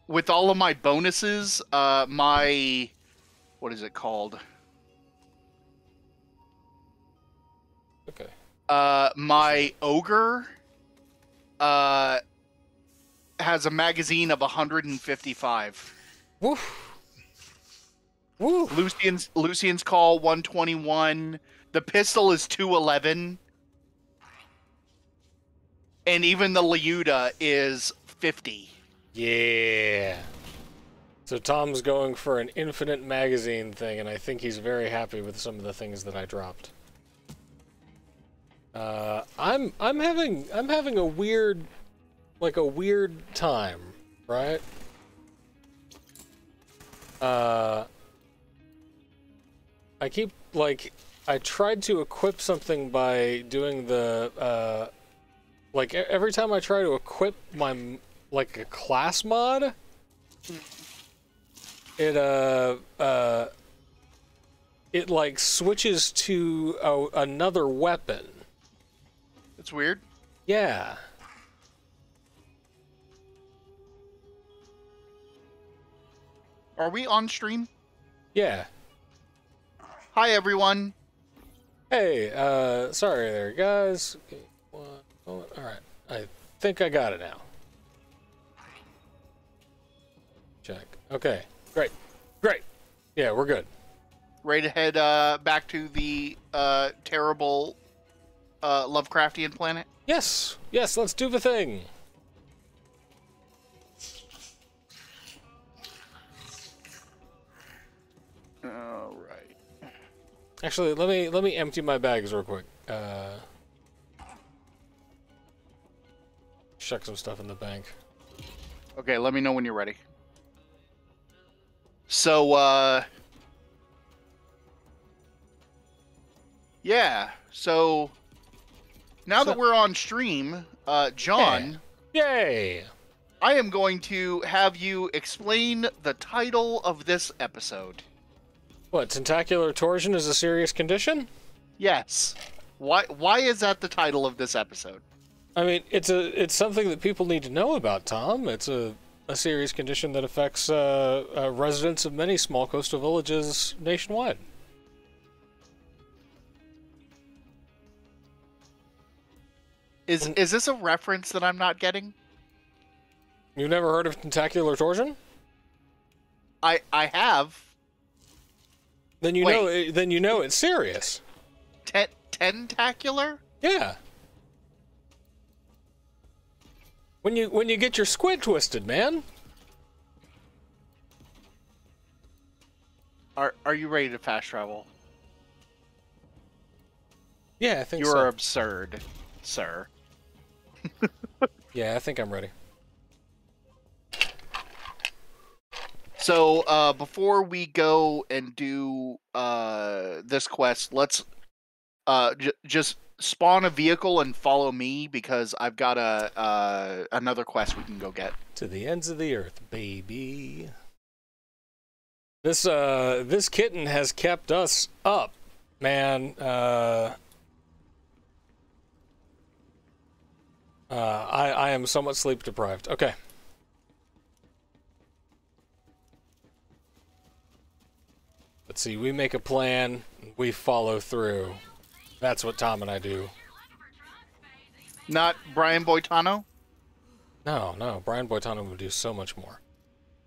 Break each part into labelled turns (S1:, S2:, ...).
S1: With all of my bonuses, my what is it called?
S2: Okay.
S1: My ogre has a magazine of 155.
S2: Woof. Woo.
S1: Lucian's call 121. The pistol is 211. And even the Liuda is 50.
S2: Yeah. So Tom's going for an infinite magazine thing, and I think he's very happy with some of the things that I dropped. I'm having a weird time, right? I keep I tried to equip something by doing the every time I try to equip my a class mod, it switches to another weapon.
S1: It's weird.
S2: Yeah.
S1: Are we on stream?
S2: Yeah.
S1: Hi everyone.
S2: Hey, sorry there, guys. Okay, all right. I think I got it now. Check. Okay. Great. Great. Yeah, we're good.
S1: Ready to head back to the terrible Lovecraftian planet?
S2: Yes. Yes, let's do the thing.
S1: All right.
S2: Actually, let me empty my bags real quick. Check some stuff in the bank.
S1: Okay, let me know when you're ready. So, yeah. So, now that we're on stream, John...
S2: Yeah. Yay!
S1: I am going to have you explain the title of this episode.
S2: What, Tentacular Torsion is a serious condition?
S1: Yes. Why is that the title of this episode?
S2: I mean, it's something that people need to know about, Tom. It's a serious condition that affects residents of many small coastal villages nationwide.
S1: Is this a reference that I'm not getting?
S2: You've never heard of Tentacular Torsion?
S1: I have.
S2: Then you know it's serious.
S1: Tentacular?
S2: Yeah. When you get your squid twisted, man.
S1: Are you ready to fast travel?
S2: Yeah, I think so.
S1: You're absurd, sir.
S2: Yeah, I think I'm ready.
S1: So, before we go and do this quest, let's just spawn a vehicle and follow me, because I've got another quest we can go get.
S2: To the ends of the earth, baby. This kitten has kept us up, man. I am somewhat sleep deprived. Okay. Let's see, we make a plan, we follow through. That's what Tom and I do.
S1: Not Brian Boitano?
S2: No, Brian Boitano would do so much more.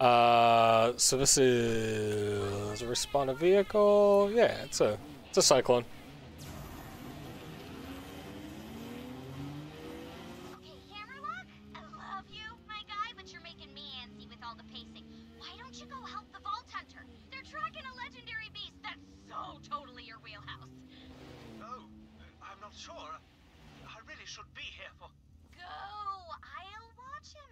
S2: So this is a respawn a vehicle. Yeah, it's a cyclone.
S3: Okay, Hammerlock, I love you, my guy, but you're making me antsy with all the pacing. Why don't you go help the Vault Hunter? They're tracking a legendary beast that's so totally your wheelhouse.
S4: Oh, I'm not sure. I really should be here for...
S3: Go! I'll watch him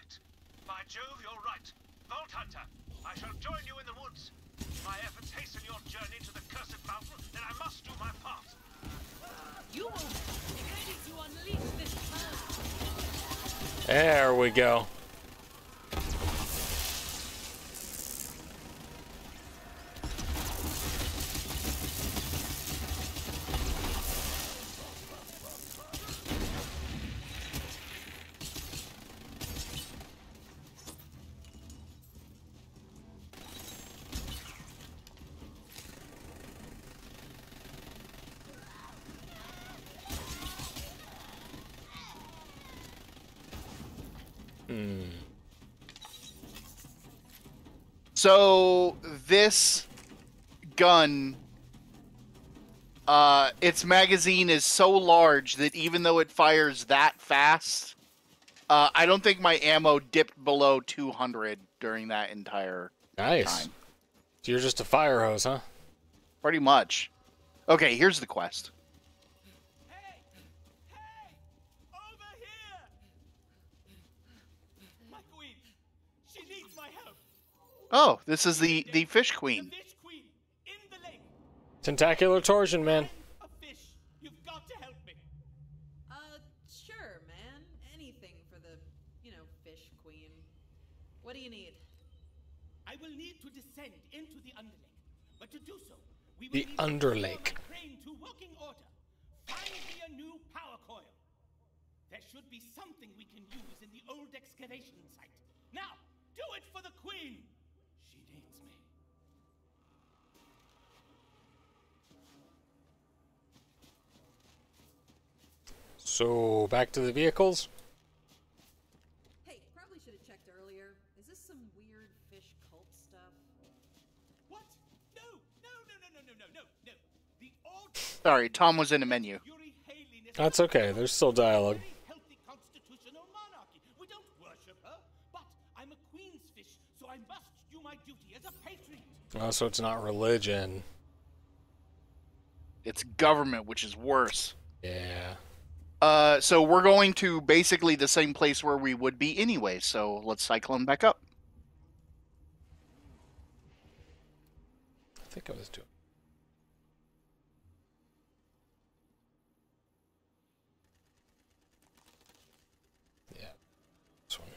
S4: right. By Jove, you're right. Vault Hunter, I shall join you in the woods. If my efforts hasten your journey to the cursed mountain, then I must do my part.
S5: You will be ready to unleash this power.
S2: There we go.
S1: So this gun, its magazine is so large that even though it fires that fast, I don't think my ammo dipped below 200 during that entire
S2: Nice.
S1: time.
S2: So you're just a fire hose, huh?
S1: Pretty much. Okay, here's the quest.
S6: Hey! Hey! Over here! My queen! She needs my help!
S1: Oh, this is the Fish
S6: The
S1: Queen.
S6: fish queen! In the lake!
S2: Tentacular Torsion, man.
S6: A fish! You've got to help me!
S5: Sure, man. Anything for the, fish queen. What do you need?
S6: I will need to descend into the Underlake. But to do so, we will
S2: The
S6: need to
S2: Underlake.
S6: restore my crane to working order. Find me a new power coil. There should be something we can use in the old excavation site. Now, do it for the queen! She needs me.
S2: So back to the vehicles.
S5: Hey, probably should have checked earlier. Is this some weird fish cult stuff?
S6: What? No! No, no, no, no, no, no, no, no! The old
S1: Sorry, Tom was in a menu.
S6: Yuri Haliness
S2: That's okay. There's still dialogue.
S6: very healthy constitutional monarchy. We don't worship her, but I'm a queen's fish, so I must do my duty as a patriot.
S2: Oh, so it's not religion.
S1: It's government, which is worse.
S2: Yeah.
S1: So we're going to basically the same place where we would be anyway, so let's cycle him back up.
S2: I think I was doing. Yeah. This one.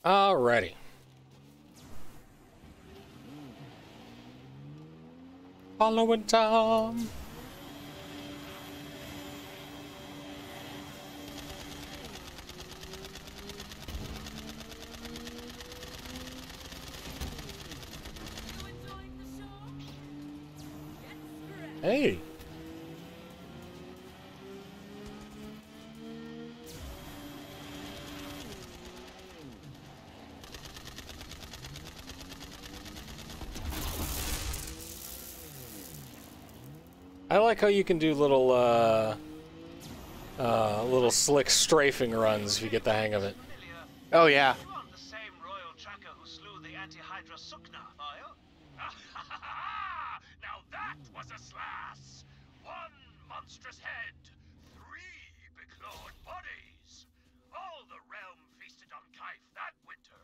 S2: Alrighty. Following Tom.
S5: You enjoying the show? Get scratched.
S2: Hey. I like how you can do little little slick strafing runs if you get the hang of it.
S1: Oh yeah.
S4: You aren't the same royal tracker who slew the anti-Hydra Sukna, are you? Now that was a slash! One monstrous head, 3 beclawed bodies. All the realm feasted on Kaif that winter.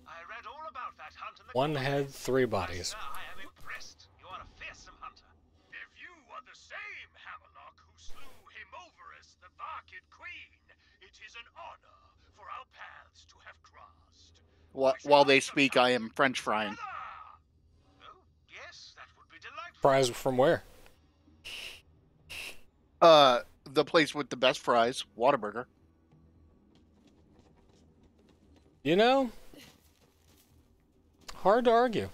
S4: I read all about that hunt in the
S2: One head, 3 bodies.
S4: Sir, I am impressed. You are a fearsome hunter. If you are the same Hammerlock who slew him over as the Barkid Queen, it is an honor for our paths to have crossed.
S1: While they speak, I am French frying.
S4: Oh, yes, that would be delightful.
S2: Fries from where?
S1: The place with the best fries, Whataburger.
S2: You know, hard to argue.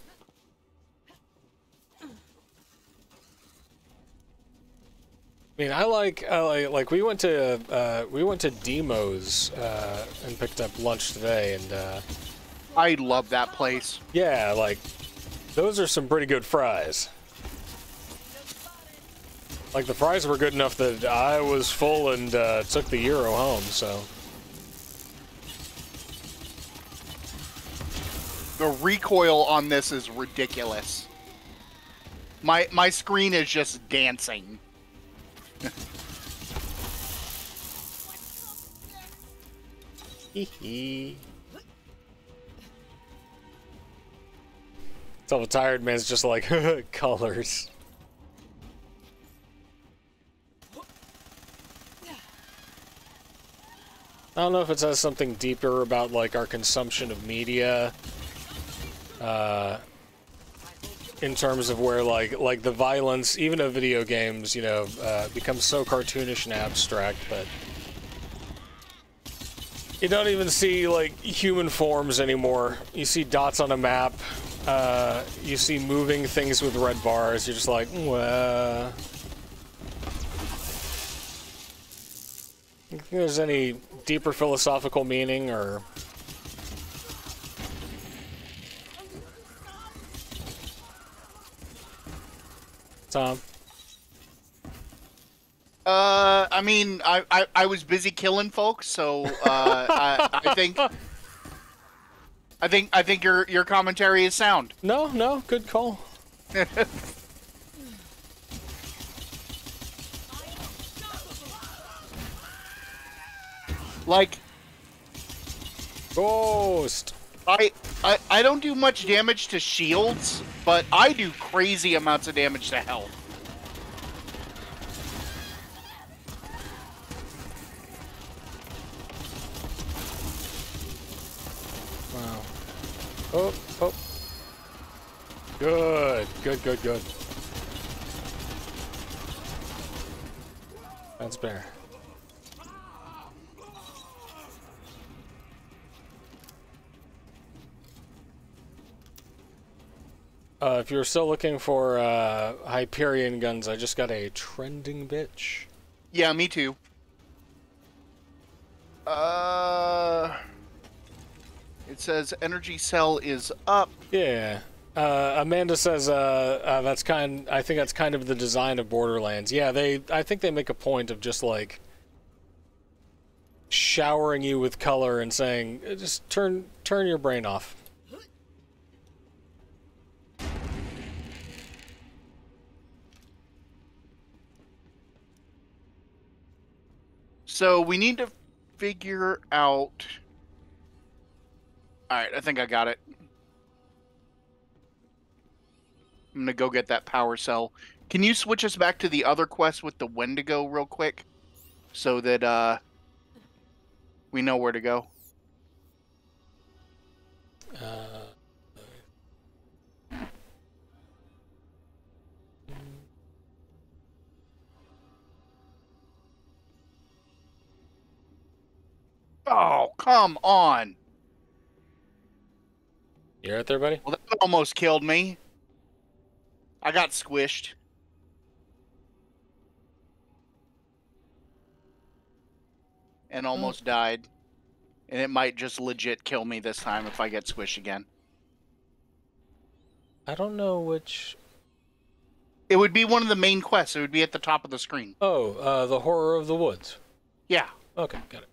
S2: I mean, I like we went to Demo's and picked up lunch today, and
S1: I love that place.
S2: yeah, like those are some pretty good fries. Like the fries were good enough that I was full and took the Euro home. So
S1: The recoil on this is ridiculous. My screen is just dancing.
S2: Hee. So the tired man's just like colors. I don't know if it says something deeper about like our consumption of media, in terms of where like the violence, even of video games, you know, becomes so cartoonish and abstract, but you don't even see like human forms anymore. You see dots on a map. You see moving things with red bars. You're just like, well. You think there's any deeper philosophical meaning, or Tom?
S1: I mean, I was busy killing folks, so I think your commentary is sound.
S2: No, good call.
S1: Like,
S2: Ghost.
S1: I don't do much damage to shields, but I do crazy amounts of damage to health.
S2: Wow. Oh. Good. That's better. If you're still looking for Hyperion guns, I just got a trending bitch.
S1: Yeah, me too. It says energy cell is up.
S2: Yeah. Amanda says I think that's kind of the design of Borderlands. Yeah, I think they make a point of just like showering you with color and saying, just turn your brain off.
S1: So we need to figure out... Alright, I think I got it. I'm gonna go get that power cell. Can you switch us back to the other quest with the Wendigo real quick? So that, we know where to go. Oh, come on!
S2: You right there, buddy?
S1: Well, that almost killed me. I got squished. And almost died. And it might just legit kill me this time if I get squished again.
S2: I don't know which...
S1: It would be one of the main quests. It would be at the top of the screen.
S2: Oh, the Horror of the Woods.
S1: Yeah.
S2: Okay, got it.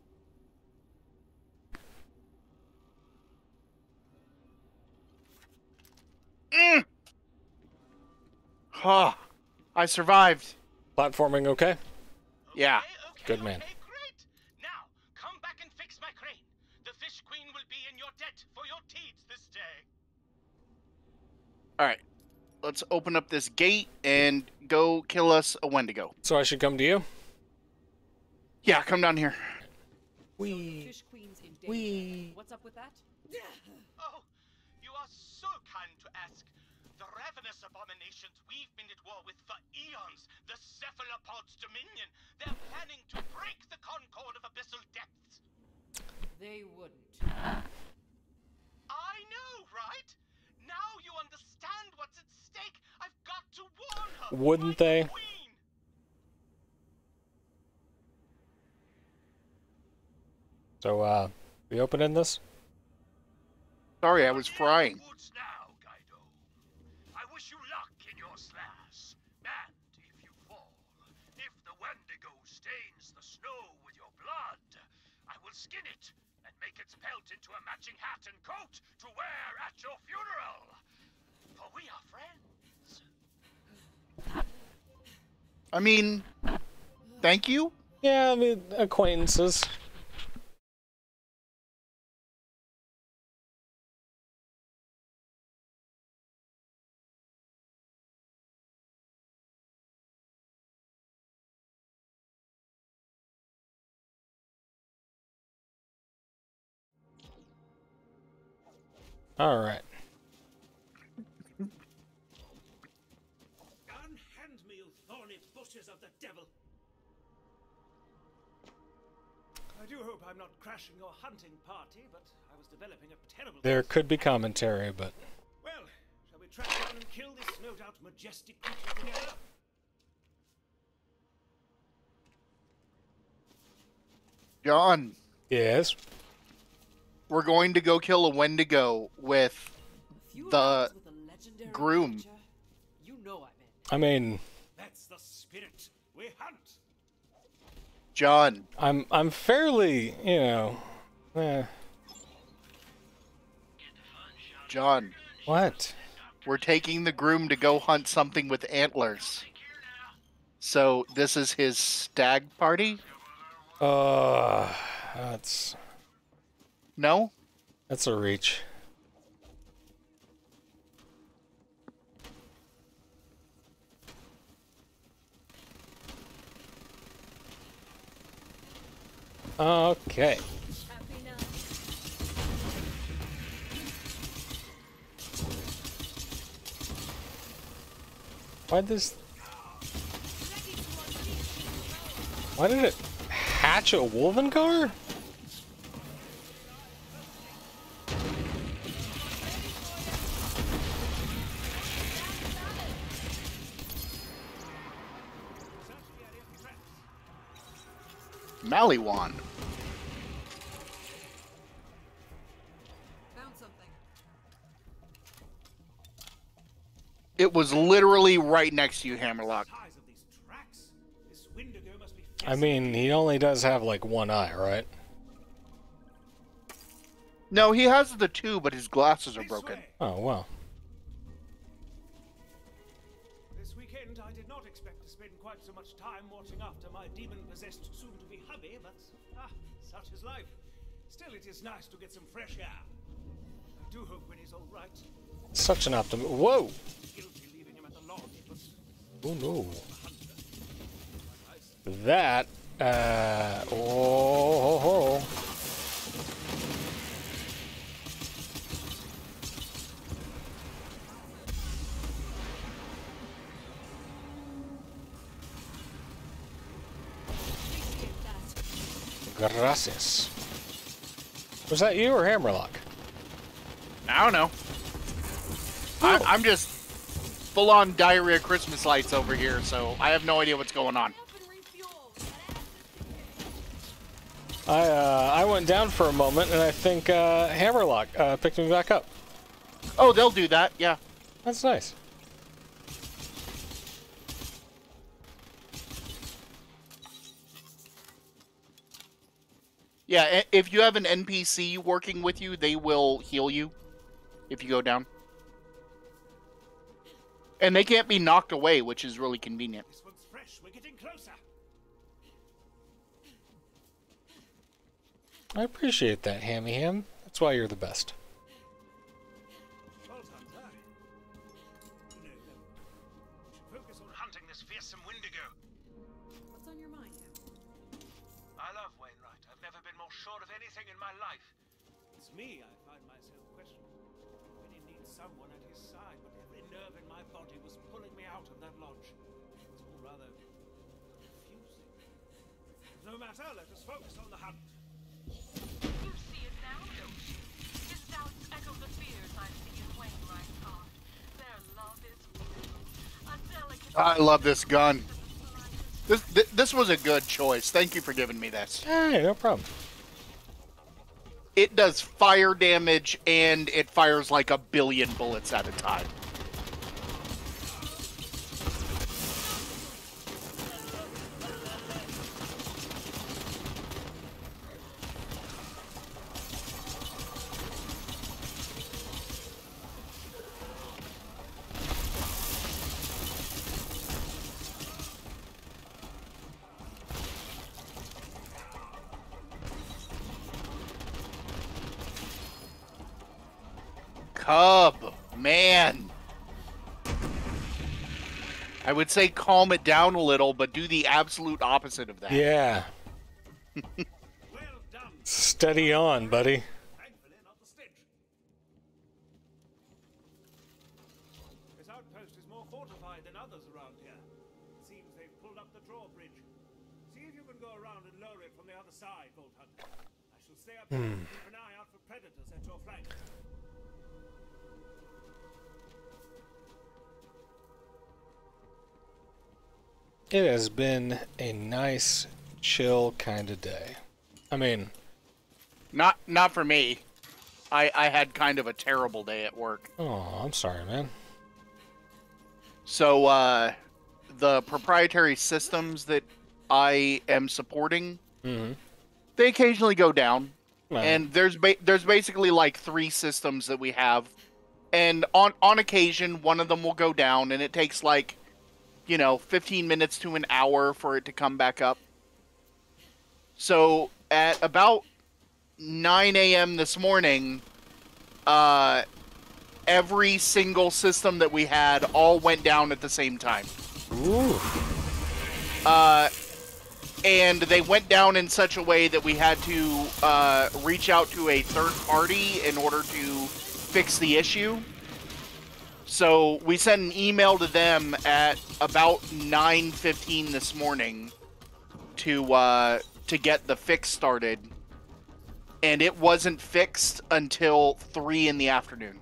S1: Huh. I survived.
S2: Platforming okay?
S1: Yeah.
S4: Okay,
S2: Good man.
S4: Okay, great. Now, come back and fix my crane. The Fish Queen will be in your debt for your deeds this day.
S1: Alright. Let's open up this gate and go kill us a Wendigo.
S2: So I should come to you?
S1: Yeah, come down here.
S2: Wee.
S5: Fish Queen's in danger.
S2: Wee.
S5: What's up with that?
S4: Oh, you are so kind to ask. The ravenous abominations we've been at war with for eons, the Cephalopod's dominion, they're planning to break the concord of abyssal depths.
S5: They wouldn't.
S4: I know, right? Now you understand what's at stake. I've got to warn her.
S2: Wouldn't they?
S4: Queen.
S2: So, we opening this?
S1: Sorry, I was frying.
S4: Woods now, Guido. I wish you luck in your slash. And if you fall, if the Wendigo stains the snow with your blood, I will skin it and make its pelt into a matching hat and coat to wear at your funeral. For we are friends.
S1: I mean, thank you.
S2: Yeah, I mean, acquaintances. All right.
S6: Unhand me, you thorny bushes of the devil. I do hope I'm not crashing your hunting party, but I was developing a terrible...
S2: There could be commentary, but...
S6: Well, shall we track down and kill this no doubt majestic creature together?
S1: John,
S2: Yes?
S1: we're going to go kill a Wendigo with
S5: Few
S1: the
S5: rounds with a legendary
S1: groom.
S5: creature, you know
S2: I mean,
S6: That's the spirit. We hunt.
S1: John.
S2: I'm fairly, you know...
S1: John,
S2: What?
S1: we're taking the groom to go hunt something with antlers. So this is his stag party?
S2: That's
S1: No?
S2: a reach. Okay. Why did it hatch a Wolvengar?
S1: Maliwan.
S5: Found something.
S1: It was literally right next to you, Hammerlock.
S6: Size of these tracks. This Wendigo must be
S2: I mean, he only does have like one eye, right?
S1: No, he has the two, but his glasses are
S6: This
S1: broken.
S6: way.
S2: Oh, well.
S6: This weekend I did not expect to spend quite so much time watching after my demon-possessed soon-to-be hubby, but such is life. Still, it is nice to get some fresh air. I do hope when he's all right.
S2: Such an optimist. Whoa!
S6: Guilty leaving him at the lodge, but
S2: Oh, no. That, oh, ho, ho. Gracias. Was that you or Hammerlock?
S1: I don't know. I'm just full-on diarrhea Christmas lights over here, so I have no idea what's going on.
S2: I went down for a moment, and I think Hammerlock picked me back up.
S1: Oh, they'll do that, yeah.
S2: That's nice.
S1: Yeah, if you have an NPC working with you, they will heal you if you go down. And they can't be knocked away, which is really convenient.
S6: this one's fresh. We're getting closer.
S2: I appreciate that, Hammy Ham. That's why you're the best.
S6: Well done, sir. You know, should focus on hunting this fearsome Wendigo.
S5: What's on your mind, Ham?
S6: I love Wainwright. I've never been more sure of anything in my life. It's me I find myself questioning. When he needs someone at his side, but every nerve in my body was pulling me out of that lodge. It was all rather confusing. No matter, let us focus on the hunt.
S7: You see it now, don't you? His doubts echo the fears I see in Wainwright's heart. Their love is real. A delicate...
S1: I love this gun. This was a good choice. Thank you for giving me this.
S2: Hey, no problem.
S1: It does fire damage, and it fires like 1 billion bullets at a time. tub, man. I would say calm it down a little, but do the absolute opposite of that.
S2: Yeah.
S4: Well done.
S2: Steady on, buddy.
S4: Thankfully, not the stench. This outpost is more fortified than others around here. It seems they've pulled up the drawbridge. See if you can go around and lower it from the other side, Vault Hunter. I shall stay up here and keep an eye out for predators at your flank.
S2: It has been a nice, chill kind of day. I mean,
S1: Not for me. I had kind of a terrible day at work.
S2: oh, I'm sorry, man.
S1: So, the proprietary systems that I am supporting, they occasionally go down.
S2: Well,
S1: And there's basically like 3 systems that we have. And on occasion, one of them will go down, and it takes like, 15 minutes to an hour for it to come back up. So at about 9 a.m. this morning, every single system that we had all went down at the same time.
S2: ooh.
S1: And they went down in such a way that we had to reach out to a third party in order to fix the issue. So we sent an email to them at about 9:15 this morning to get the fix started, and it wasn't fixed until 3 in the afternoon.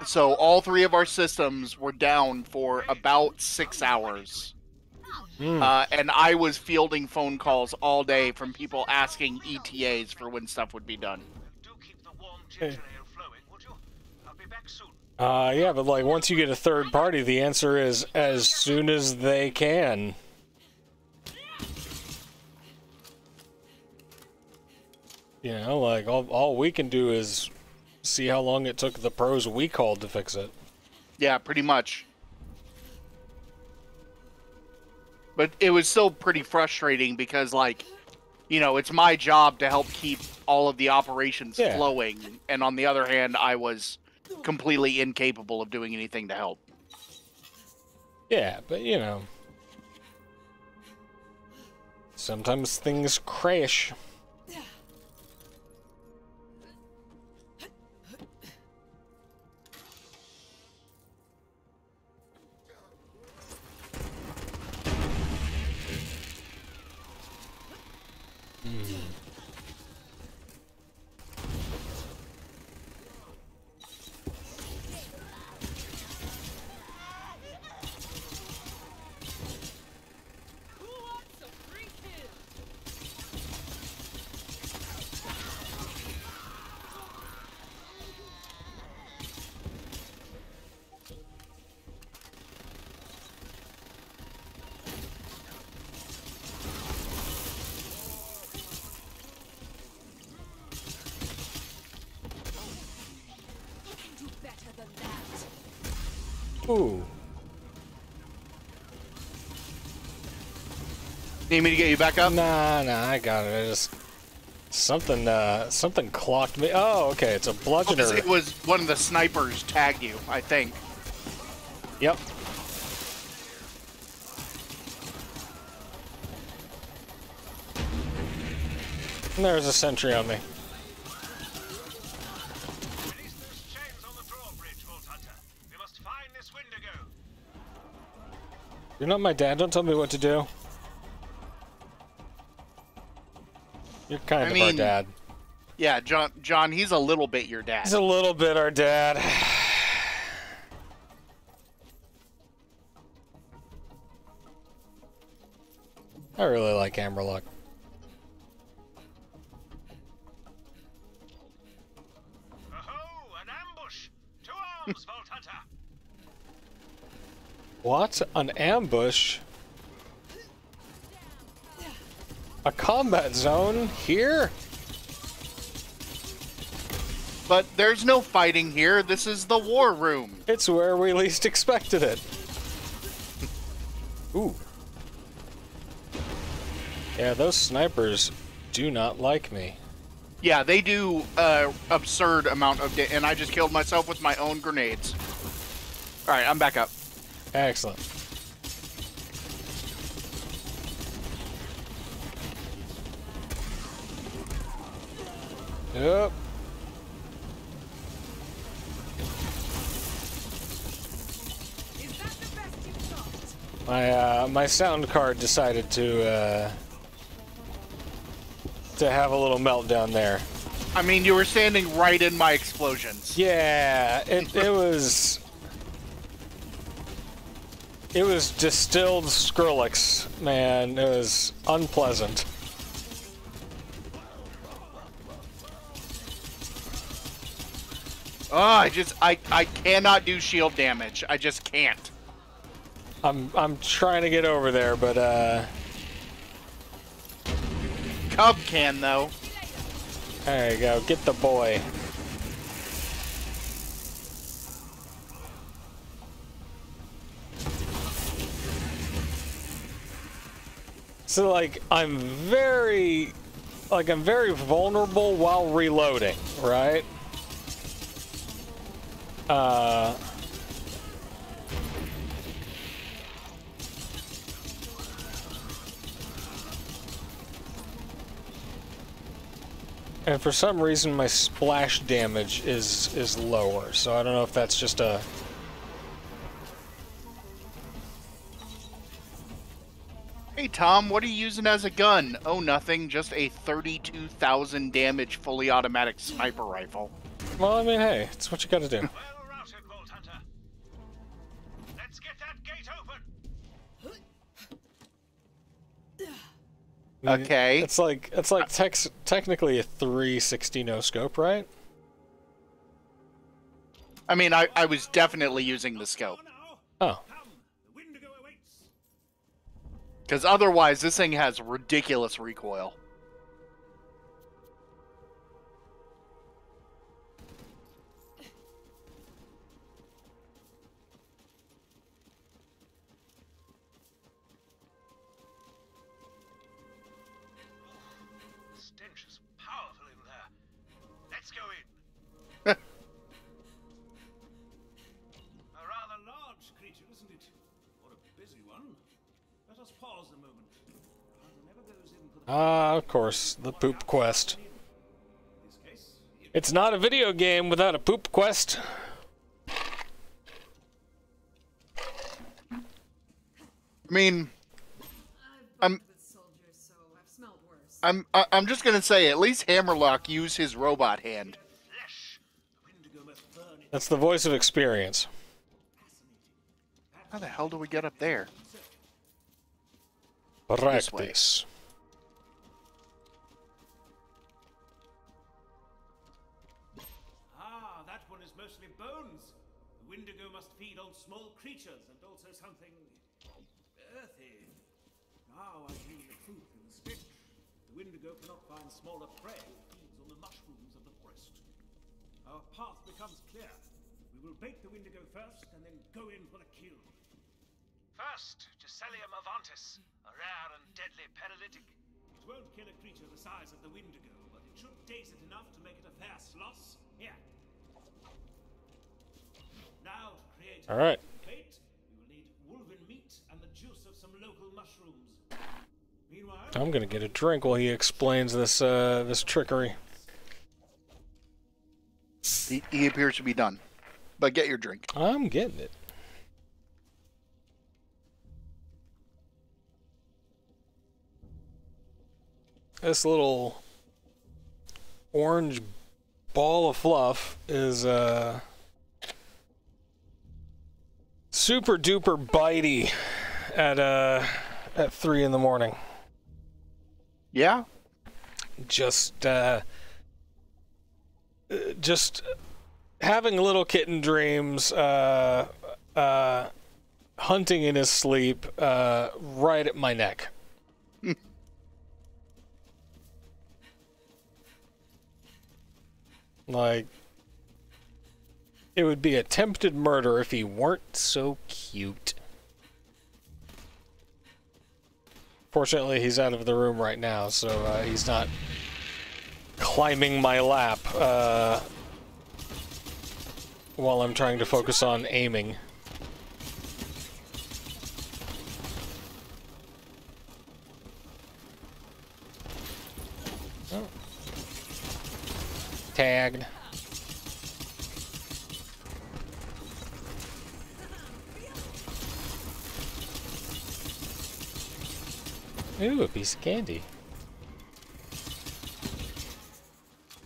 S1: So all 3 of our systems were down for about 6 hours. And I was fielding phone calls all day from people asking ETAs for when stuff would be done.
S4: Do keep the warm ginger ale flowing, would you? I'll be back soon.
S2: Yeah, but like once you get a third party, the answer is as soon as they can. Like all we can do is see how long it took the pros we called to fix it.
S1: Yeah, pretty much. But it was still pretty frustrating because, like, it's my job to help keep all of the operations flowing. And on the other hand, I was completely incapable of doing anything to help.
S2: Yeah, but sometimes things crash.
S5: Who wants a free kill? You can do better than that.
S2: Ooh.
S1: Need me to get you back up?
S2: Nah, I got it. I just something clocked me. Oh, okay, it's a bludgeoner.
S1: It was one of the snipers tagged you, I think.
S2: Yep. And there's a sentry on me.
S4: Release those chains on the drawbridge, Vault Hunter. We must find this Wendigo.
S2: You're not my dad. Don't tell me what to do. You're kind of our dad.
S1: Yeah, John, he's a little bit your dad.
S2: He's a little bit our dad. I really like Hammerlock.
S4: Oh, an ambush! 2 arms, Vault Hunter!
S2: What? An ambush? A combat zone? Here?
S1: But there's no fighting here. This is the war room.
S2: It's where we least expected it. Ooh. Yeah, those snipers do not like me.
S1: Yeah, they do absurd amount of damage, and I just killed myself with my own grenades. All right, I'm back up.
S2: Excellent. Yep. My sound card decided to have a little meltdown there.
S1: I mean, you were standing right in my explosions.
S2: Yeah, it was distilled Skrillex, man. It was unpleasant.
S1: Oh, I cannot do shield damage. I just can't.
S2: I'm trying to get over there, but
S1: Cub can though.
S2: there you go. Get the boy. So like I'm very vulnerable while reloading, right? And for some reason my splash damage is lower, so I don't know if that's just a...
S1: Hey Tom, what are you using as a gun? Oh, nothing, just a 32,000 damage fully automatic sniper rifle.
S2: Well, I mean, hey, it's what you gotta do.
S4: Well routed, Vault Hunter. Let's get that gate open.
S1: Okay.
S2: It's like technically a 360 no scope, right?
S1: I mean, I was definitely using the scope.
S2: Oh.
S6: Come, the Wendigo awaits.
S1: Because otherwise, this thing has ridiculous recoil.
S4: The stench is powerful in there. Let's go in.
S6: A rather large creature, isn't it? Or a busy one. Let us pause a moment. One never goes in for the
S2: Of course, the poop quest.
S6: in this case.
S2: It's not a video game without a poop quest.
S1: I mean,
S5: I've worked with soldiers, so I've smelled worse.
S1: I'm just gonna say, at least Hammerlock used his robot hand.
S4: Flesh.
S6: The Wendigo must burn it.
S2: That's the voice of experience.
S1: How the hell do we get up there?
S2: Practice.
S1: way.
S6: Ah, that one is mostly bones. The Wendigo must feed on small creatures and also something earthy. Now I hear the truth in the stench. The Wendigo cannot find smaller prey. It feeds on the mushrooms of the forest. Our path becomes clear. We will bait the Wendigo first and then go in for the kill.
S4: First, Giselium avantis, a rare and deadly paralytic.
S6: It won't kill a creature the size of the Wendigo, but it should daze it enough to make it a fair sloss. Here. Now to create
S2: All right.
S6: bait, we will need wolven meat and the juice of some local mushrooms. Meanwhile,
S2: I'm gonna get a drink while he explains this this trickery.
S1: He appears to be done. But get your drink.
S2: I'm getting it. This little orange ball of fluff is super duper bitey at 3 in the morning.
S1: Yeah?
S2: Just having little kitten dreams, hunting in his sleep, right at my neck. Like, it would be attempted murder if he weren't so cute. Fortunately, he's out of the room right now, so he's not climbing my lap while I'm trying to focus on aiming. Oh. Tagged. Ooh, a piece of candy.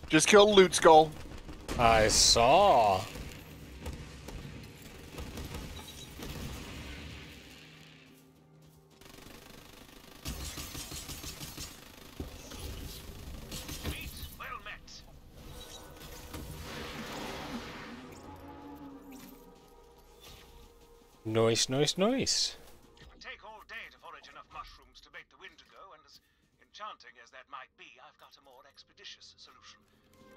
S1: Just killed Loot Skull.
S2: I saw.
S4: Meet well met.
S2: Nice, nice, nice.
S4: It would take all day to forage enough mushrooms to make the Windigo, and as enchanting as that might be, I've got a more expeditious solution.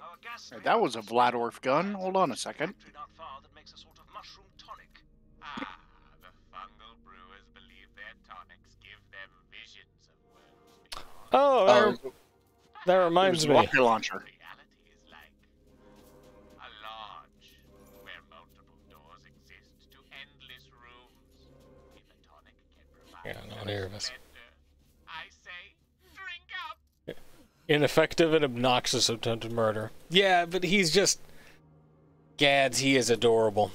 S4: Our gas
S1: That was a Vladorf gun. Hold on a second.
S4: factory not far that makes a sort of mushroom tonic. Ah, the fungal brewers believe their tonics give them visions of worlds beyond.
S2: Oh, that reminds me.
S1: Rocket launcher.
S4: Reality is like a lodge where multiple doors exist to endless rooms. If a tonic can provide
S2: Yeah, no one here of us.
S4: splendor, I say, drink up.
S2: Ineffective and obnoxious attempted murder. Yeah, but he's just... Gads, he is adorable.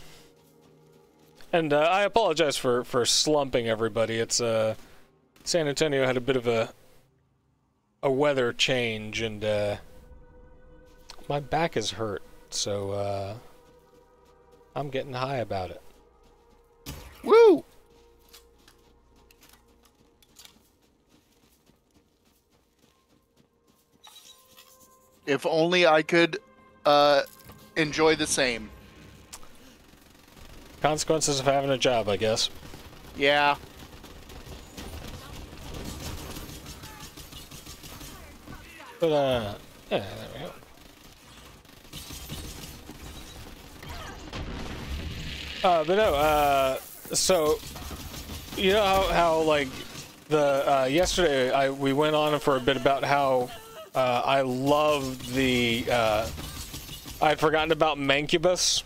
S2: And I apologize for slumping everybody. It's San Antonio had a bit of a weather change, and my back is hurt, so I'm getting high about it.
S1: Woo! If only I could enjoy the same.
S2: Consequences of having a job, I guess.
S1: Yeah.
S2: But yeah, there we go. But no, so you know how like the yesterday we went on for a bit about how I loved the I'd forgotten about Mancubus.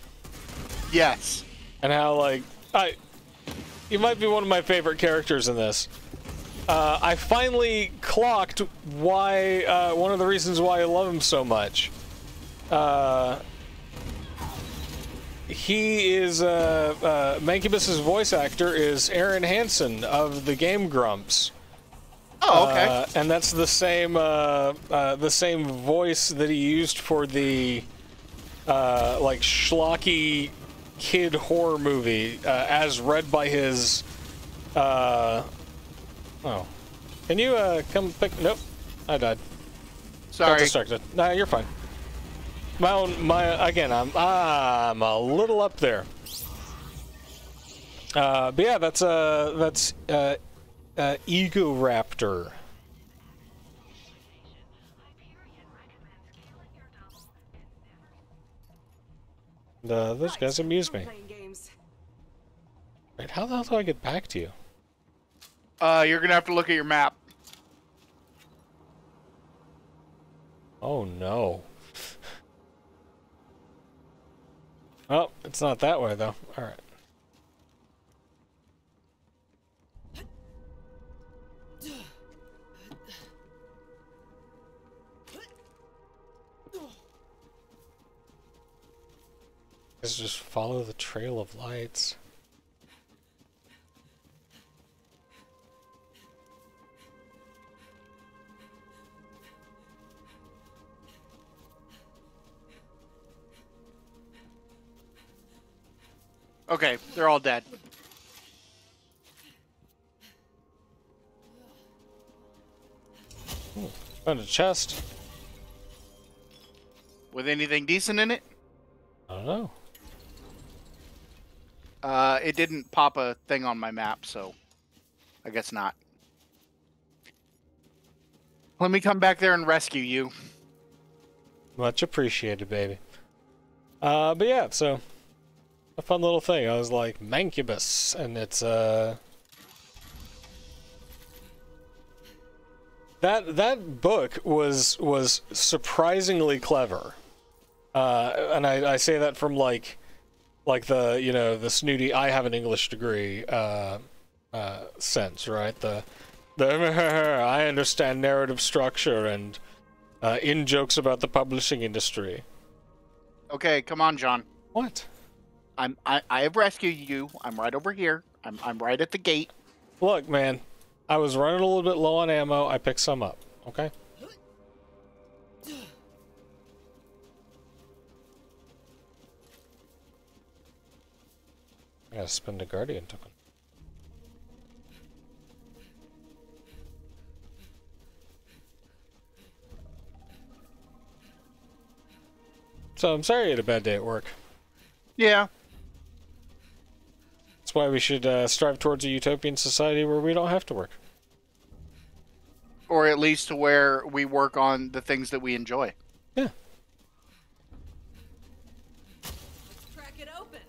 S1: Yes.
S2: And how like you might be one of my favorite characters in this. I finally clocked why one of the reasons why I love him so much. He is Mancubus's voice actor is Aaron Hansen of the Game Grumps.
S1: Oh, okay.
S2: And that's the same voice that he used for the like schlocky kid horror movie, as read by his. Oh, can you come pick? Nope, I died. Got
S1: Sorry.
S2: distracted. Nah, you're fine. Again, I'm a little up there. But yeah, that's Egoraptor. Those guys amuse me. Wait, how the hell do I get back to you?
S1: You're gonna have to look at your map.
S2: Oh no. Oh, it's not that way though. All right. Let's just follow the trail of lights.
S1: Okay, they're all dead.
S2: Ooh, found a chest.
S1: With anything decent in it?
S2: I don't know.
S1: It didn't pop a thing on my map, so I guess not. Let me come back there and rescue you.
S2: Much appreciated, baby. But yeah, so a fun little thing. I was like, Mancubus, and it's That book was surprisingly clever, and I say that from like the the snooty I have an English degree sense, right? The I understand narrative structure and in jokes about the publishing industry.
S1: Okay, come on, John.
S2: What?
S1: I have rescued you. I'm right over here. I'm right at the gate.
S2: Look, man, I was running a little bit low on ammo. I picked some up. Okay. I gotta spend a Guardian token. So I'm sorry you had a bad day at work.
S1: Yeah.
S2: That's why we should strive towards a utopian society where we don't have to work.
S1: Or at least to where we work on the things that we enjoy.
S2: Yeah.
S5: Let's crack it open.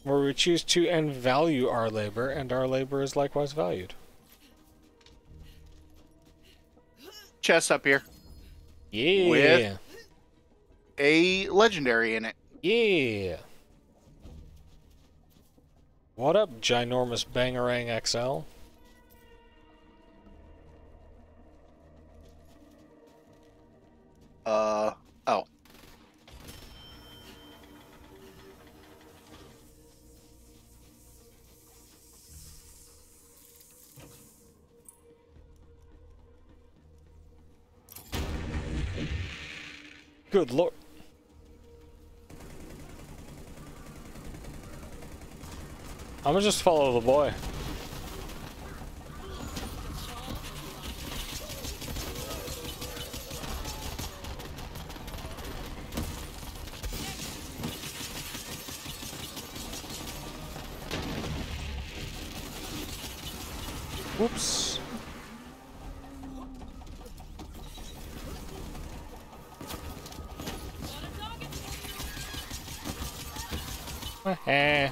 S2: Where we choose to and value our labor, and our labor is likewise valued.
S1: Chest up here.
S2: Yeah.
S1: With a legendary in it.
S2: Yeah. What up, ginormous Bangarang XL?
S1: Oh.
S2: Good lord. I'm gonna just follow the boy. Whoops. Eh.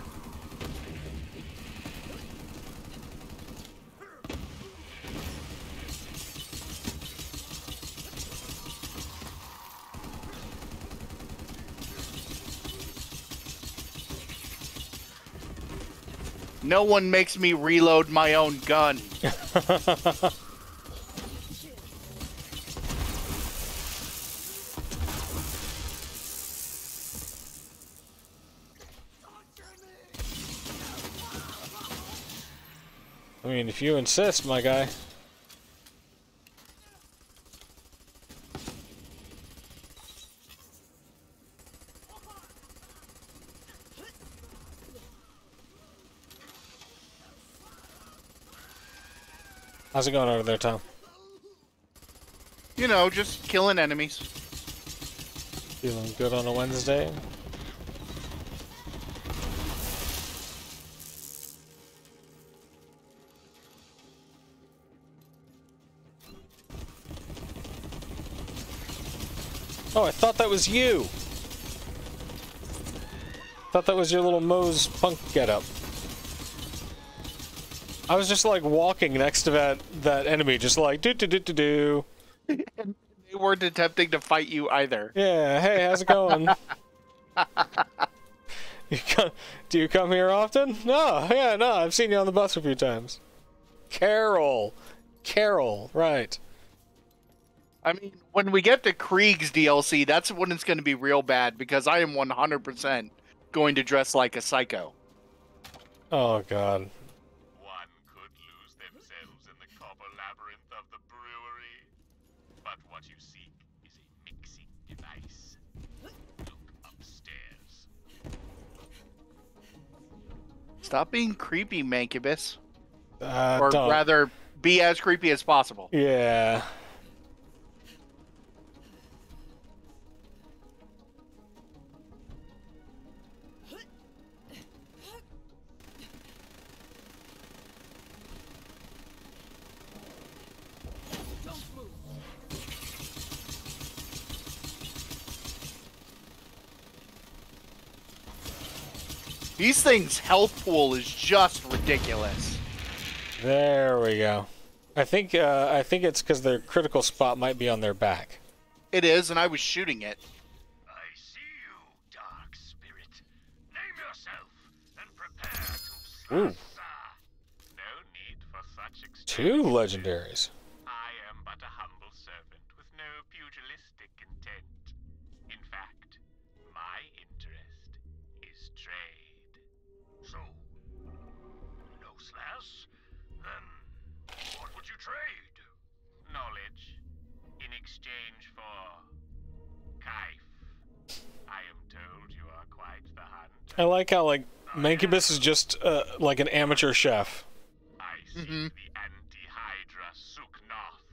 S1: No one makes me reload my own gun.
S2: I mean, if you insist, my guy. How's it going over there, Tom?
S1: You know, just killing enemies.
S2: Feeling good on a Wednesday? Oh, I thought that was you! Thought that was your little Moe's punk getup. I was just like walking next to that enemy, just like do.
S1: And they weren't attempting to fight you either.
S2: Yeah, hey, how's it going? Do you come here often? No, yeah, no, I've seen you on the bus a few times. Carol, right.
S1: I mean, when we get to Krieg's DLC, that's when it's going to be real bad, because I am 100% going to dress like a psycho.
S2: Oh, God.
S4: One could lose themselves in the copper labyrinth of the brewery. But what you seek is a mixing device. Look upstairs.
S1: Stop being creepy, Mancubus.
S2: Or
S1: rather, be as creepy as possible.
S2: Yeah.
S1: These things' health pool is just ridiculous.
S2: There we go. I think it's because their critical spot might be on their back.
S1: It is, and I was shooting it.
S4: I see you, dark spirit. Name yourself and prepare to
S2: Ooh.
S4: No need for such extravagance.
S2: 2 legendaries.
S4: I am but a humble servant with no pugilistic intent. In fact, my interest is trade. So, no slash? Then, what would you trade? Knowledge, in exchange for Kaif. I am told you are quite the hunter.
S2: I like how, like, Mancubus is just, like an amateur chef.
S4: I seek the anti-Hydra Suknoth,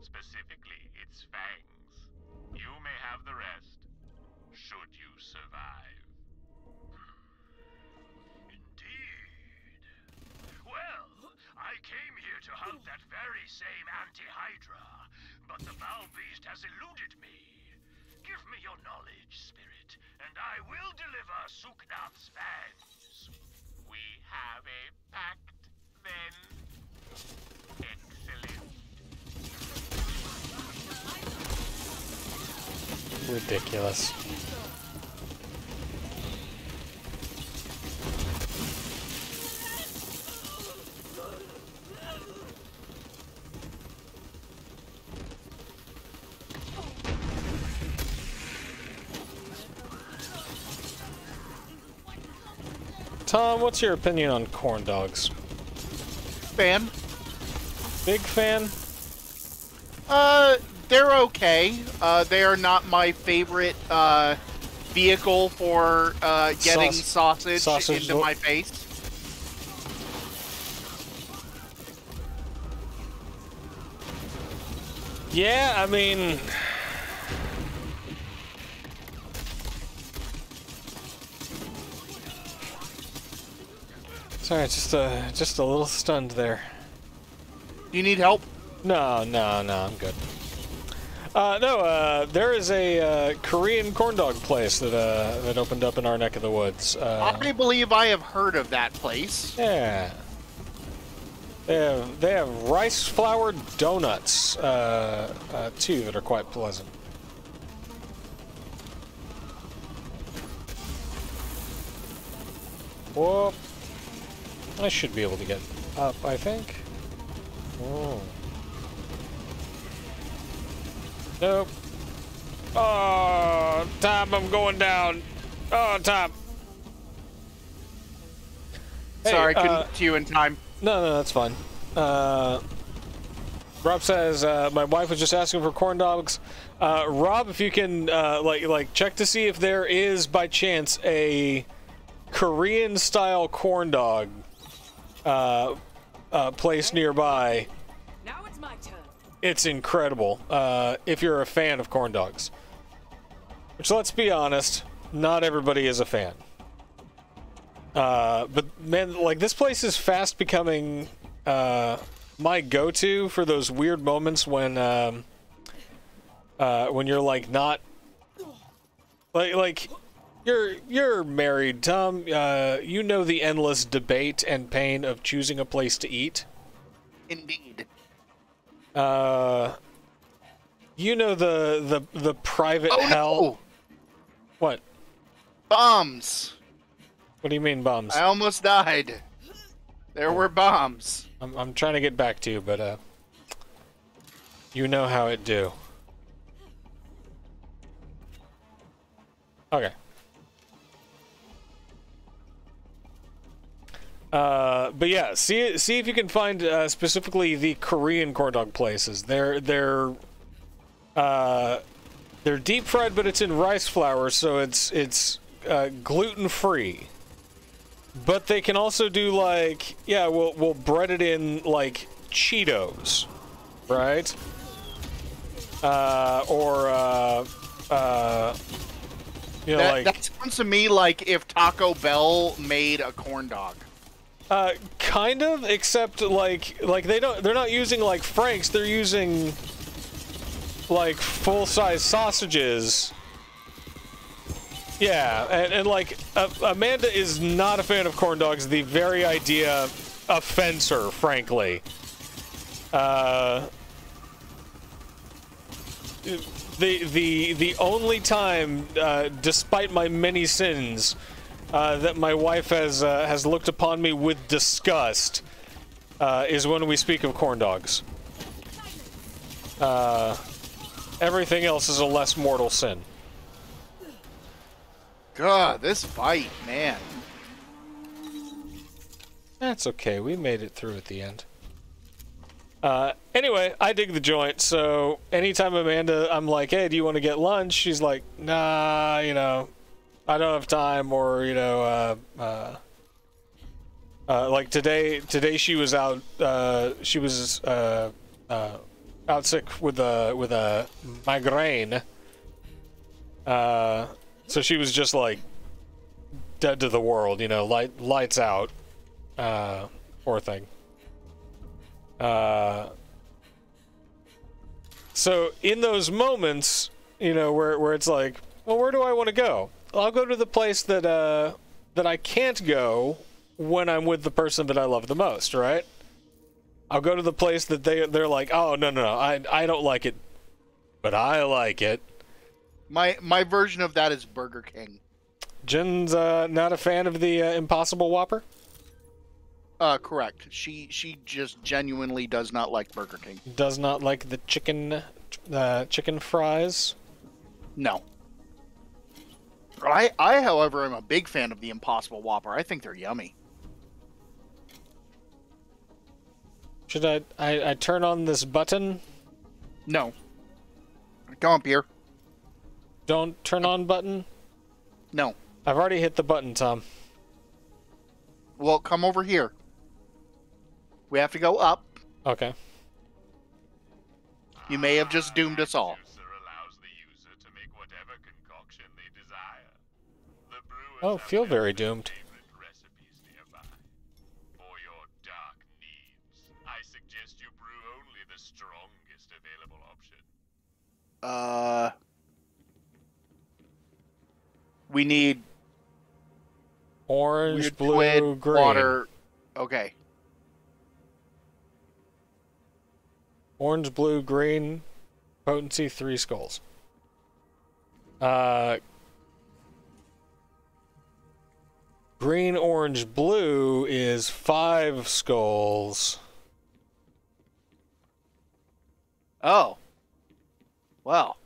S4: specifically its fangs. You may have the rest, should you survive. Indeed. Well, I came here to hunt that very same anti-Hydra, but the foul beast has eluded me. Give me your knowledge, spirit, and I will deliver Suknoth's fangs. We have a pact, then. Excellent.
S2: Ridiculous. Tom, what's your opinion on corn dogs?
S1: Fan?
S2: Big fan?
S1: They're okay. They are not my favorite vehicle for getting sausage into my face.
S2: Yeah, I mean... Sorry, just a little stunned there.
S1: Do you need help?
S2: No, I'm good. There is a Korean corn dog place that opened up in our neck of the woods.
S1: I believe I have heard of that place.
S2: Yeah. They have rice flour donuts too that are quite pleasant. Whoop. I should be able to get up, I think. Oh. Nope. Oh, Tom, I'm going down. Oh, Tom.
S1: Sorry, couldn't get to you in time.
S2: No, that's fine. Rob says, my wife was just asking for corn dogs. Rob, if you can, like, check to see if there is, by chance, a Korean-style corn dog place nearby.
S8: Now it's my turn.
S2: It's incredible, if you're a fan of corn dogs. Which, let's be honest, not everybody is a fan. But, man, like, this place is fast becoming, my go-to for those weird moments when you're, like, not... Like, you're married, Tom. You know the endless debate and pain of choosing a place to eat.
S1: Indeed.
S2: You know the private hell.
S1: No.
S2: What?
S1: Bombs.
S2: What do you mean bombs?
S1: I almost died. There were bombs.
S2: I'm trying to get back to you, but you know how it do. Okay. But yeah, see if you can find specifically the Korean corn dog places. They're deep fried, but it's in rice flour, so it's gluten free. But they can also do like, yeah, we'll bread it in like Cheetos, right? You know,
S1: that sounds to me like if Taco Bell made a corn dog.
S2: Kind of, except like they're not using like Franks, they're using like full-size sausages. Yeah, and like Amanda is not a fan of corn dogs. The very idea offends her, frankly. The only time, despite my many sins, that my wife has looked upon me with disgust, is when we speak of corn dogs. Everything else is a less mortal sin.
S1: God, this fight, man.
S2: That's okay, we made it through at the end. Anyway, I dig the joint, so anytime Amanda, I'm like, hey, do you want to get lunch? She's like, nah, you know, I don't have time, or, you know, like today she was out, she was, out sick with a migraine, so she was just, like, dead to the world, you know, lights out, poor thing. So in those moments, you know, where it's like, well, where do I want to go? I'll go to the place that I can't go when I'm with the person that I love the most, right? I'll go to the place that they're like, oh, no, I don't like it, but I like it.
S1: My version of that is Burger King.
S2: Jen's not a fan of the Impossible Whopper?
S1: Correct. She just genuinely does not like Burger King.
S2: Does not like the chicken fries?
S1: No. I, however, am a big fan of the Impossible Whopper. I think they're yummy.
S2: Should I turn on this button?
S1: No. Come up here.
S2: Don't turn on button?
S1: No.
S2: I've already hit the button, Tom.
S1: Well, come over here. We have to go up.
S2: Okay.
S1: You may have just doomed us all.
S2: Oh, feel very doomed.
S1: We need
S2: orange, blue,
S1: squid,
S2: green.
S1: Water. Okay.
S2: Orange, blue, green. Potency 3 skulls. Green, orange, blue is 5 skulls.
S1: Oh. Well.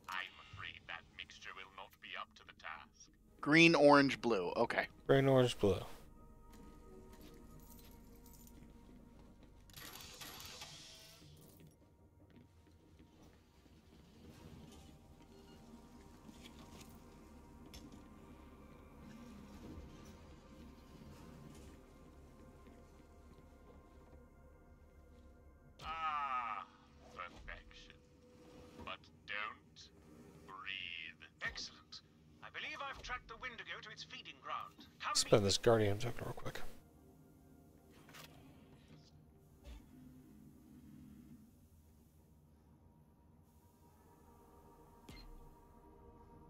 S4: I'm afraid that mixture will not be up to the task.
S1: Green, orange, blue. Okay.
S2: Green, orange, blue.
S4: Perfection. But don't breathe. Excellent. I believe I've tracked the Wendigo to its feeding ground. Come
S2: Spend this Guardian token real quick.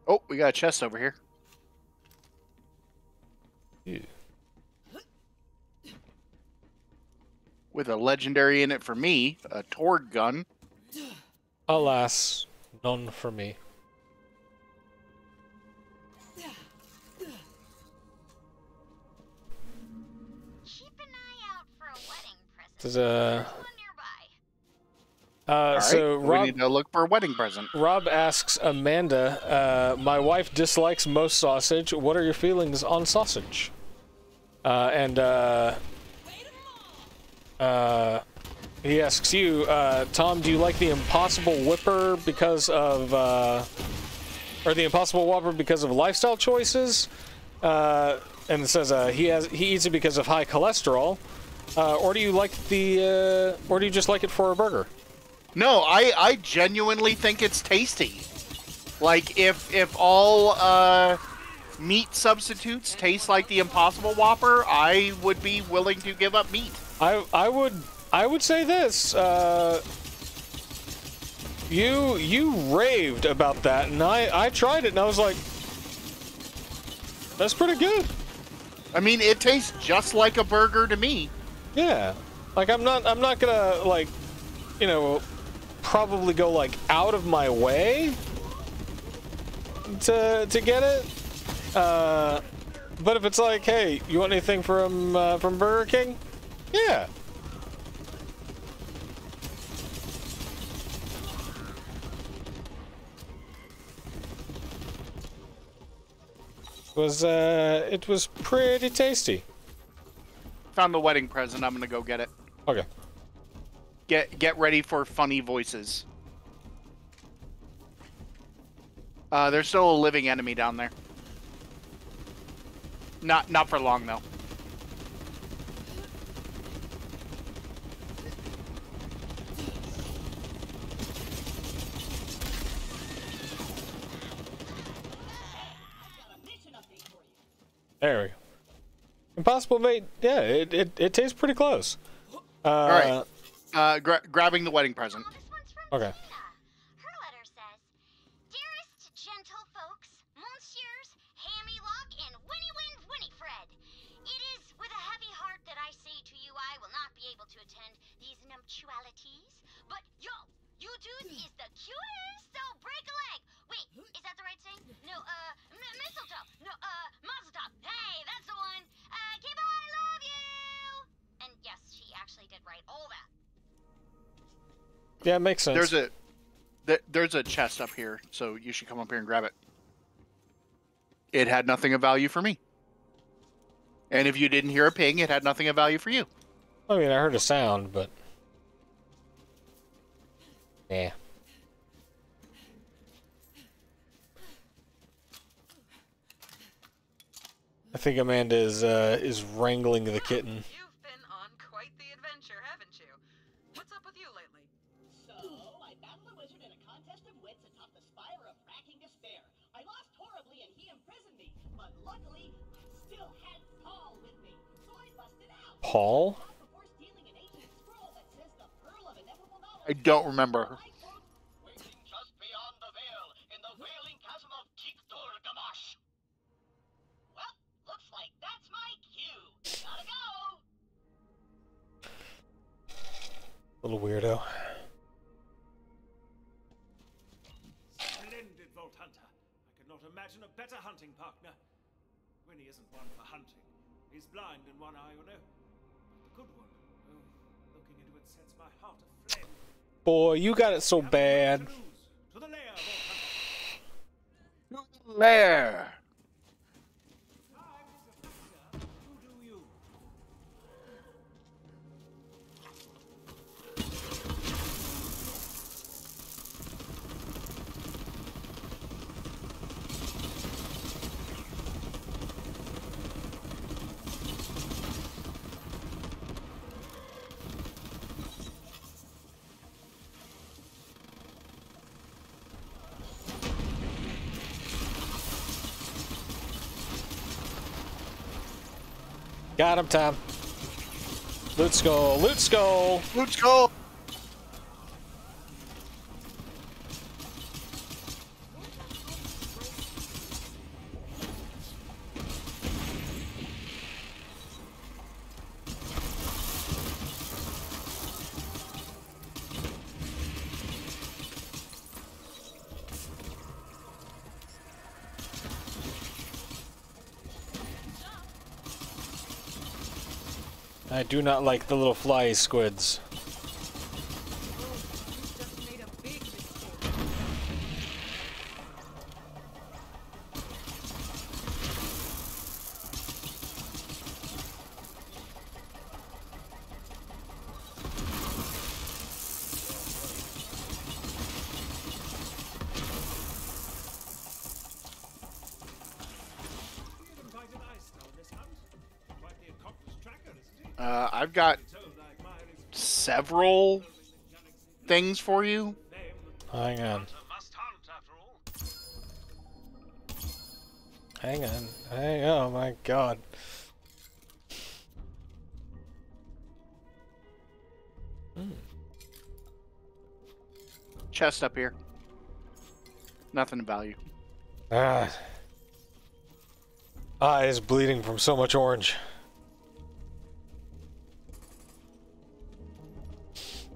S1: Oh, we got a chest over here.
S2: Yeah.
S1: With a legendary in it for me, a Tord gun.
S2: Alas, none for me.
S3: Keep an eye out for a wedding present.
S2: There's
S3: There's one nearby.
S2: so
S1: we
S2: Rob
S1: need to look for a wedding present.
S2: Rob asks Amanda, my wife dislikes most sausage. What are your feelings on sausage? He asks you, Tom, do you like the Impossible Whipper because of, or the Impossible Whopper because of lifestyle choices? And it says he eats it because of high cholesterol, or do you like the, or do you just like it for a burger?
S1: No, I genuinely think it's tasty. Like if all meat substitutes taste like the Impossible Whopper, I would be willing to give up meat.
S2: I would say this. You raved about that, and I tried it, and I was like, that's pretty good.
S1: I mean, it tastes just like a burger to me.
S2: Yeah. Like, I'm not gonna, like, you know, probably go, like, out of my way to get it. But if it's like, hey, you want anything from Burger King? Yeah. It was pretty tasty.
S1: Found the wedding present. I'm gonna go get it.
S2: Okay.
S1: Get ready for funny voices. There's still a living enemy down there. Not for long though.
S2: There we go. Impossible mate. Yeah, it tastes pretty close.
S1: All right. Grabbing the wedding present.
S3: Oh, this one's from
S2: Okay.
S3: Tina. Her letter says, "Dearest gentle folks, Monsieurs, Hammy Lock, and Winifred. It is with a heavy heart that I say to you I will not be able to attend these nuptialities. But yo, you dudes is the cutest, so break a leg. Wait, is that the right saying? No, mistletoe. No, mazel tov. Hey, that's the one. Okay, bye, love you." And yes, she actually did write all that.
S2: Yeah, it makes sense.
S1: There's a chest up here, so you should come up here and grab it. It had nothing of value for me. And if you didn't hear a ping, it had nothing of value for you.
S2: I mean, I heard a sound, but yeah. I think Amanda is wrangling the kitten.
S7: You've been on quite the adventure, haven't you? What's up with you lately?
S8: So, I battled a wizard in a contest of wits atop the spire of racking despair. I lost horribly and he imprisoned me, but luckily, I still had Paul with me, so I busted out.
S2: Paul?
S8: Before stealing an ancient scroll that says the pearl of ineffable knowledge.
S1: I don't remember.
S8: Waiting just beyond the veil, in the wailing chasm of Gamash. Well, looks like that's my cue. Gotta go!
S2: Little weirdo.
S6: Splendid, Vault Hunter. I could not imagine a better hunting partner. Winnie isn't one for hunting. He's blind in one eye, you know. But the good one, oh, looking into it sets my heart aflame.
S2: Boy, you got it so bad.
S6: To the lair, Vault Hunter.
S1: Lair.
S6: Time is a factor. You do you.
S2: Got him, Tom. Loot skull, loot skull.
S1: Let's go.
S2: I do not like the little fly squids.
S5: Just made a big mistake.
S6: He invited Ice on this hunt. Quite the accomplished tracker, isn't he?
S1: I've got
S6: So, like Miley's
S1: several things for you.
S6: name,
S2: Hang on.
S4: Hunter must hunt, after all.
S2: Hang on. Hang on. Oh my god.
S1: Chest up here. Nothing of value.
S2: Ah. Eyes bleeding from so much orange.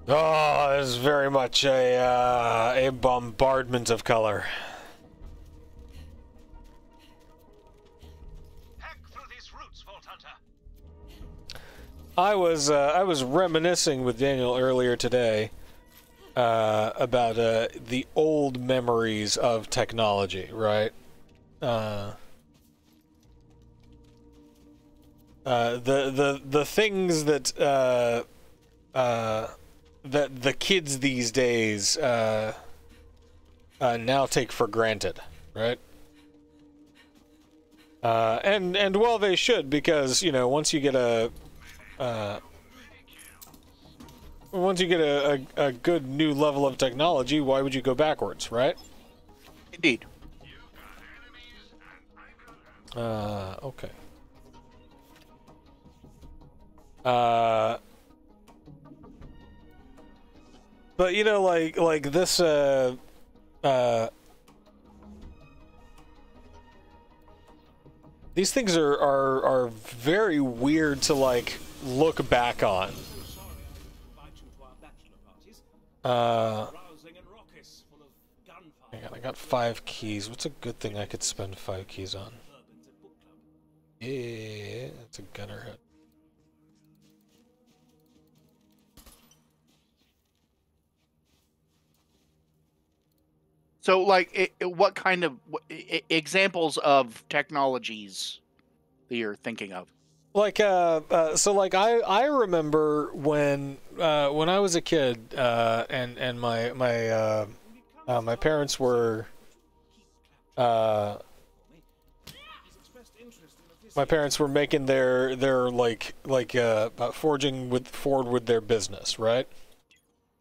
S2: Oh, it's very much a bombardment of color.
S4: Hack through these roots, Vault Hunter.
S2: I was reminiscing with Daniel earlier today about the old memories of technology, right? The things that that the kids these days now take for granted, right? And well, they should, because you know, once you get a good new level of technology, why would you go backwards, right?
S1: Indeed.
S2: Okay. But you know, like this, these things are very weird to like look back on. Hang on, I got 5 keys. What's a good thing I could spend 5 keys on? Yeah, that's a gunner head.
S1: So, like, what kind of examples of technologies that you're thinking of?
S2: Like, so like I remember when I was a kid, and my parents were, making their forging forward with their business, right?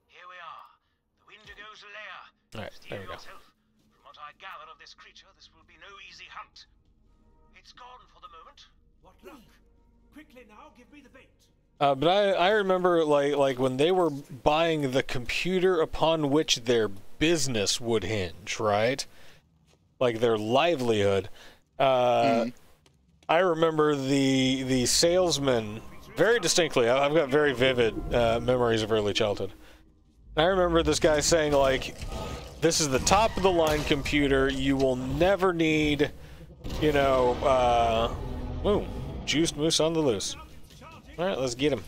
S4: Here we are, the Wendigo's lair.
S2: All right, there we go.
S4: From what I gather of this creature, this will be no easy hunt. It's gone for the moment.
S6: What luck? Quickly now, give me the bait.
S2: But I remember like when they were buying the computer upon which their business would hinge, right? Like their livelihood. I remember the salesman very distinctly. I've got very vivid memories of early childhood. I remember this guy saying like, "This is the top of the line computer. You will never need, you know, ooh, juiced moose on the loose." All right, let's get him.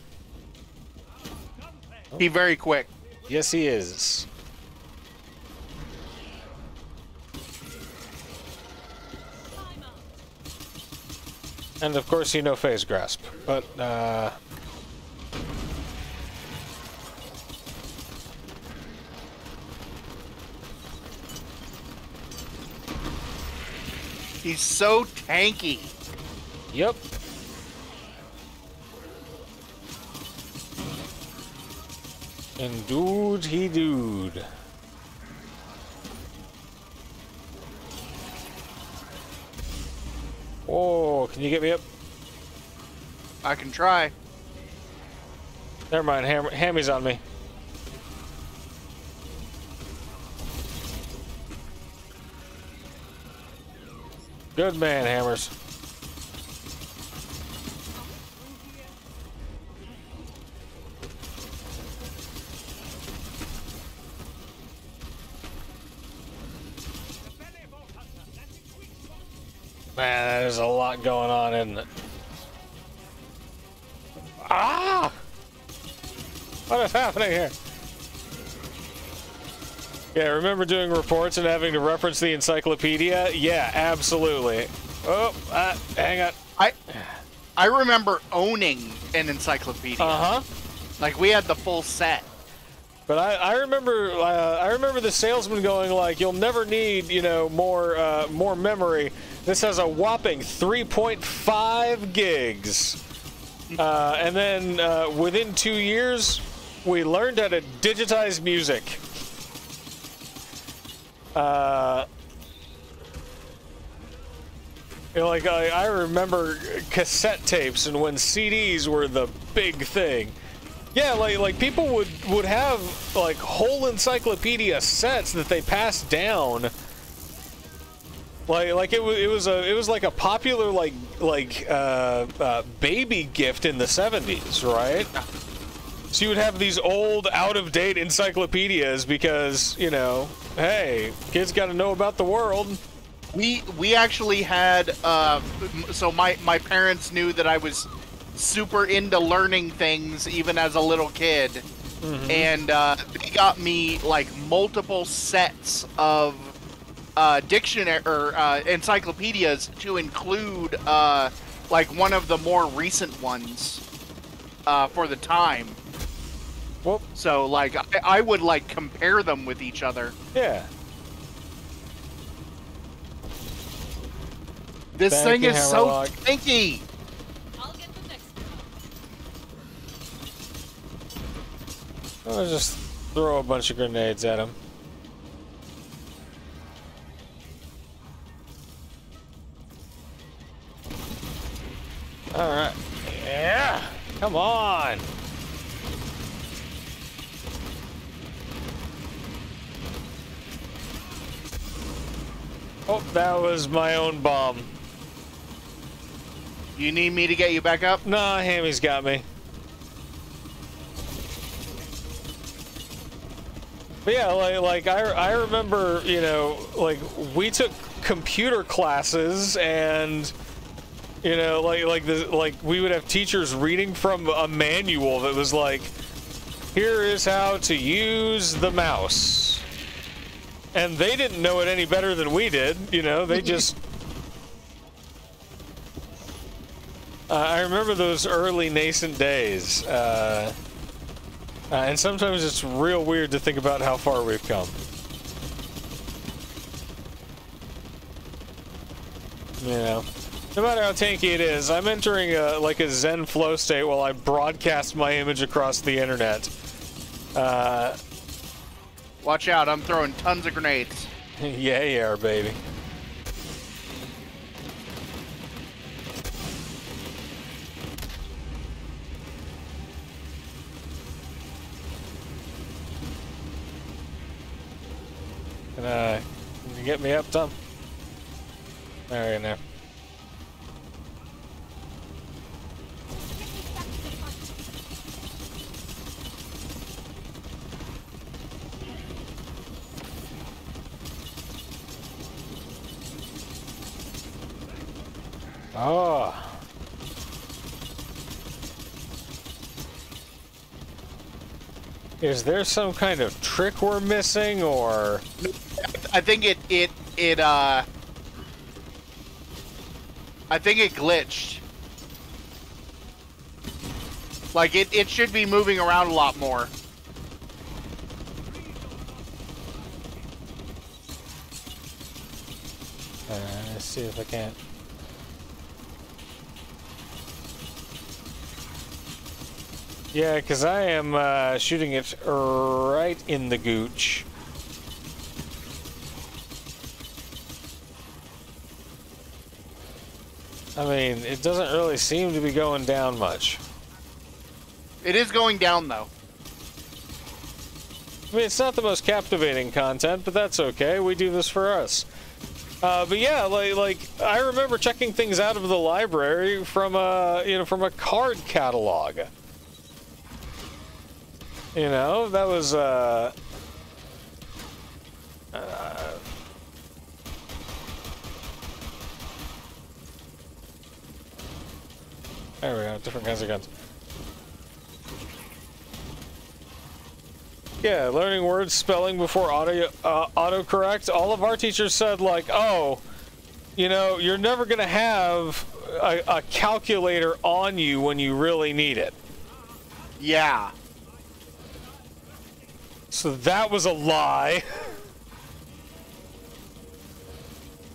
S1: Be very quick.
S2: Yes, he is. And of course, you know phase grasp, but
S1: He's so tanky.
S2: yep. And dude, he dude. Oh, can you get me up?
S1: I can try.
S2: Never mind, Hammy's on me. Good man, Hammers. Man, there's a lot going on, isn't it? Ah! What is happening here? Yeah, remember doing reports and having to reference the encyclopedia? Yeah, absolutely. Oh, hang on.
S1: I remember owning an encyclopedia.
S2: Uh-huh.
S1: Like, we had the full set.
S2: But I remember the salesman going like, "You'll never need, you know, more memory. This has a whopping 3.5 gigs." And then within 2 years, we learned how to digitize music. You know, like I remember cassette tapes, and when CDs were the big thing. Yeah, like people would have like whole encyclopedia sets that they passed down. Like it was like a popular like baby gift in the 70s, right? So you would have these old, out-of-date encyclopedias because, you know, hey, kids got to know about the world.
S1: We actually had so my parents knew that I was super into learning things even as a little kid, and they got me like multiple sets of dictionary or encyclopedias to include like one of the more recent ones for the time.
S2: Well,
S1: so like I would like compare them with each other.
S2: Yeah.
S1: This
S2: Thank
S1: thing
S2: you,
S1: is so
S2: Hammerlock.
S1: stinky.
S5: I'll get the next one.
S2: I'll just throw a bunch of grenades at him. Alright. Yeah! Come on! Oh, that was my own bomb.
S1: You need me to get you back up?
S2: Nah, Hammy's got me. But yeah, like I remember, you know, like we took computer classes and you know, like we would have teachers reading from a manual that was like, here is how to use the mouse. And they didn't know it any better than we did, you know, they just I remember those early nascent days, and sometimes it's real weird to think about how far we've come. You know, no matter how tanky it is, I'm entering like a Zen flow state while I broadcast my image across the internet.
S1: Watch out, I'm throwing tons of grenades.
S2: Yeah, yeah, baby. Can you get me up, Tom? There you go. Oh. Is there some kind of trick we're missing, or?
S1: I think I think it glitched. Like it should be moving around a lot more.
S2: Let's see if I can. Yeah, because I am shooting it right in the gooch. I mean, it doesn't really seem to be going down much.
S1: It is going down, though.
S2: I mean, it's not the most captivating content, but that's okay. We do this for us. But yeah, like I remember checking things out of the library from from a card catalog. You know, that was there we go, different kinds of guns. Yeah, learning words, spelling before autocorrect. All of our teachers said, like, oh, you know, you're never going to have a calculator on you when you really need it.
S1: Yeah.
S2: So that was a lie.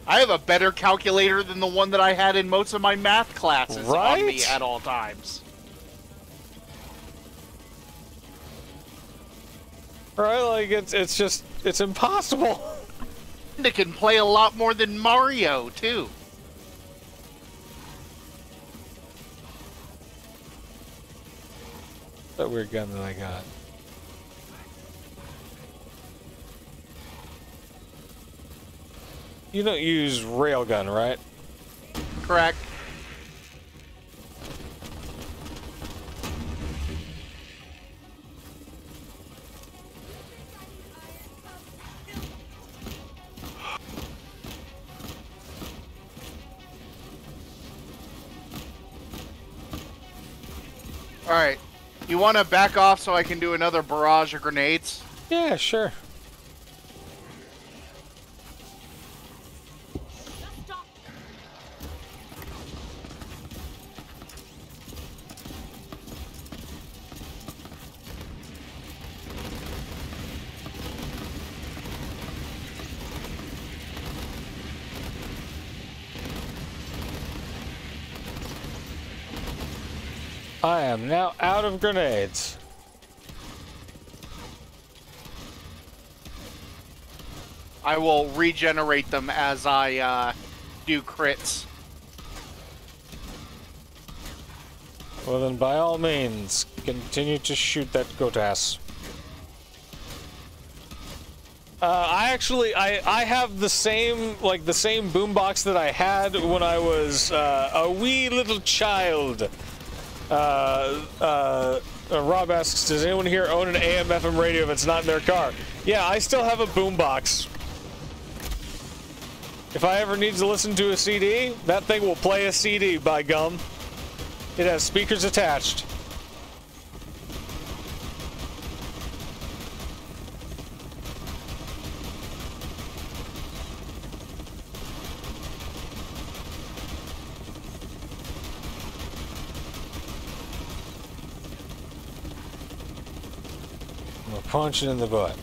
S1: I have a better calculator than the one that I had in most of my math classes on me
S2: Right?
S1: at all times.
S2: Right? Like, it's just, it's impossible.
S1: And it can play a lot more than Mario, too.
S2: That weird gun that I got. You don't use railgun, right?
S1: Correct. Alright. You want to back off so I can do another barrage of grenades?
S2: Yeah, sure. I am now out of grenades.
S1: I will regenerate them as I do crits.
S2: Well then, by all means, continue to shoot that goat-ass. I have the same, like, the same boombox that I had when I was, a wee little child. Rob asks, does anyone here own an AM/FM radio if it's not in their car? Yeah, I still have a boombox. If I ever need to listen to a CD, that thing will play a CD, by gum. It has speakers attached. We'll punch it in the butt.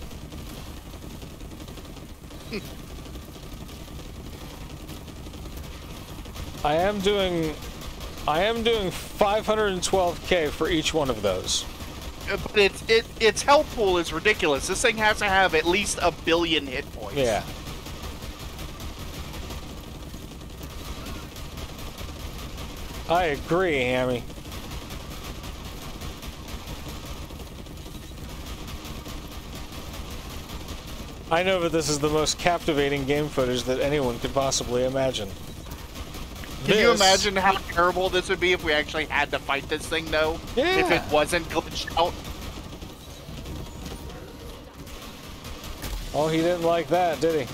S2: I am doing 512k for each one of those.
S1: But its health pool is ridiculous. This thing has to have at least 1 billion hit points.
S2: Yeah. I agree, Hammy. I know that this is the most captivating game footage that anyone could possibly imagine.
S1: Can you imagine how terrible this would be if we actually had to fight this thing, though?
S2: Yeah.
S1: If it wasn't glitched out?
S2: Oh, he didn't like that, did he?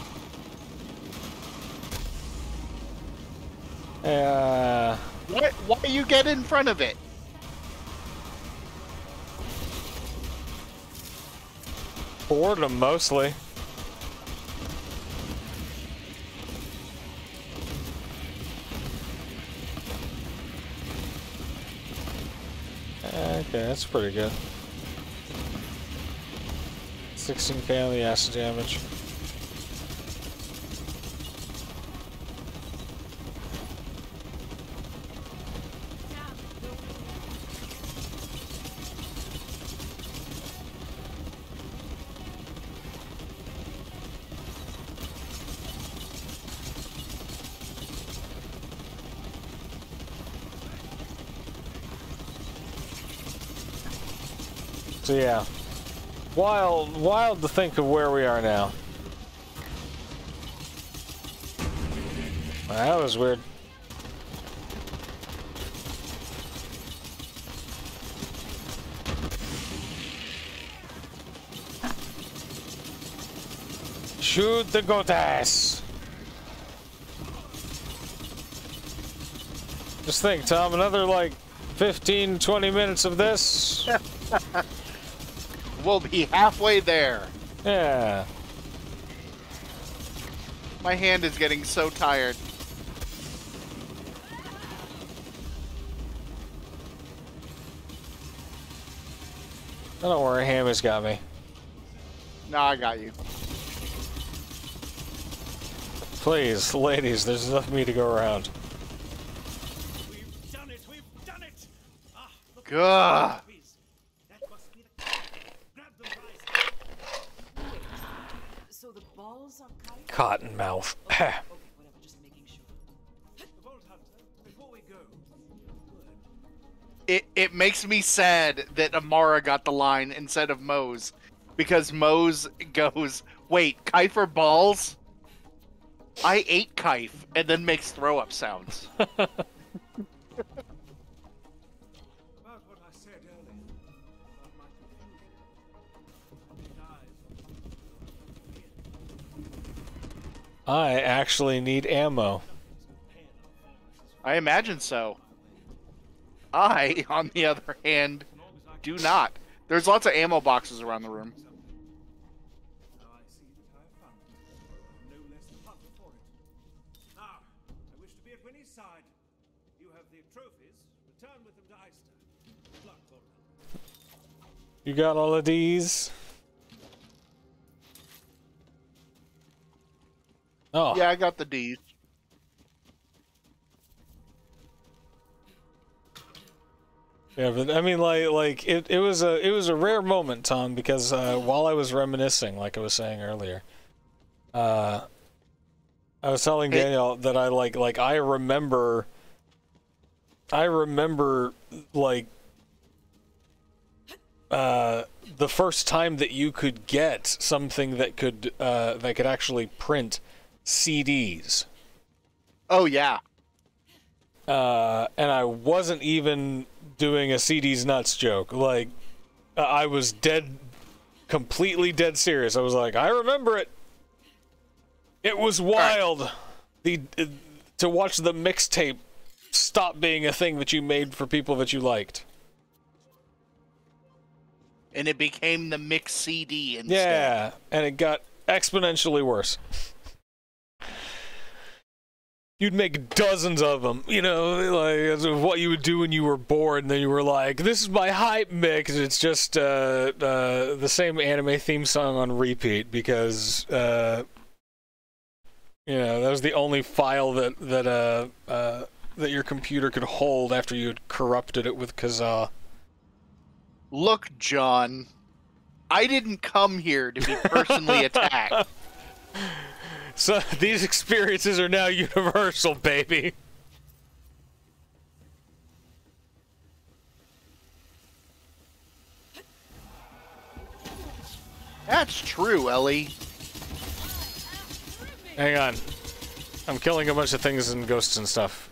S1: Why you get in front of it?
S2: Boredom, mostly. Okay, that's pretty good. 16k on the acid damage. So yeah, wild to think of where we are now. That was weird. Shoot the goat ass. Just think, Tom, another like 15, 20 minutes of this.
S1: We'll be halfway there.
S2: Yeah.
S1: My hand is getting so tired.
S2: Oh, don't worry, Hammy's got me.
S1: No, I got you.
S2: Please, ladies, there's enough of me to go around.
S6: We've done it! We've done it! Ah, look.
S1: Gah.
S6: That must be the grab them, guys.
S5: So the balls are kite?
S2: Cottonmouth.
S5: Okay, whatever, just making sure.
S6: The Vault Hunter, before we go,
S1: It makes me sad that Amara got the line instead of Mose. Because Mose goes, wait, Kiefer balls? I ate Kife, and then makes throw-up sounds.
S6: about what I said earlier about my confusion.
S2: I actually need ammo.
S1: I imagine so. I, on the other hand, do not. There's lots of ammo boxes around the room.
S6: Now I see that I have found it. No less the hunt for it. Now, I wish to be at Winnie's side. You have the trophies. Return with them to Eyster. Good luck, Borderlands.
S2: You got all of these? Oh.
S1: Yeah, I got the D's.
S2: Yeah, but I mean, like it was a rare moment, Tom, because while I was reminiscing, like I was saying earlier, I was telling Danielle that I remember like the first time that you could get something that could actually print CDs.
S1: Oh yeah.
S2: And I wasn't even doing a CD's nuts joke. Like, I was completely dead serious. I was like, I remember it. It was wild. To watch the mixtape stop being a thing that you made for people that you liked.
S1: And it became the mix CD instead.
S2: Yeah, and it got exponentially worse. You'd make dozens of them, you know, like what you would do when you were bored, and then you were like, "This is my hype mix." It's just the same anime theme song on repeat because you know, that was the only file that your computer could hold after you had corrupted it with Kazaa.
S1: Look, John, I didn't come here to be personally attacked.
S2: So these experiences are now universal, baby.
S1: That's true, Ellie.
S2: Hang on. I'm killing a bunch of things and ghosts and stuff.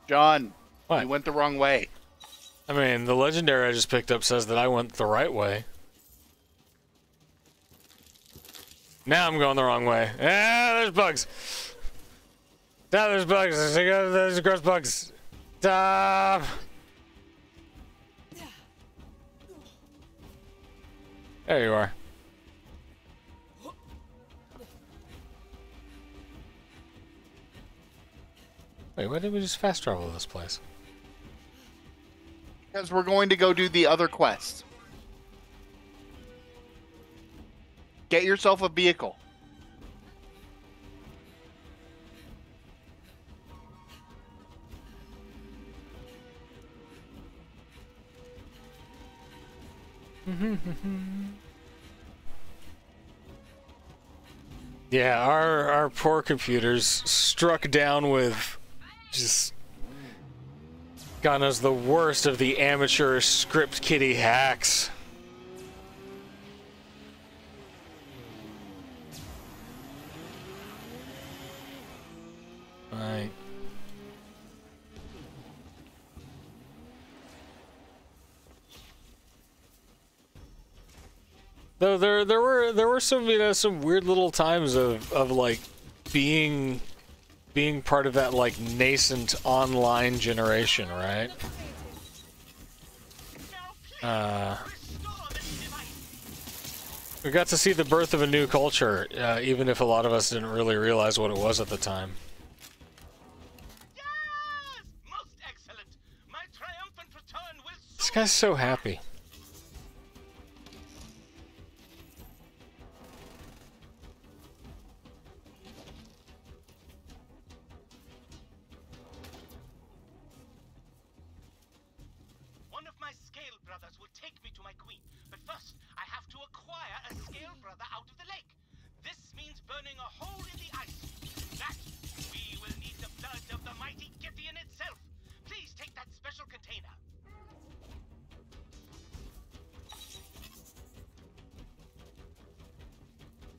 S1: John,
S2: What?
S1: you went the wrong way.
S2: I mean, the legendary I just picked up says that I went the right way. Now I'm going the wrong way. Ah, there's bugs. Ah, there's bugs. There's gross bugs. Stop. There you are. Wait, why did we just fast travel this place?
S1: Because we're going to go do the other quest. Get yourself a vehicle.
S2: Yeah, our poor computers struck down with just God knows the worst of the amateur script kiddie hacks. Right. Though there were some, you know, some weird little times of like being part of that like nascent online generation, right? We got to see the birth of a new culture, even if a lot of us didn't really realize what it was at the time.
S4: Yes! Most excellent. My triumphant return will
S2: This guy's so happy.
S4: One of my scale brothers will take me to my queen, but first I have to acquire a scale brother out of the lake. This means burning a hole in the ice. That we will need the blood of the mighty Gideon itself. Please take that special container.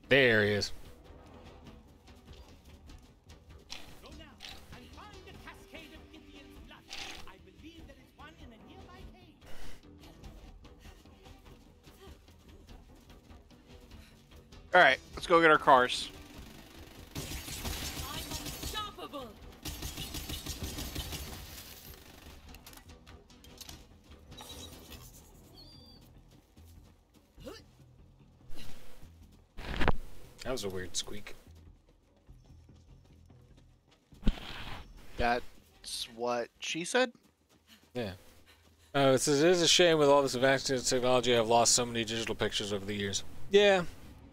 S2: There he is.
S6: Go now and find a cascade of Gideon's blood. I believe there is one in a nearby cave.
S1: All right, let's go get our cars.
S5: I'm unstoppable.
S2: That was a weird squeak.
S1: That's what she said.
S2: Yeah. It says, it is a shame with all this advanced technology I've lost so many digital pictures over the years. Yeah,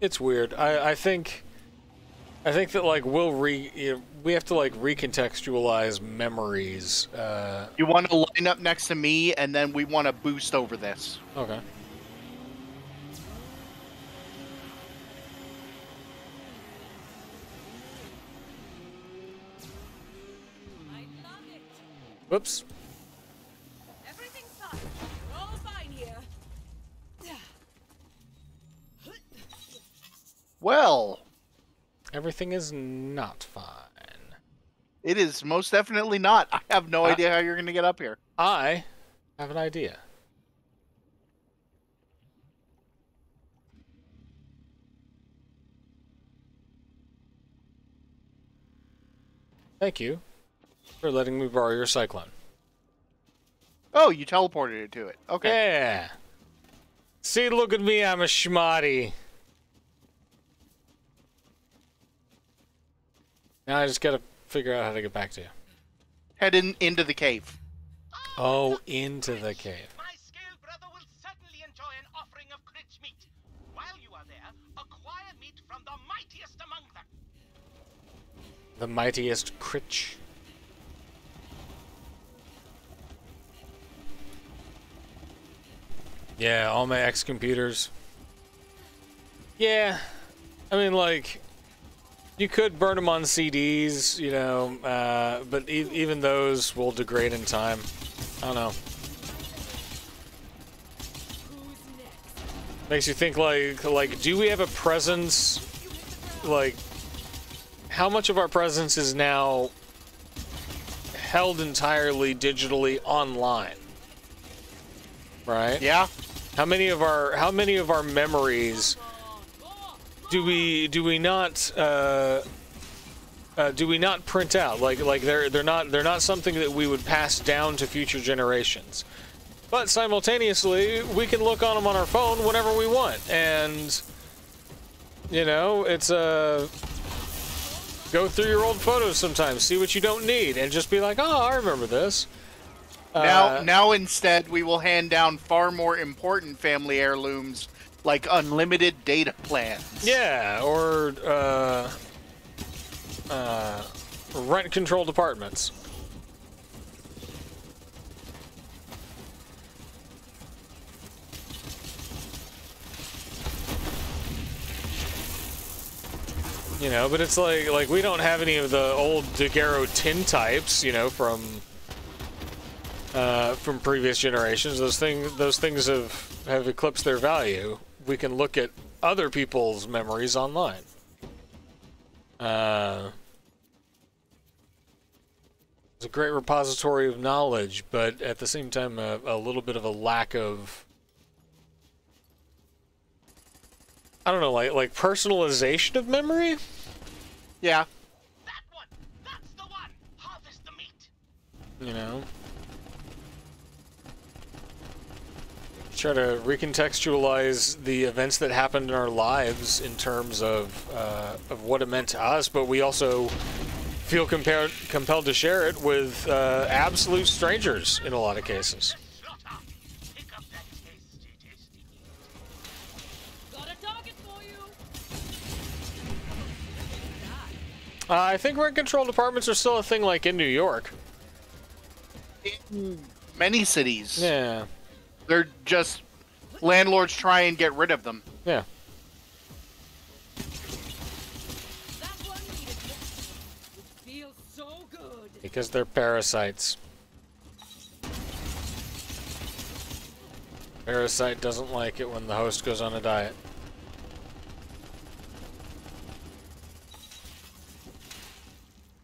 S2: it's weird. I think that like we have to like recontextualize memories.
S1: You want to line up next to me, and then we want to boost over this.
S2: Okay.
S5: I love it.
S2: Whoops.
S5: Everything's fine. We're all fine here.
S1: Well,
S2: Everything is not fine.
S1: it is most definitely not. I have no idea how you're going to get up here.
S2: I have an idea. Thank you for letting me borrow your cyclone.
S1: Oh, you teleported it to it. Okay.
S2: Yeah. See, look at me, I'm a schmotty. Now I just gotta figure out how to get back to you.
S1: Head into the cave.
S2: Oh, into the cave.
S4: My scale brother will certainly enjoy an offering of critch meat. While you are there, acquire meat from the mightiest among them.
S2: The mightiest critch. Yeah, all my X computers. Yeah, I mean, like, you could burn them on CDs, you know, but even those will degrade in time. I don't know. Makes you think, like, do we have a presence? Like, how much of our presence is now held entirely digitally online? Right?
S1: Yeah.
S2: How many of our memories do we not print out? Like they're not something that we would pass down to future generations. But simultaneously, we can look on them on our phone whenever we want, and you know, it's go through your old photos sometimes, see what you don't need, and just be like, oh, I remember this.
S1: Now instead, we will hand down far more important family heirlooms, like unlimited data plans.
S2: Yeah, or rent-controlled apartments. You know, but it's like we don't have any of the old Daguerreau tin types, you know, from previous generations. Those things have eclipsed their value. We can look at other people's memories online. It's a great repository of knowledge, but at the same time, a little bit of a lack of, I don't know, like personalization of memory?
S1: Yeah.
S4: That one! That's the one! Harvest the meat!
S2: You know? Try to recontextualize the events that happened in our lives in terms of what it meant to us, but we also feel compelled to share it with absolute strangers in a lot of cases.
S4: Slaughter! Pick up that tasty, tasty meat.
S5: Got a target for you.
S2: I think rent-controlled apartments are still a thing, like in New York.
S1: In many cities.
S2: Yeah.
S1: They're just landlords try and get rid of them.
S2: Yeah.
S5: That one needed it. It feels so good.
S2: Because they're parasites. Parasite doesn't like it when the host goes on a diet.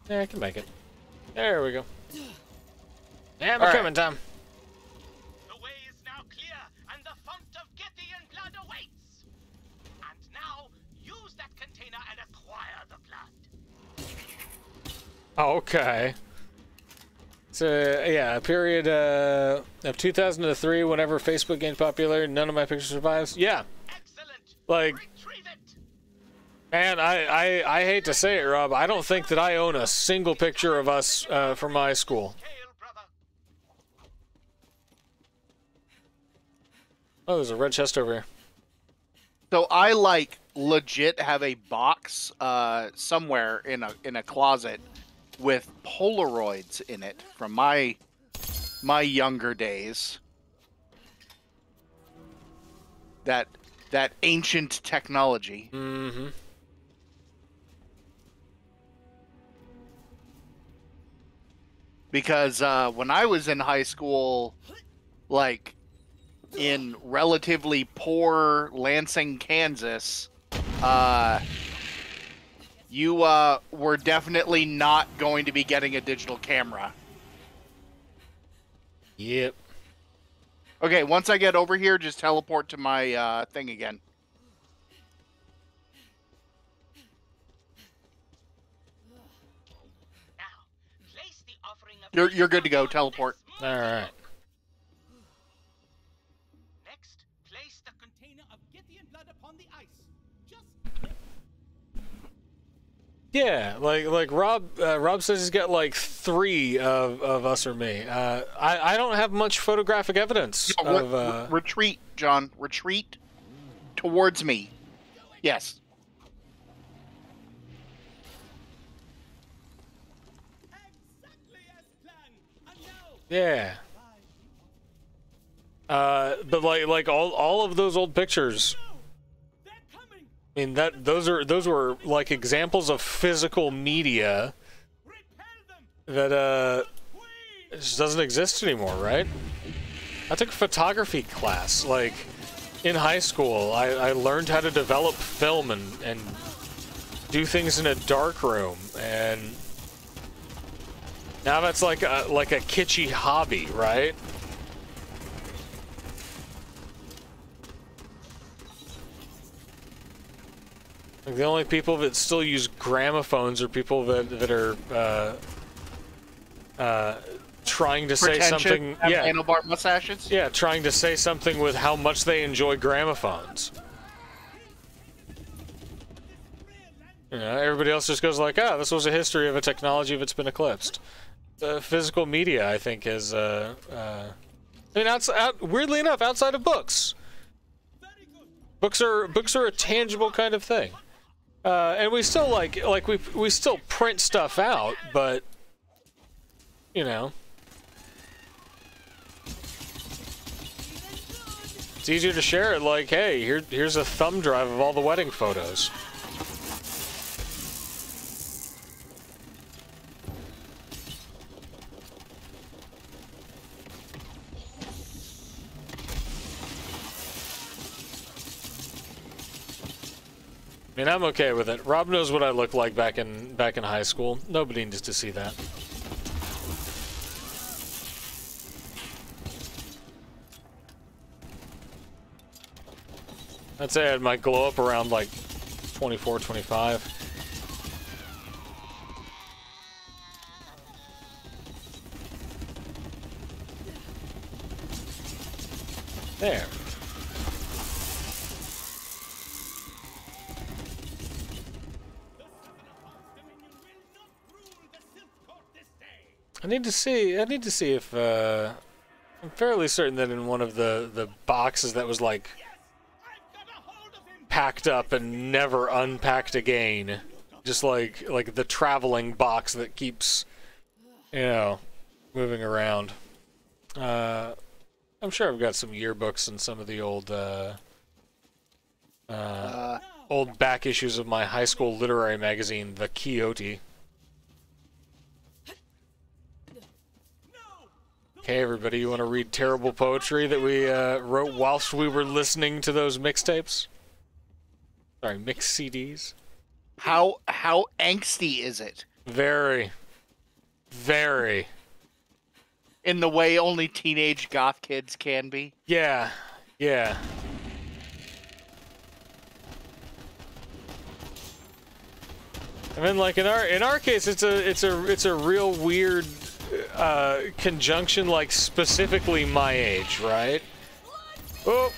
S2: Yeah, I can make it. There we go. Yeah, we're coming, Tom.
S4: The way is now clear, and the font of Gethian blood awaits! And now, use
S2: Okay. So, yeah, a period of 2003, whenever Facebook gained popular, none of my pictures survives. Yeah.
S4: Excellent.
S2: Like,
S4: Retrieve it.
S2: man, I hate to say it, Rob. I don't think that I own a single picture of us from my school.
S4: Hail, brother.
S2: Oh, there's a red chest over here.
S1: So I like legit have a box somewhere in a closet with Polaroids in it from my younger days. That ancient technology.
S2: Mm-hmm.
S1: Because when I was in high school, like in relatively poor Lansing, Kansas, you were definitely not going to be getting a digital camera.
S2: Yep.
S1: Okay, once I get over here, just teleport to my thing again.
S4: Now, place the offering of
S1: You're good to go. Teleport.
S2: All right.
S4: Next, place the
S6: Container of Githian blood upon the ice. Just
S2: Yeah, like Rob says he's got like 3 of us or me. I don't have much photographic evidence of.
S1: Retreat, John. Retreat towards me. Yes.
S6: exactly as planned. And now,
S2: Yeah. But like all of those old pictures.
S6: they're coming.
S2: I mean those were like examples of physical media
S6: Repel them.
S2: that
S6: Queen.
S2: it just doesn't exist anymore, right? I took a photography class like in high school. I learned how to develop film and do things in a dark room, and now that's like a kitschy hobby, right? Like the only people that still use gramophones are people that are trying to say something.
S1: Have
S2: Yeah,
S1: handlebar mustaches.
S2: yeah, trying to say something with how much they enjoy gramophones. You know, everybody else just goes like, "Ah, this was a history of a technology that's been eclipsed." Physical media, I think, is. I mean, weirdly enough, outside of books, books are a tangible kind of thing, and we still we still print stuff out, but you know, it's easier to share it. Like, hey, here's a thumb drive of all the wedding photos. I mean, I'm okay with it. Rob knows what I looked like back in high school. Nobody needs to see that. I'd say I might glow up around like 24, 25. There. I need to see if I'm fairly certain that in one of the boxes that was like packed up and never unpacked again, just like the traveling box that keeps, you know, moving around. I'm sure I've got some yearbooks and some of the old old back issues of my high school literary magazine, The Quixote. Okay, everybody, you want to read terrible poetry that we wrote whilst we were listening to those mixtapes? Sorry, mix CDs.
S1: How angsty is it?
S2: Very, very.
S1: In the way only teenage goth kids can be.
S2: Yeah, yeah. I mean, like in our case, it's a real weird conjunction, like specifically my age, right? Oh,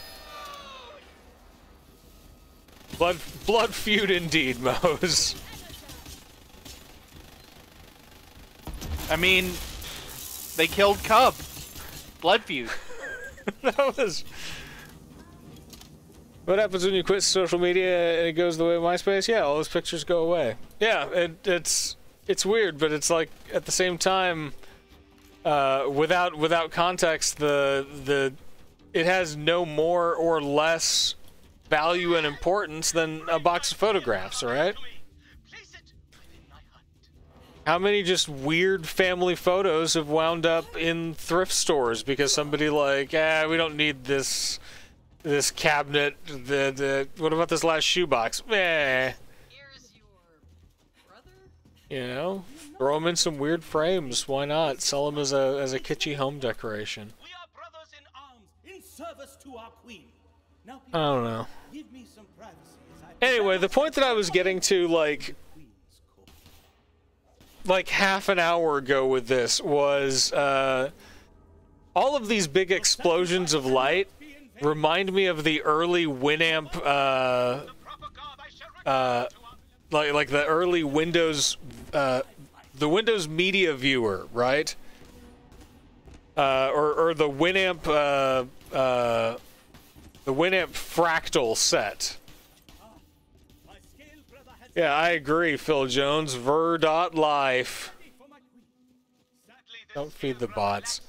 S2: blood feud indeed, Mose.
S1: I mean, they killed Cub. Blood feud.
S2: That was. What happens when you quit social media and it goes the way of MySpace? Yeah, all those pictures go away. Yeah, it's weird, but it's like at the same time, without context, it has no more or less value and importance than a box of photographs, right? How many just weird family photos have wound up in thrift stores because somebody like, we don't need this cabinet, what about this last shoebox?
S5: Here's your brother?
S2: You know, throw them in some weird frames. Why not? Sell them as a kitschy home decoration.
S6: We are brothers in arms, in service to our queen. Now,
S2: I don't know.
S6: give me some privacy as I
S2: Anyway, the point that I was getting to, like half an hour ago with this was, all of these big explosions of light remind me of the early Winamp, like the early Windows, the Windows Media Viewer, right? Or the Winamp, Fractal set. Yeah, I agree, Phil Jones. Ver.life. Don't feed the bots.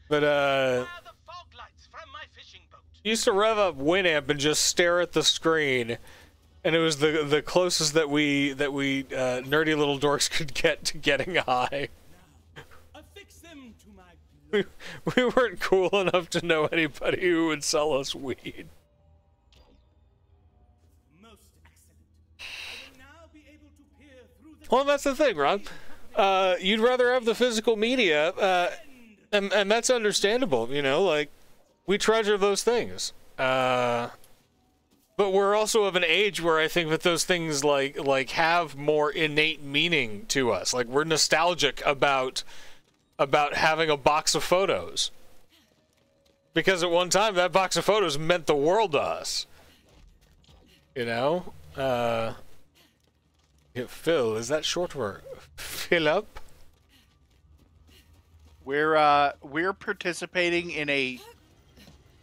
S2: But, used to rev up Winamp and just stare at the screen, and it was the closest that we nerdy little dorks could get to getting high. We weren't cool enough to know anybody who would sell us weed. Well, that's the thing, Rob. You'd rather have the physical media, and that's understandable, you know, like, we treasure those things. But we're also of an age where I think that those things, like have more innate meaning to us. Like, we're nostalgic about having a box of photos. Because at one time, that box of photos meant the world to us. You know? Phil, is that short for Philip?
S1: We're participating in a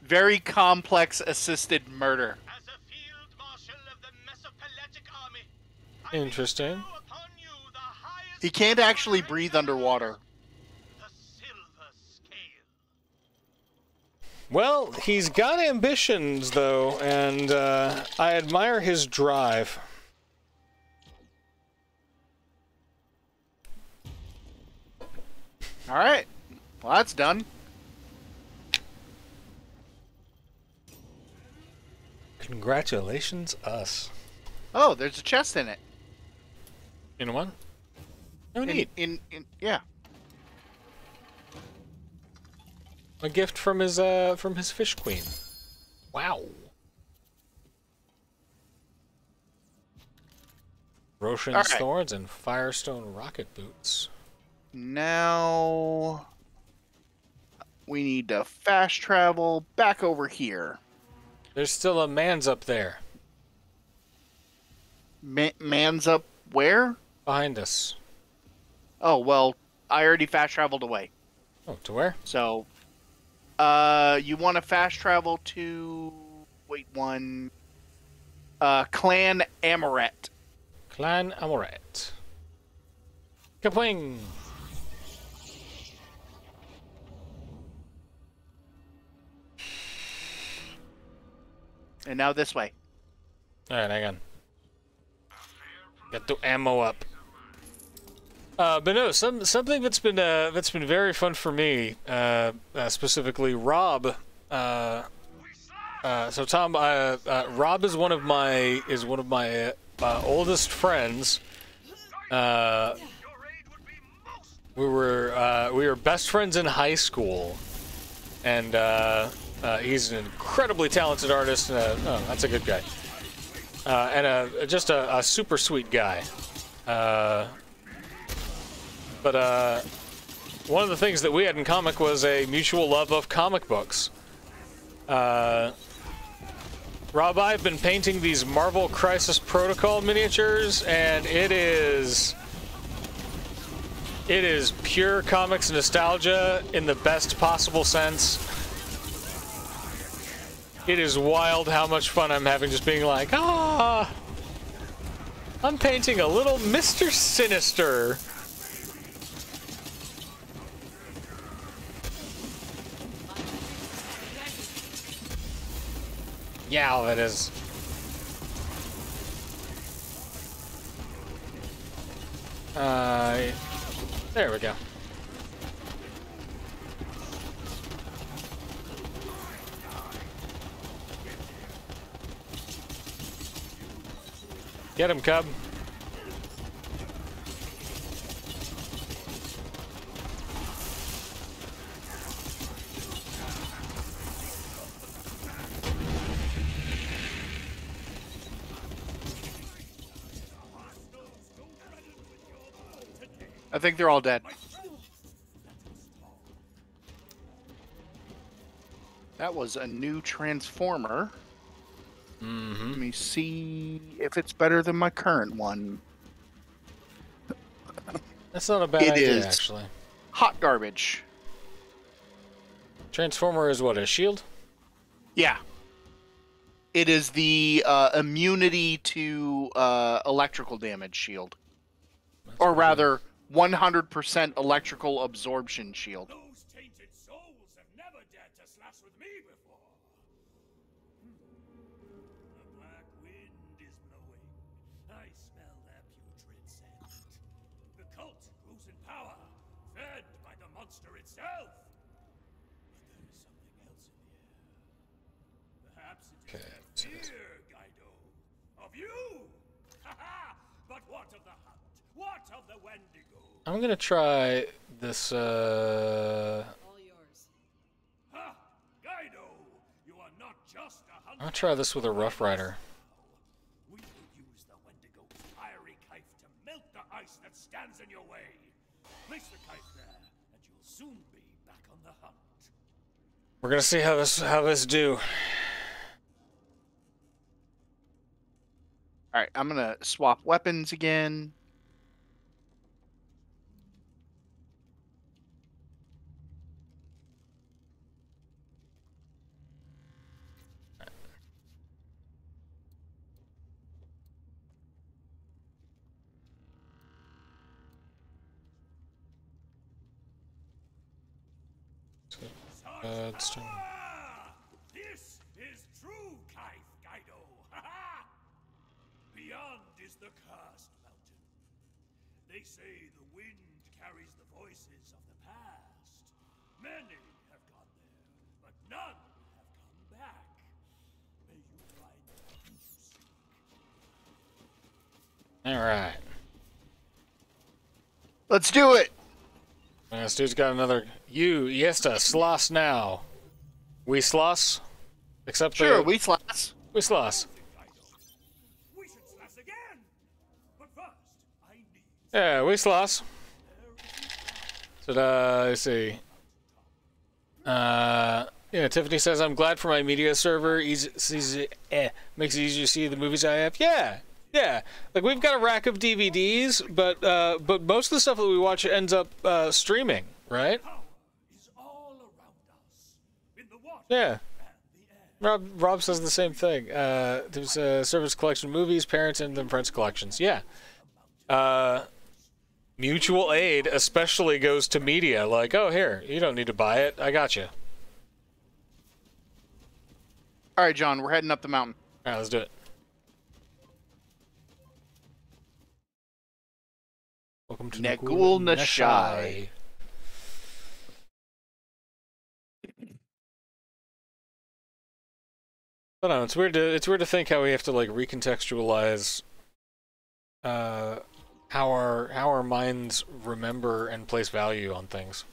S1: very complex assisted murder.
S4: As a field marshal of the Mesopolitic Army,
S2: Interesting.
S1: He can't actually breathe underwater.
S4: the silver scale.
S2: Well, he's got ambitions, though, and I admire his drive.
S1: All right. Well, that's done.
S2: Congratulations, us.
S1: Oh, there's a chest in it.
S2: You know what? No need.
S1: Yeah.
S2: A gift from his fish queen. Wow. Roshan's
S1: All right.
S2: thorns and Firestone rocket boots.
S1: Now we need to fast travel back over here.
S2: There's still a man's up there.
S1: Man's up where?
S2: Behind us.
S1: Oh, well, I already fast traveled away.
S2: Oh, to where?
S1: So, you want to fast travel to... Wait, one... Clan Amoret.
S2: Clan Amoret. Kapwing!
S1: And now this way.
S2: Alright, hang on. Get the ammo up. But no, something that's been very fun for me, specifically Rob. So Tom, Rob is one of my oldest friends. We were best friends in high school, and he's an incredibly talented artist. Oh, that's a good guy. and just a super sweet guy. But one of the things that we had in common was a mutual love of comic books. Rob, I've been painting these Marvel Crisis Protocol miniatures, and it is pure comics nostalgia in the best possible sense. It is wild how much fun I'm having just being like, I'm painting a little Mr. Sinister. Yeah, that is. There we go. Get him, Cub.
S1: I think they're all dead. That was a new Transformer.
S2: Mm-hmm.
S1: Let me see if it's better than my current one.
S2: That's not a bad
S1: It
S2: idea,
S1: is
S2: actually.
S1: hot garbage.
S2: Transformer is what, a shield?
S1: Yeah. It is the immunity to electrical damage shield.
S2: That's
S1: Or
S2: pretty
S1: rather, 100% electrical absorption shield.
S4: Those tainted souls have never dared to slash with me before. The black wind is blowing. I smell their putrid scent. The cult grows in power, fed by the monster itself. But there is something else in the air. Perhaps it is their fear, Guido. Of you! Ha-ha! But what of the hunt? What of the Wendigo?
S2: I'm gonna try this,
S5: All yours.
S4: Ha! Guido! You are not just a hunter.
S2: I'll try this with a Rough Rider.
S4: We will use the Wendigo's fiery knife to melt the ice that stands in your way. Place the knife there, and you'll soon be back on the hunt.
S2: We're gonna see how this do.
S1: Alright, I'm gonna swap weapons again.
S2: Stone.
S4: Ah! This is true Kaif, Guido. Ha-ha! Beyond is the cursed mountain. They say the wind carries the voices of the past. Many have gone there, but none have come back. May you find the peace you seek.
S2: Alright.
S1: Let's do it!
S2: This dude's got another. You, Yesta, sloss now. We sloss? Except
S1: Sure, we slash.
S2: We sloss.
S4: We should slash again! But first, I need
S2: Yeah, we sloss. So, let's see. Yeah, Tiffany says, I'm glad for my media server. Makes it easier to see the movies I have. Yeah. Yeah, like we've got a rack of DVDs, but most of the stuff that we watch ends up streaming, right?
S4: power is all around us. In the water
S2: Yeah.
S4: and the air.
S2: Rob says the same thing. There's a service collection of movies, parents, and then friends collections. Yeah. Mutual aid especially goes to media. Like, oh, here, you don't need to buy it. I got you.
S1: Alright, John, we're heading up the mountain.
S2: All right, let's do it. Welcome to
S1: Negul Nashai.
S2: But no, it's weird to think how we have to like recontextualize how our minds remember and place value on things.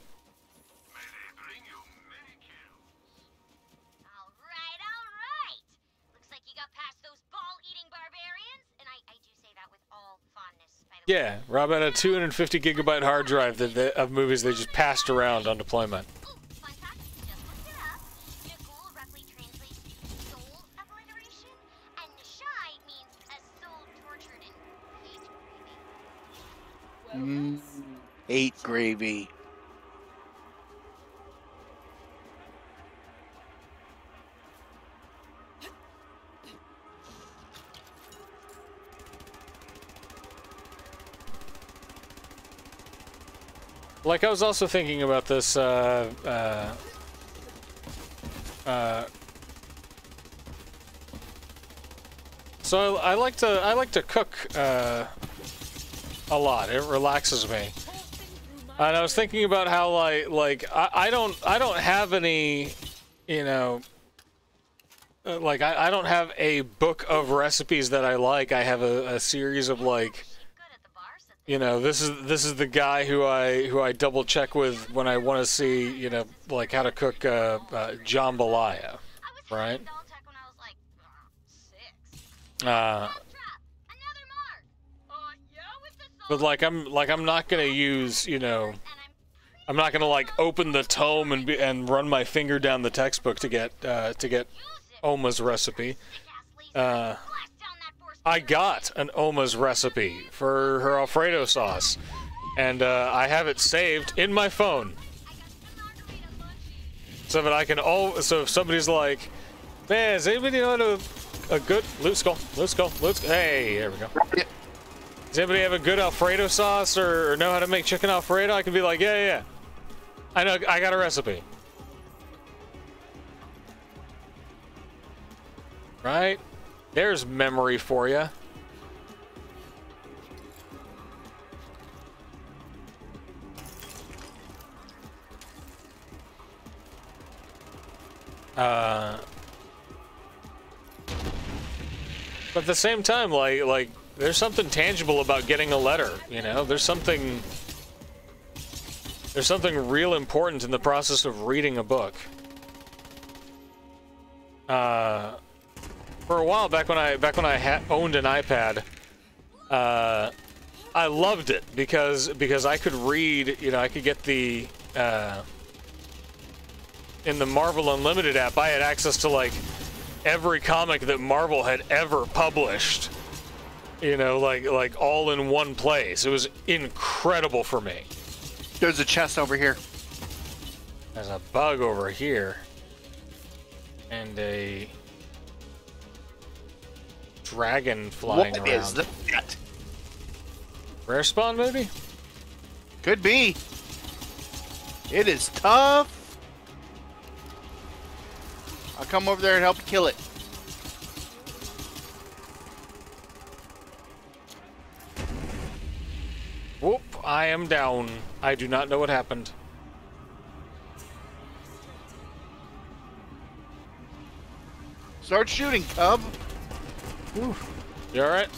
S3: Alright, alright! Looks like you got past those ball-eating barbarians. the
S2: Yeah, Rob had a 250 gigabyte hard drive of movies they just passed around on deployment.
S3: Ooh, fun fact, just looked it up. Nagul roughly translates to soul obliteration, and Nishai means a soul tortured in hate gravy.
S1: Hate gravy.
S2: Like, I was also thinking about this, so I like to cook, a lot. It relaxes me. And I was thinking about how, I don't have any, you know, I don't have a book of recipes that I like. I have a series of, like, you know, this is the guy who I double check with when I want to see, you know, like how to cook jambalaya, right? But like I'm not gonna use, you know, I'm not gonna like open the tome and run my finger down the textbook to get Oma's recipe. I got an Oma's recipe for her Alfredo sauce, and I have it saved in my phone, so that I can so if somebody's like, man, does anybody know a good loot skull? Hey, there we go. Does anybody have a good Alfredo sauce or know how to make chicken Alfredo? I can be like, yeah. I know, I got a recipe. Right? There's memory for you. But at the same time, like there's something tangible about getting a letter, you know? There's something real important in the process of reading a book. For a while back when I owned an iPad, I loved it because I could read, you know, I could get the in the Marvel Unlimited app, I had access to like every comic that Marvel had ever published. You know, like all in one place. It was incredible for me.
S1: There's a chest over here.
S2: There's a bug over here. And a dragon flying around.
S1: What is that?
S2: Rare spawn, maybe?
S1: Could be. It is tough. I'll come over there and help kill it.
S2: Whoop, I am down. I do not know what happened.
S1: Start shooting, Cub.
S2: Whew. You alright?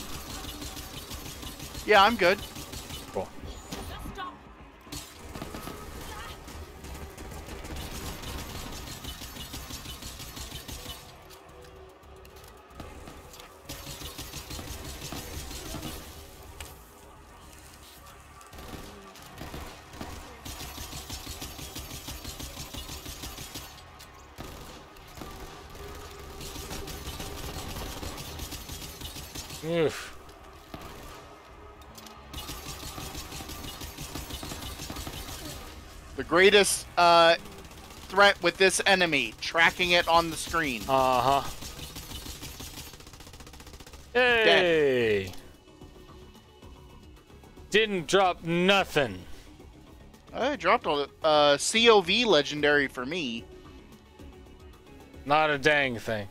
S1: Yeah, I'm good.
S2: Cool. Oof.
S1: The greatest threat with this enemy, tracking it on the screen.
S2: Uh-huh. Hey!
S1: Dead.
S2: Didn't drop nothing.
S1: I dropped a COV legendary for me.
S2: Not a dang thing.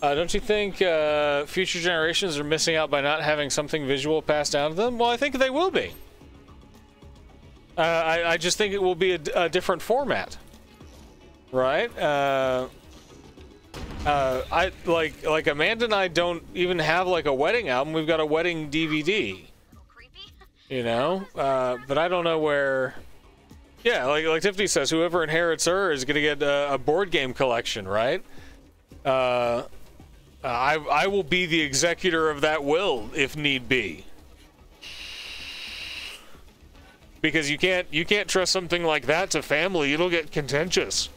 S2: Don't you think future generations are missing out by not having something visual passed down to them? Well, I think they will be. I just think it will be a different format, right? I like Amanda and I don't even have like a wedding album. We've got a wedding DVD. You know, but I don't know where. Yeah, like Tiffany says, whoever inherits her is gonna get a board game collection, right? I will be the executor of that will if need be. because you can't trust something like that to family. It'll get contentious.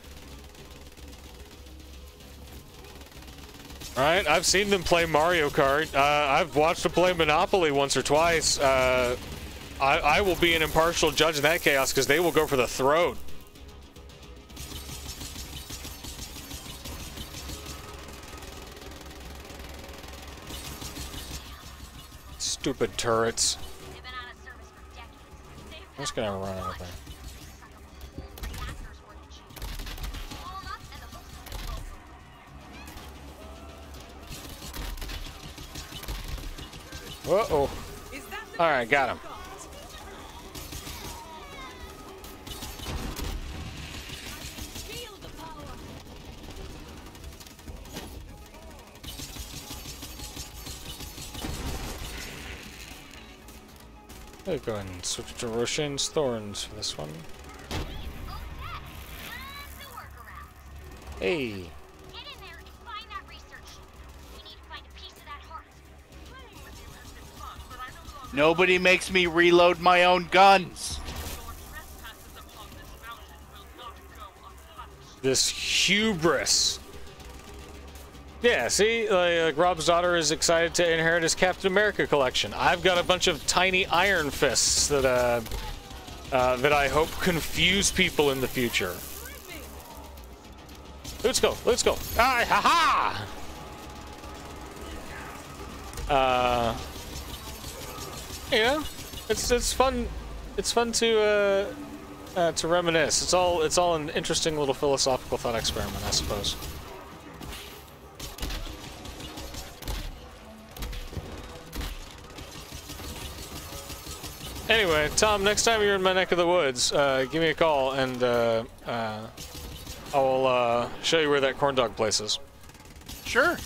S2: All right, I've seen them play Mario Kart. I've watched them play Monopoly once or twice. I will be an impartial judge in that chaos because they will go for the throat. Stupid turrets. I'm just gonna run out of there. Uh-oh. Alright, got him. I'll go ahead and switch to Roshan's Thorns for this one. Hey.
S1: Nobody makes me reload my own guns.
S2: This hubris. Yeah, see, like Rob's daughter is excited to inherit his Captain America collection. I've got a bunch of tiny iron fists that that I hope confuse people in the future. Let's go, let's go. Ah, ha ha! Yeah, it's fun. It's fun to reminisce. It's all an interesting little philosophical thought experiment, I suppose. Anyway, Tom, next time you're in my neck of the woods, give me a call and I'll show you where that corn dog place is.
S1: Sure.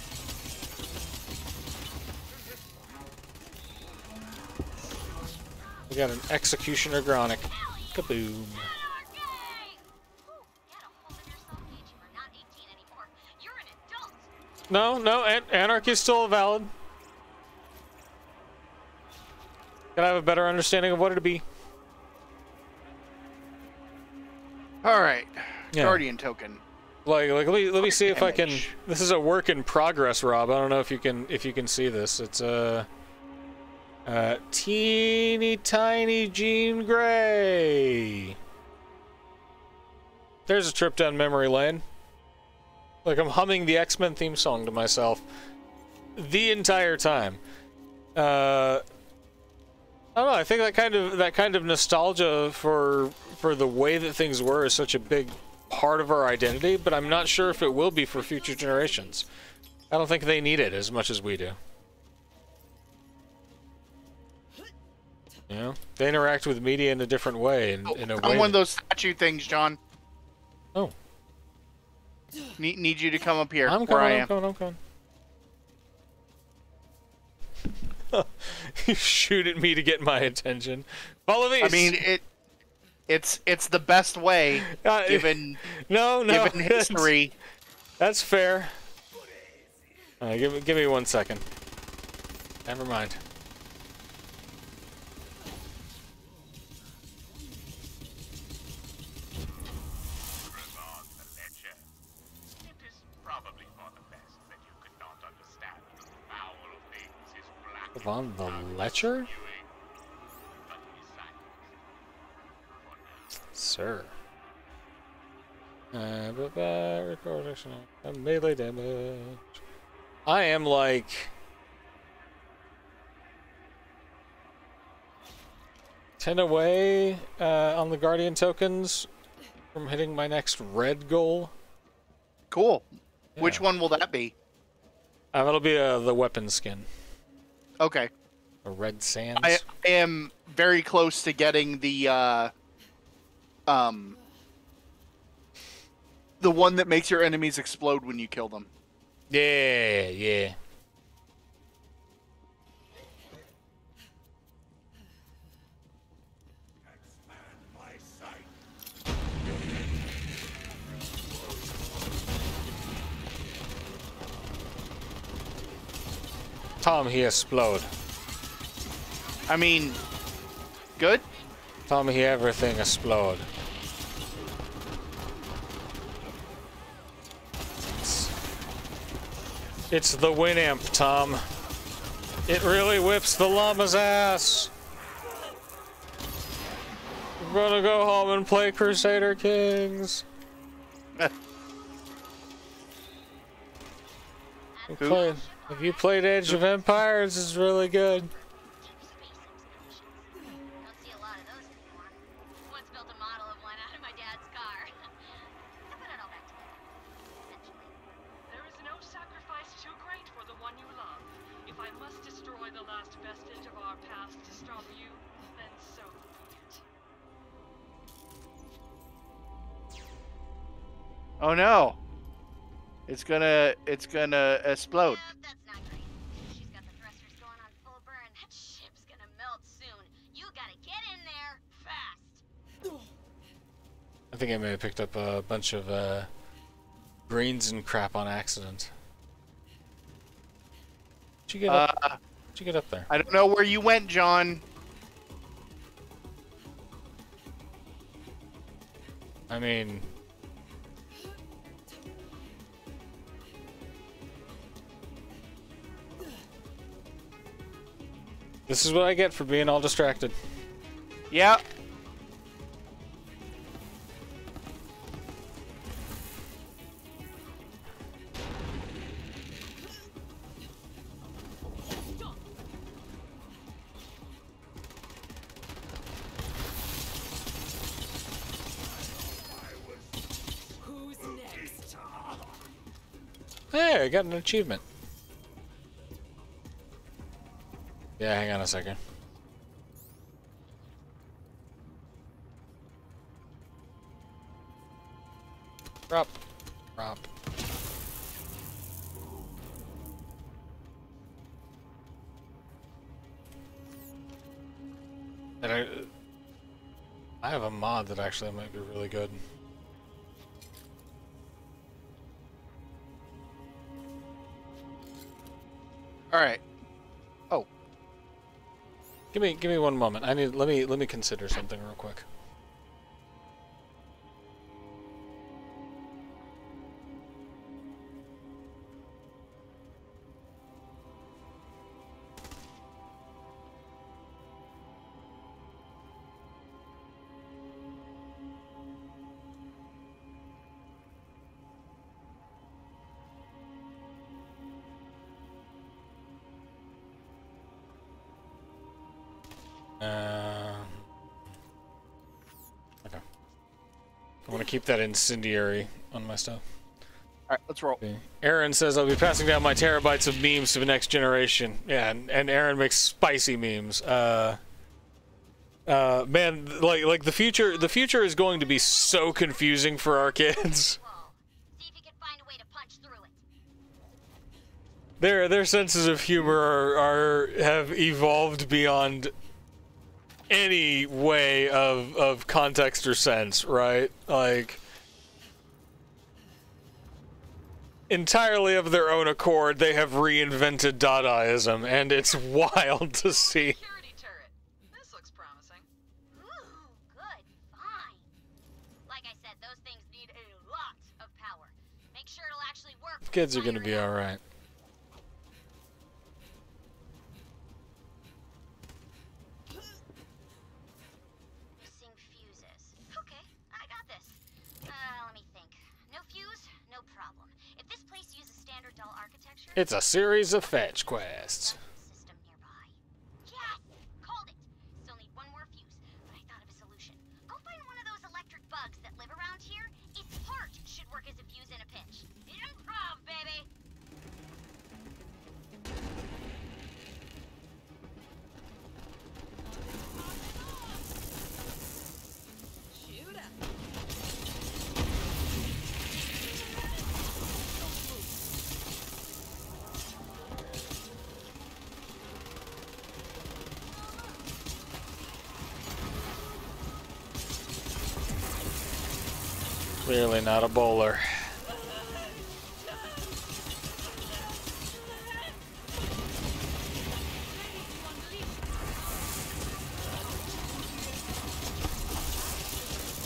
S2: We got an Executioner Gronic. Kaboom. No, Anarchy is still valid. Gotta have a better understanding of what it'd be.
S1: Alright.
S2: Yeah.
S1: Guardian token.
S2: Like let me see if I can. This is a work in progress, Rob. I don't know if you can see this. It's teeny tiny Jean Grey. There's a trip down memory lane. Like I'm humming the X-Men theme song to myself the entire time. I don't know. I think that kind of nostalgia for the way that things were is such a big part of our identity, but I'm not sure if it will be for future generations. I don't think they need it as much as we do. You know, they interact with media in a different way. In a way.
S1: I'm one of those statue things, John.
S2: Oh.
S1: Need you to come up here.
S2: I'm coming. You shoot at me to get my attention. Follow these.
S1: I mean, it's the best way, given history.
S2: That's fair. Give me 1 second. Never mind. Von the Lecher? Sir. Melee damage. I am like 10 away on the Guardian tokens from hitting my next red goal.
S1: Cool.
S2: Yeah.
S1: Which one will that be?
S2: That'll be the weapon skin.
S1: Okay.
S2: A red sands.
S1: I am very close to getting the one that makes your enemies explode when you kill them.
S2: Yeah. Tom, he explode.
S1: I mean, good?
S2: Tom, hear everything explode. It's the Winamp, Tom. It really whips the llama's ass. I'm gonna go home and play Crusader Kings. Have you played Age of Empires? It's really good.
S3: Don't see a lot of those anymore. Once built a model of one out of my dad's car. I put it all back together. Eventually.
S7: There is no sacrifice too great for the one you love. If I must destroy the last vestige of our past to stop you, then so be it.
S1: Oh no! It's gonna explode.
S3: Yeah, that's not great. She's got the thrusters going on full burn. That ship's gonna melt soon. You gotta get in there fast.
S2: I think I may have picked up a bunch of greens and crap on accident. Did you get up? Did you get up there?
S1: I don't know where you went, John.
S2: I mean, this is what I get for being all distracted.
S1: Yeah.
S5: Who's next?
S2: Hey, I got an achievement. Yeah, hang on a second. Drop. Drop. And I have a mod that actually might be really good.
S1: All right. Oh.
S2: Give me one moment. Let me consider something real quick. Okay. I want to keep that incendiary on my stuff.
S1: All right, let's roll.
S2: Okay. Aaron says I'll be passing down my terabytes of memes to the next generation. Yeah, and Aaron makes spicy memes. Man, like the future is going to be so confusing for our kids.
S3: See if you can find a way to punch through it.
S2: Their senses of humor have evolved beyond any way of context or sense, right? Like, entirely of their own accord, they have reinvented Dadaism, and it's wild to see.
S7: Security turret. This looks promising.
S3: Ooh, good. Fine. Like I said, those things need a lot of power. Make sure it'll actually work.
S2: Kids are gonna be alright.
S3: Missing fuses. Okay, I got this. Let me think. No fuse, no problem. If this place uses standard doll architecture,
S2: It's a series of fetch quests.
S3: system nearby. Yes! Called it. Still need one more fuse, but I thought of a solution. Go find one of those electric bugs that live around here. Its heart should work as a fuse in a pinch. Improv, baby!
S5: Shoot up.
S2: Clearly not a bowler.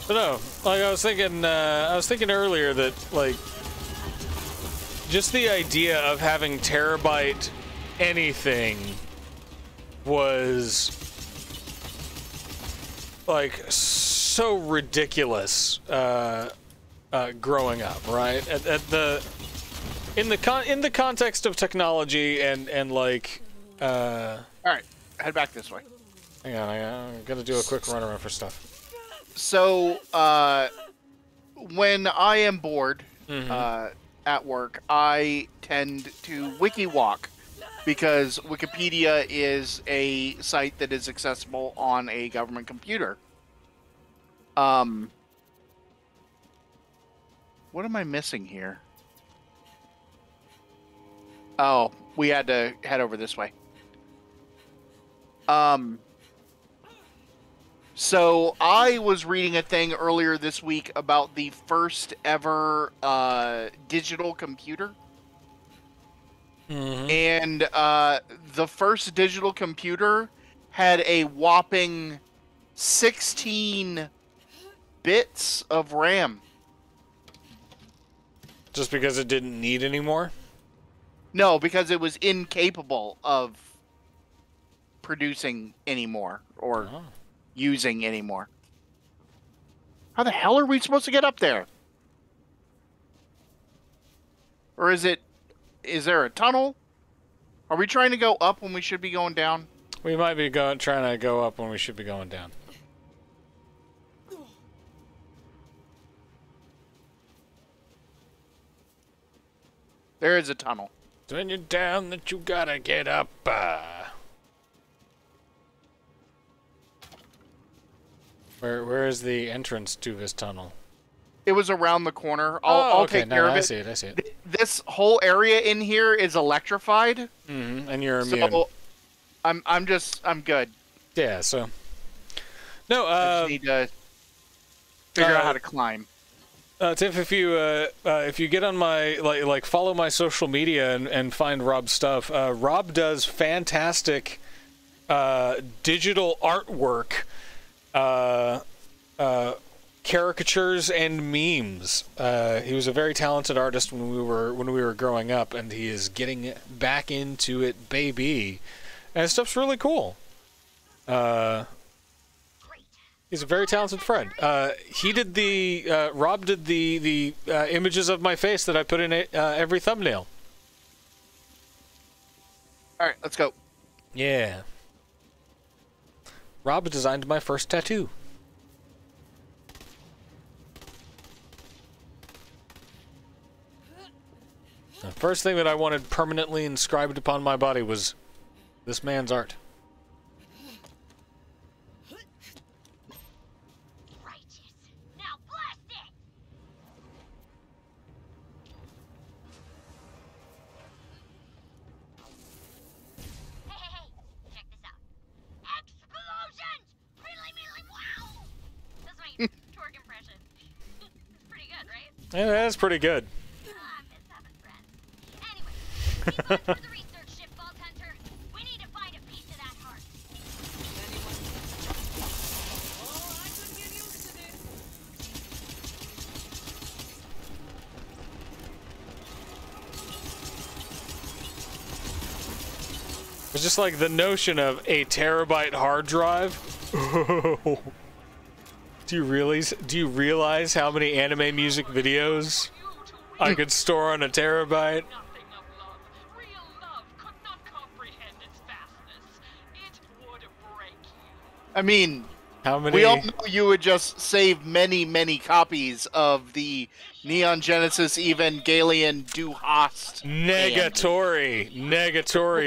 S2: But no, like I was thinking earlier that like just the idea of having terabyte anything was like so ridiculous growing up, right? In the context of technology and like
S1: All right, head back this way.
S2: hang on, I'm gonna do a quick run around for stuff.
S1: So, when I am bored at work, I tend to wiki walk because Wikipedia is a site that is accessible on a government computer. What am I missing here? Oh, we had to head over this way. So I was reading a thing earlier this week about the first ever digital computer. And the first digital computer had a whopping 16 bits of RAM.
S2: Just because it didn't need any more?
S1: No, because it was incapable of producing anymore or using anymore. How the hell are we supposed to get up there? Or is there a tunnel? Are we trying to go up when we should be going down?
S2: We might be trying to go up when we should be going down.
S1: There is a tunnel.
S2: When you're down, that you gotta get up. Where is the entrance to this tunnel?
S1: It was around the corner. I'll take care of it.
S2: I see it.
S1: This whole area in here is electrified.
S2: And you're immune.
S1: So I'm good.
S2: Yeah, so. No,
S1: I just need to figure out how to climb.
S2: Tiff, if you get on my like follow my social media and find Rob's stuff, Rob does fantastic digital artwork, caricatures and memes. He was a very talented artist when we were growing up, and he is getting back into it, baby. And his stuff's really cool. He's a very talented friend. Rob did the images of my face that I put in every thumbnail.
S1: All right, let's go.
S2: Yeah. Rob designed my first tattoo. The first thing that I wanted permanently inscribed upon my body was this man's art. Yeah, that's pretty good.
S3: I miss having friends. Anyway, report to the research ship, Vault Hunter. We need to find a piece of that heart.
S5: Oh, I could get used to this.
S2: It's just like the notion of a terabyte hard drive. Do you realize how many anime music videos I could store on a terabyte?
S7: Nothing of love. Real love could not comprehend its vastness. It would break you.
S1: I mean,
S2: How many?
S1: we all know you would just save many, many copies of the Neon Genesis Evangelion Du Hast.
S2: Negatory,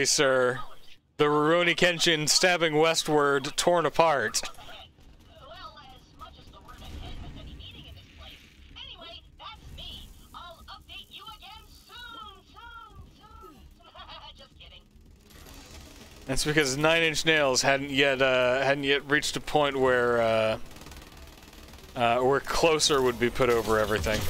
S2: sir. The Rurouni Kenshin stabbing westward, torn apart.
S8: Well, as much as the word ahead has any meaning in this place. Anyway, that's me. I'll update you again soon. Just kidding.
S2: That's because 9 Inch Nails hadn't yet reached a point where closer would be put over everything.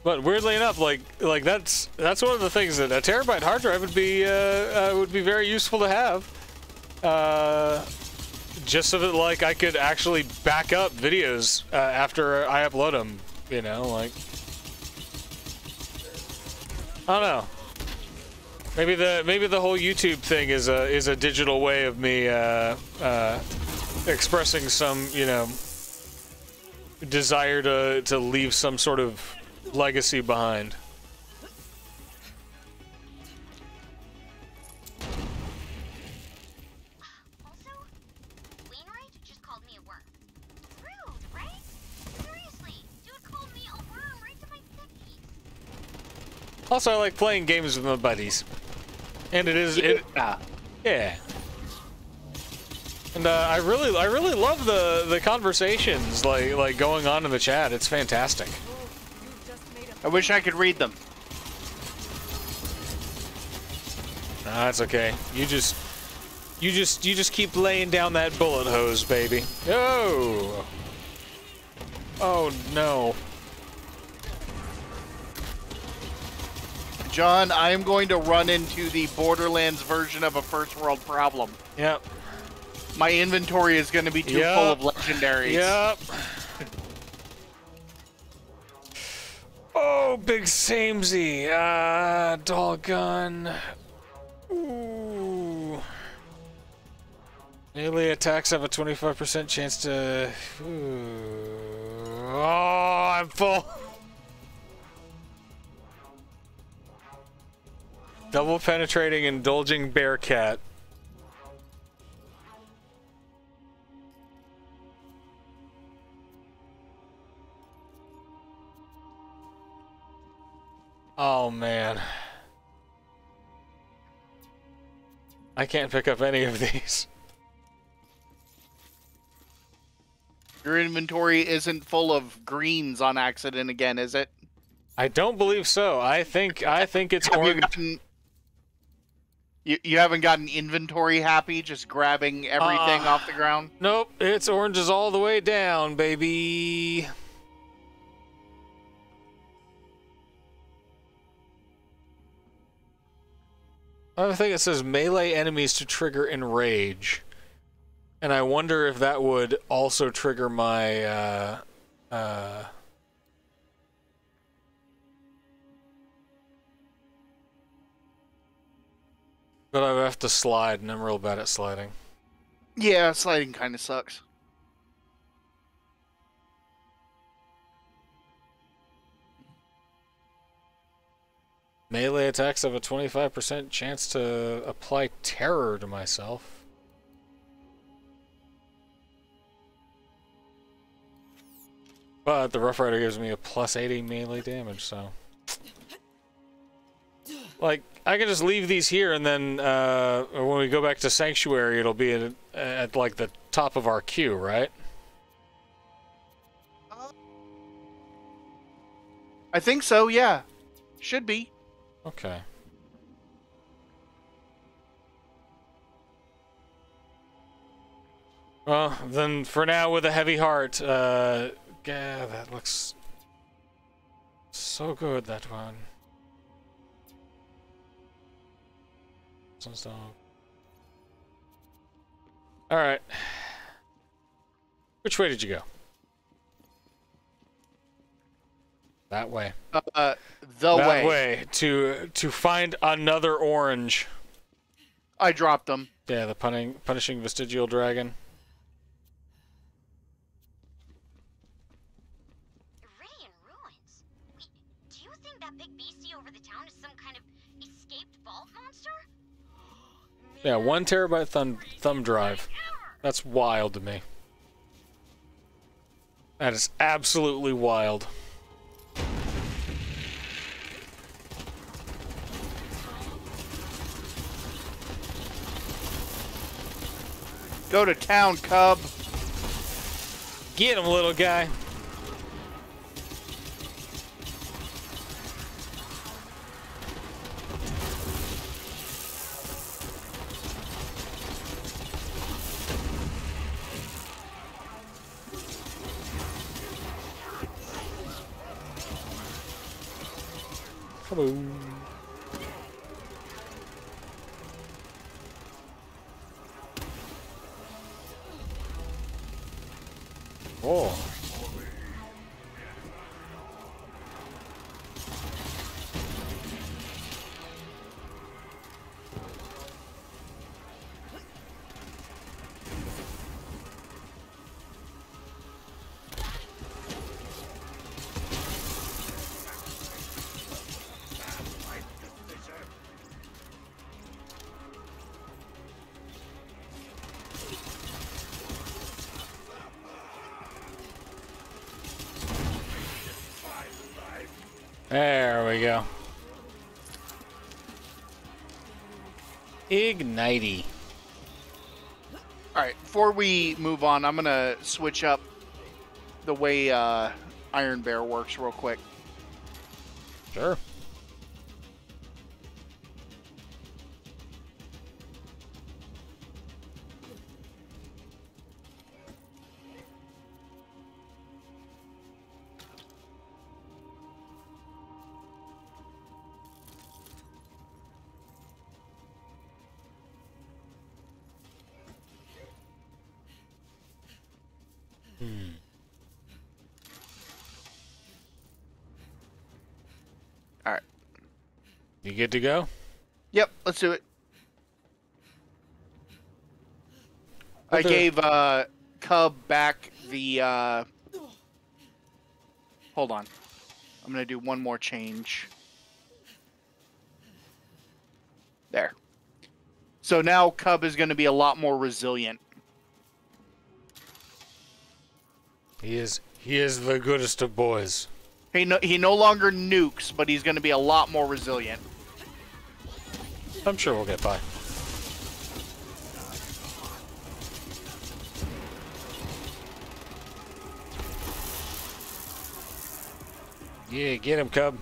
S2: But weirdly enough, like that's one of the things that a terabyte hard drive would be very useful to have. Just so that like I could actually back up videos after I upload them. You know, like I don't know. Maybe the whole YouTube thing is a digital way of me expressing some, you know, desire to leave some sort of legacy behind.
S3: Also, Wainwright just called me a worm. Rude, right? Seriously, dude called me a worm right to my face.
S2: Also, I like playing games with my buddies, and yeah. And I really love the conversations like going on in the chat. It's fantastic.
S1: I wish I could read them.
S2: Nah, it's okay. You just keep laying down that bullet hose, baby. Oh. Oh no.
S1: John, I am going to run into the Borderlands version of a first world problem.
S2: Yep.
S1: My inventory is going to be too full of legendaries.
S2: Yep. Oh, big samesy. Doggone. Ooh. Melee attacks have a 25% chance to... Ooh. Oh, I'm full. Double penetrating, indulging bear cat. Oh man. I can't pick up any of these.
S1: Your inventory isn't full of greens on accident again, is it?
S2: I don't believe so. I think it's orange.
S1: You haven't gotten inventory happy just grabbing everything off the ground?
S2: Nope, it's oranges all the way down, baby. I think it says melee enemies to trigger enrage. And I wonder if that would also trigger my, but I would have to slide, and I'm real bad at sliding.
S1: Yeah, sliding kind of sucks.
S2: Melee attacks have a 25% chance to apply terror to myself. But the Rough Rider gives me a plus 80 melee damage, so... Like, I can just leave these here, and then when we go back to Sanctuary, it'll be at like, the top of our queue, right?
S1: I think so, yeah. Should be.
S2: Okay. Well, then for now, with a heavy heart, yeah, that looks so good, that one. Alright. Which way did you go? That way.
S1: That
S2: way. To find another orange.
S1: I dropped them.
S2: Yeah, the punishing vestigial dragon.
S3: Iridian ruins. Wait, do you think that big beastie over the town is some kind of escaped vault monster?
S2: Yeah, 1 terabyte thumb drive. That's wild to me. That is absolutely wild.
S1: Go to town, cub.
S2: Get him, little guy. Kaboom. Oh. There we go. Ignitey.
S1: Alright, before we move on, I'm gonna switch up the way Iron Bear works real quick.
S2: Sure.
S1: Alright.
S2: You good to go?
S1: Yep, let's do it. I
S2: Okay.
S1: gave Cub back the hold on. I'm gonna do one more change. There. So now Cub is gonna be a lot more resilient.
S2: He is the goodest of boys.
S1: He no longer nukes, but he's gonna be a lot more resilient.
S2: I'm sure we'll get by. Yeah, get him, Cub.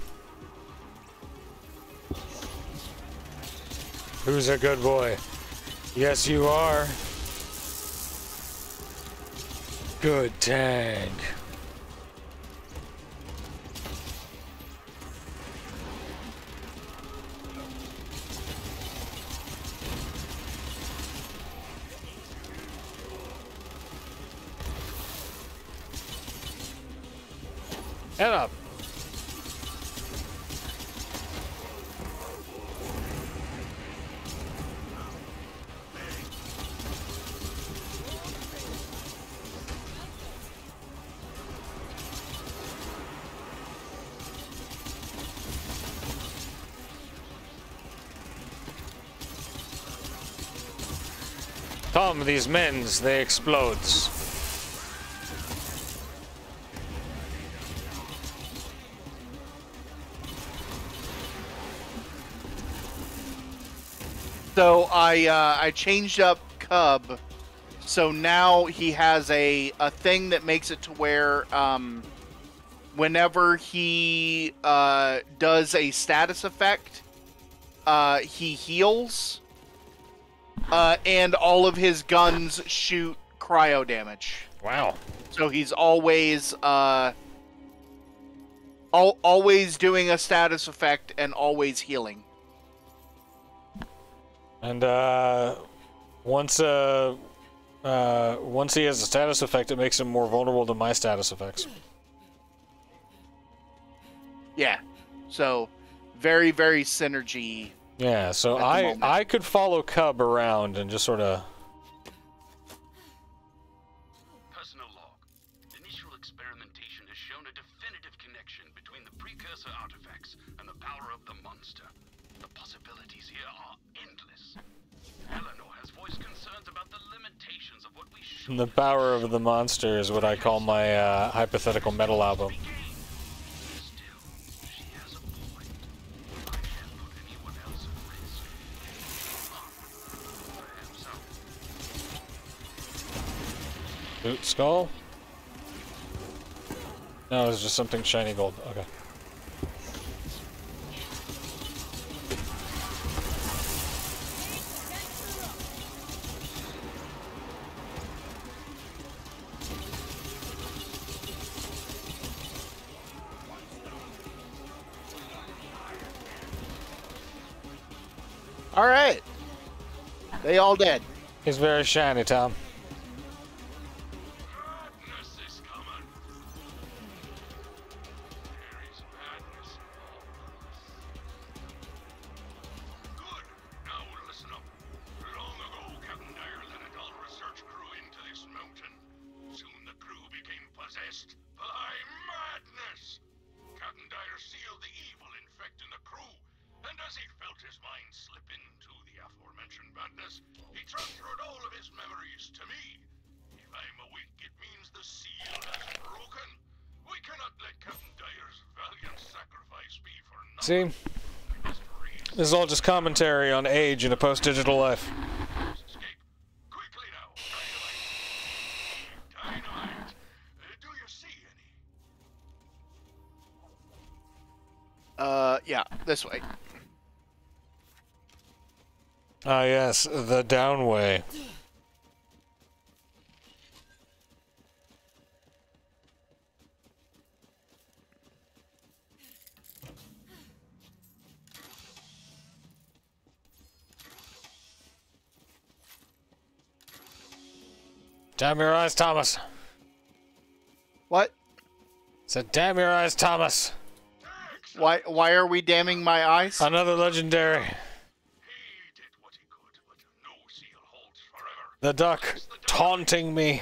S2: Who's a good boy? Yes, you are. Good tank. Head up. Tom, these men's, they explodes.
S1: So I changed up Cub, so now he has a thing that makes it to where whenever he does a status effect, he heals, and all of his guns shoot cryo damage.
S2: Wow.
S1: So he's always always doing a status effect and always healing.
S2: And once he has a status effect, it makes him more vulnerable to my status effects.
S1: Yeah. So very, very synergy.
S2: Yeah, so
S1: At the moment.
S2: I could follow Cub around and just sort of...
S4: Personal log. Initial experimentation has shown a definitive connection between the precursor artifacts and the power of the monster. The possibilities here are endless. Eleanor has voiced concerns about the limitations of what we should...
S2: The power of the monster is what I call my hypothetical metal album.
S4: Still, she has a point. I can't put anyone else at risk. Perhaps
S2: Boot skull? No, it's just something shiny gold. Okay.
S1: All right. They all dead.
S2: He's very shiny, Tom.
S4: Madness is coming. There is madness in all of us. Good. Now listen up. Long ago, Captain Dyer led a dull research crew into this mountain. Soon the crew became possessed by madness. Captain Dyer sealed the evil infecting the crew, and as he felt his mind slip into the aforementioned madness, he transferred all of his memories to me. If I'm awake, it means the seal has broken. We cannot let Captain Dyer's valiant sacrifice be for
S2: See?
S4: nothing.
S2: This is all just commentary on age in a post-digital life.
S4: Escape. Quickly now. Dynamite. Dynamite. Do you see any?
S1: Yeah, this way.
S2: Ah, yes, the downway. Damn your eyes, Thomas.
S1: What?
S2: Said, damn your eyes, Thomas.
S1: Why are we damning my eyes?
S2: Another legendary.
S4: He did what he could, but no seal holds forever.
S2: The duck taunting me.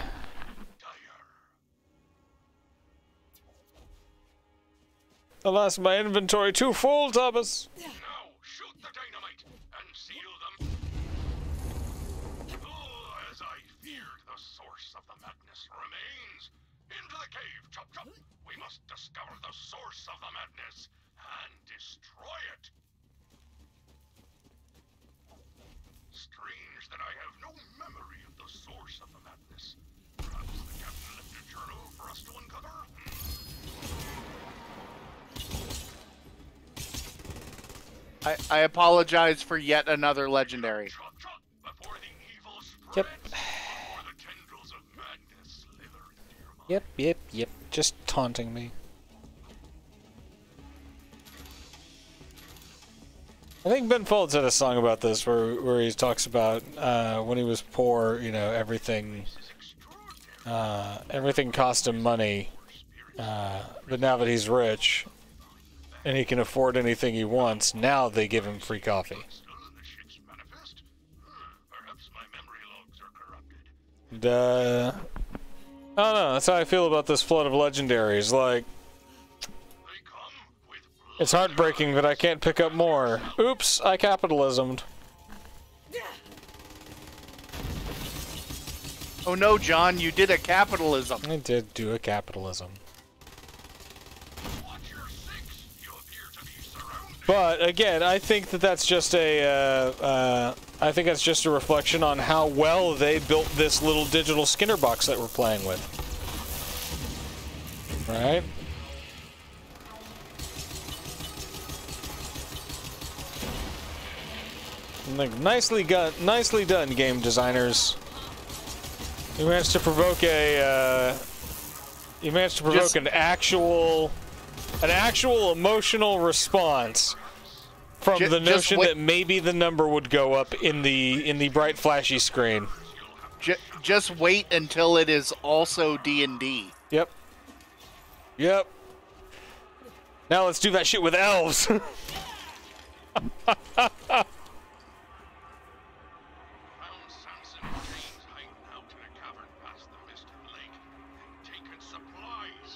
S4: Dyer.
S2: Alas, my inventory too full, Thomas.
S4: Now shoot the dynamite and seal them. Oh, as I feared, the source of the madness remains. Into the cave, chop chop. We must discover the source of the madness and destroy it. Strange that I have no memory of the source of the madness. Perhaps the captain left a journal for us to uncover?
S1: I apologize for yet another legendary.
S4: Chop chop before the evil spreads.
S2: Yep.
S4: Before the tendrils of madness slither into your mind.
S2: Yep. Just taunting me. I think Ben Folds had a song about this where he talks about when he was poor, you know, everything cost him money, but now that he's rich and he can afford anything he wants, now they give him free coffee.
S4: Still in the ship's manifest? Perhaps my memory logs are corrupted.
S2: And, I don't know, that's how I feel about this flood of legendaries. Like,
S4: They come with blood.
S2: it's heartbreaking that I can't pick up more. Oops, I capitalismed.
S1: Oh no, John, you did a capitalism.
S2: I did do a capitalism.
S4: Watch your six. You appear to be surrounded.
S2: But again, I think that that's just a reflection on how well they built this little digital Skinner box that we're playing with. Right? Like, nicely done, game designers. You managed to provoke an actual emotional response from the notion that maybe the number would go up in the bright flashy screen.
S1: Just wait until it is also D&D.
S2: Yep. Now let's do that shit with elves.
S4: Found Samson and James hiding out in a cavern past the Mystic Lake. They'd taken supplies.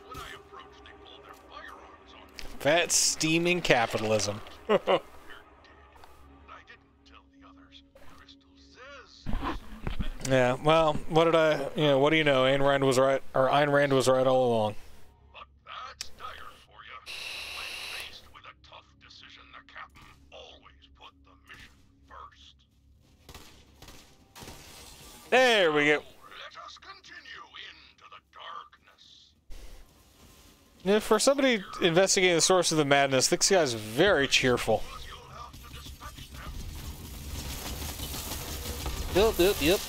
S4: When I approached, they pulled their firearms on me.
S2: That's steaming capitalism.
S4: They're dead. But I didn't tell the others. Crystal says someone better.
S2: Yeah, well, what do you know? Ayn Rand was right all along.
S4: But that's dire for you. When faced with a tough decision, the captain always put the mission first.
S2: There we go.
S4: Let us continue into the darkness.
S2: Yeah, for somebody investigating the source of the madness, this guy's very cheerful.
S4: Because you'll have to dispatch them.
S2: Yep.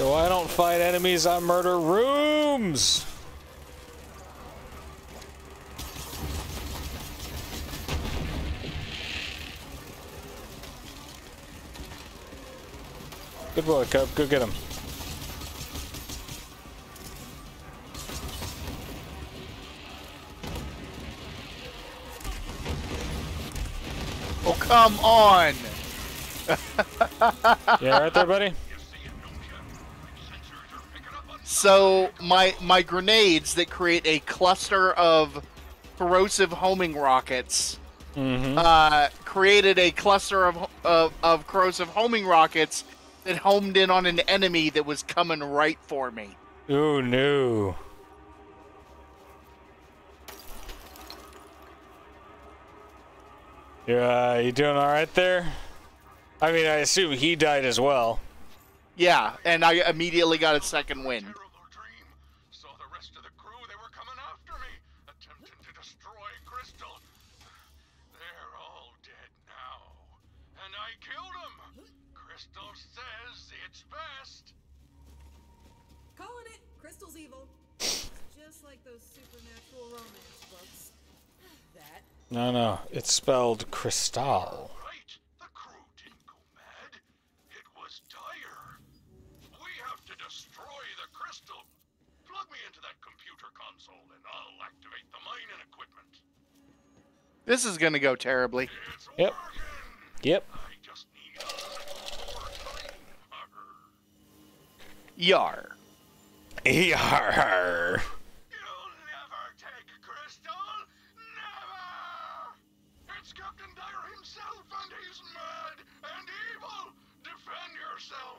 S2: So I don't fight enemies, I murder rooms! Good boy, Cub. Go get him.
S1: Oh, come on!
S2: Yeah, right there, buddy?
S1: So, my grenades that create a cluster of corrosive homing rockets created a cluster of corrosive homing rockets that homed in on an enemy that was coming right for me.
S2: Ooh, no. You doing alright there? I mean, I assume he died as well.
S1: Yeah, and I immediately got a second wind.
S4: Terrible dream. Saw the rest of the crew. They were coming after me, attempting to destroy Crystal. They're all dead now. And I killed them. Crystal says it's best.
S5: Calling it. Crystal's evil. Just like those supernatural romance books. That.
S2: No, it's spelled Crystal.
S4: Right. The crew didn't go mad. It was dire. We have to destroy the crystal. Plug me into that computer console and I'll activate the mining equipment.
S1: This is gonna go terribly.
S4: It's
S2: Yep.
S4: working.
S2: Yep.
S4: I just need a little more time.
S1: Yar.
S2: Yarr.
S4: You'll never take Crystal. Never. It's Captain Dyer himself, and he's mad and evil. Defend yourself.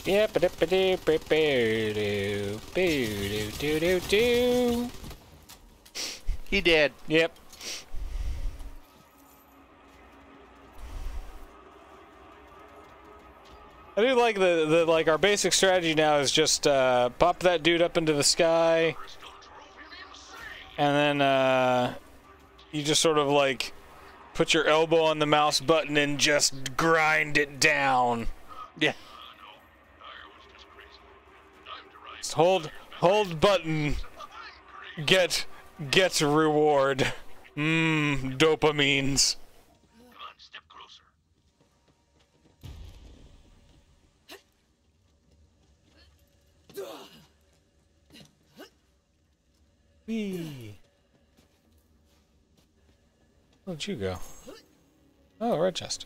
S2: Yep, do.
S1: He did.
S2: Yep. I do like the like our basic strategy now is just pop that dude up into the sky,
S4: Crystal drove him insane.
S2: and then you just sort of like put your elbow on the mouse button and just grind it down.
S1: Yeah.
S4: No, Dyer was just crazy. Time to rise.
S2: Just hold button,
S4: I'm crazy.
S2: get reward. Dopamines.
S4: Come on, step closer.
S2: Whee. Where'd you go? Oh, red chest.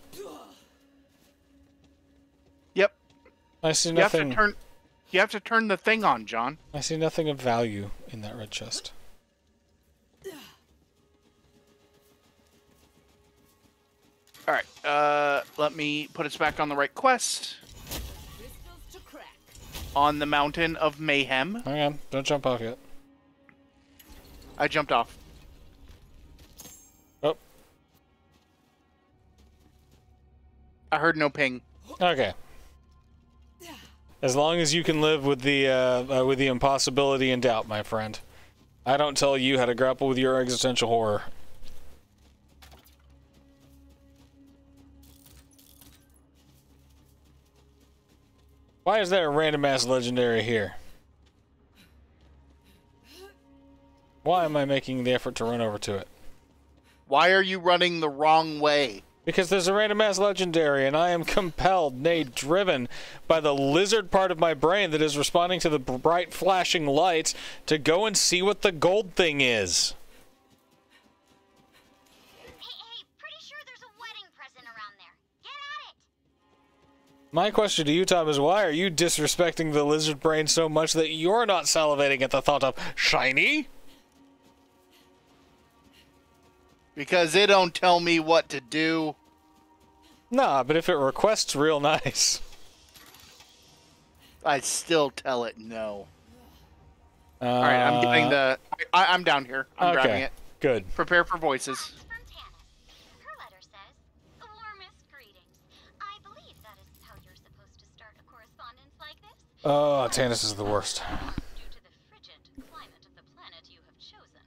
S1: Yep.
S2: I see
S1: You have to
S2: nothing.
S1: turn. You have to turn the thing on, John.
S2: I see nothing of value in that red chest.
S1: All right. Let me put us back on the right quest.
S8: Crystals to crack.
S1: On the Mountain of Mayhem.
S2: Hang on, don't jump off yet.
S1: I jumped off.
S2: Oh,
S1: I heard no ping.
S2: okay. As long as you can live with the impossibility and doubt, my friend. I don't tell you how to grapple with your existential horror. Why is there a random ass legendary here? Why am I making the effort to run over to it?
S1: Why are you running the wrong way?
S2: Because there's a random ass legendary, and I am compelled, nay, driven, by the lizard part of my brain that is responding to the bright flashing lights to go and see what the gold thing is.
S3: Hey, pretty sure there's a wedding present around there. Get at it!
S2: My question to you, Tom, is why are you disrespecting the lizard brain so much that you're not salivating at the thought of shiny?
S1: Because it don't tell me what to do.
S2: Nah, but if it requests real nice.
S1: I still tell it no. All right, I'm getting the. I'm down here. I'm grabbing it.
S2: Good.
S1: Prepare for voices.
S3: From Tannis. Her letter says, "Warmest greetings. I believe that is how you're supposed to start a correspondence like this.
S2: Oh, Tannis is the worst.
S3: Due to the frigid climate of the planet you have chosen,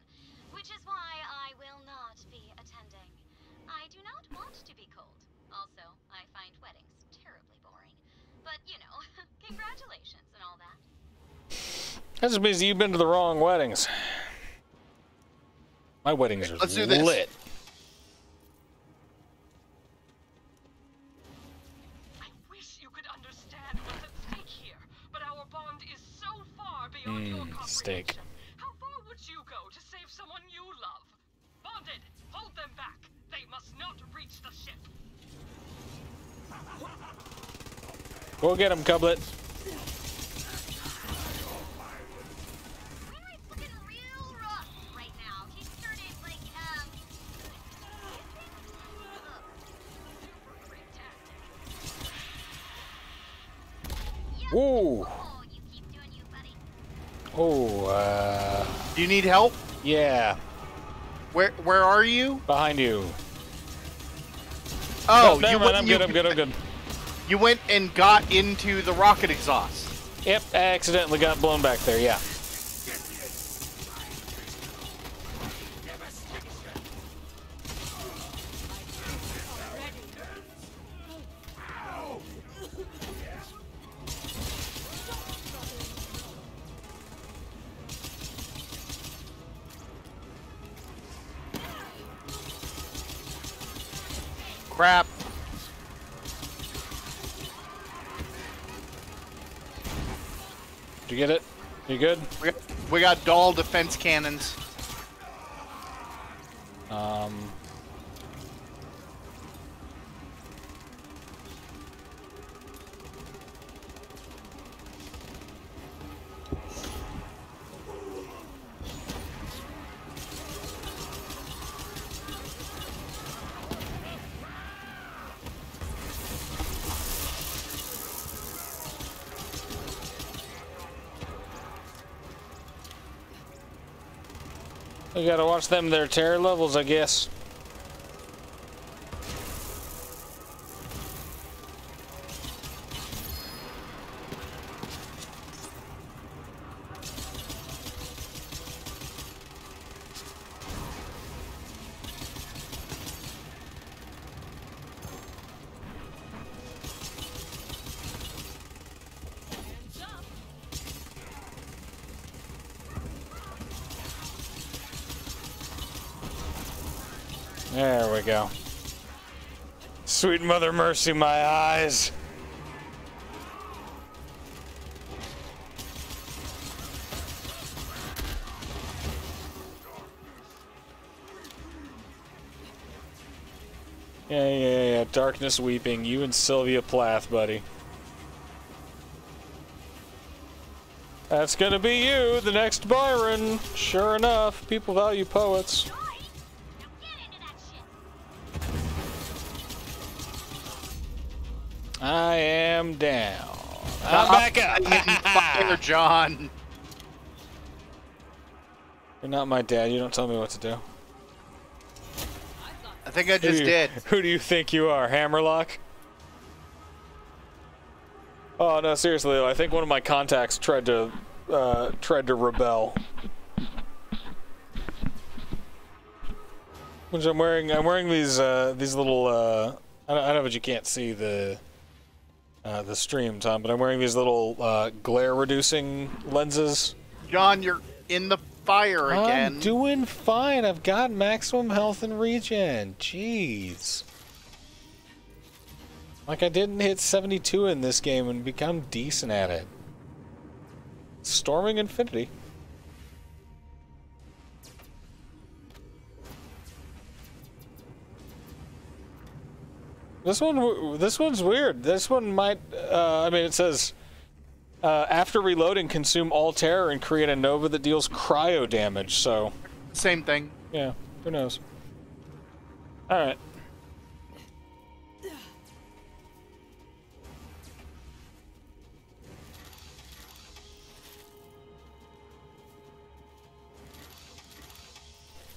S3: we used to be cold. Also, I find weddings terribly boring. But, you know, congratulations and all that.
S2: That just means you've been to the wrong weddings. My weddings are
S1: Let's do this.
S2: lit.
S7: I wish you could understand what's at stake here, but our bond is so far beyond your comprehension.
S2: Steak.
S7: How far would you go to save someone you love? Bonded, hold them back. They must not reach the ship.
S2: Go get him, Cublet.
S3: Wainwright's looking real rough right now. He started, like, Yep.
S2: Ooh.
S3: Oh, you keep doing you, buddy.
S2: Oh,
S1: Do you need help?
S2: yeah.
S1: Where are you?
S2: Behind you.
S1: Oh,
S2: never mind, I'm good, I'm good, I'm good.
S1: You went and got into the rocket exhaust.
S2: Yep, I accidentally got blown back there, yeah.
S1: Crap.
S2: Did you get it? You good?
S1: We got dull defense cannons.
S2: We gotta watch them, their terror levels, I guess. There we go. Sweet Mother Mercy, my eyes. Yeah. Darkness weeping. You and Sylvia Plath, buddy. That's gonna be you, the next Byron. Sure enough, people value poets. I am down. I'm back up.
S1: Fire, John.
S2: You're not my dad. You don't tell me what to do.
S1: I think I just did.
S2: Who do you think you are, Hammerlock? Oh no, seriously though. I think one of my contacts tried to rebel. Which I'm wearing these little I don't know, but you can't see the stream, Tom, but I'm wearing these little glare reducing lenses.
S1: John, you're in the fire again.
S2: I'm doing fine. I've got maximum health and regen. Jeez. Like I didn't hit 72 in this game and become decent at it. Storming Infinity. This one's weird. This one might, I mean, it says, after reloading, consume all terror and create a nova that deals cryo damage, so.
S1: Same thing.
S2: Yeah, who knows? Alright.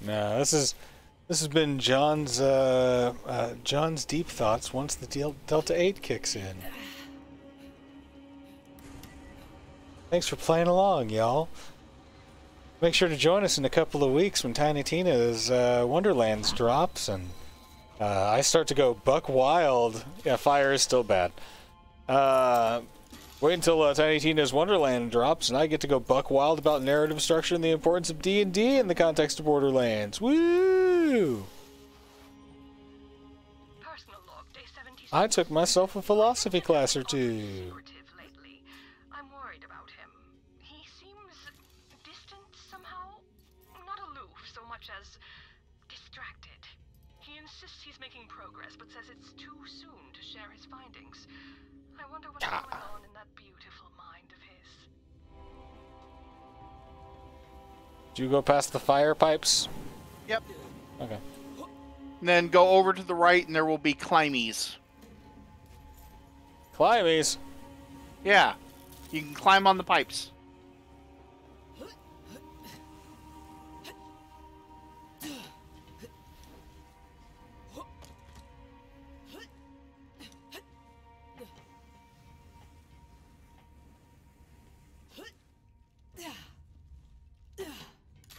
S2: No, this has been John's deep thoughts once the Delta 8 kicks in. Thanks for playing along, y'all. Make sure to join us in a couple of weeks when Tiny Tina's Wonderlands drops, and I start to go buck wild. Yeah, fire is still bad. Wait until Tiny Tina's Wonderland drops, and I get to go buck wild about narrative structure and the importance of D&D in the context of Borderlands. Woo!
S7: Personal log, day 76.
S2: I took myself a philosophy class or two.
S7: Lately. I'm worried about him. He seems distant somehow. Not aloof so much as distracted. He insists he's making progress, but says it's too soon to share his findings. I wonder what's going on in that beautiful mind of his.
S2: Did you go past the fire pipes?
S1: Yep.
S2: Okay.
S1: And then go over to the right, and there will be climbies.
S2: Climbies?
S1: Yeah. You can climb on the pipes.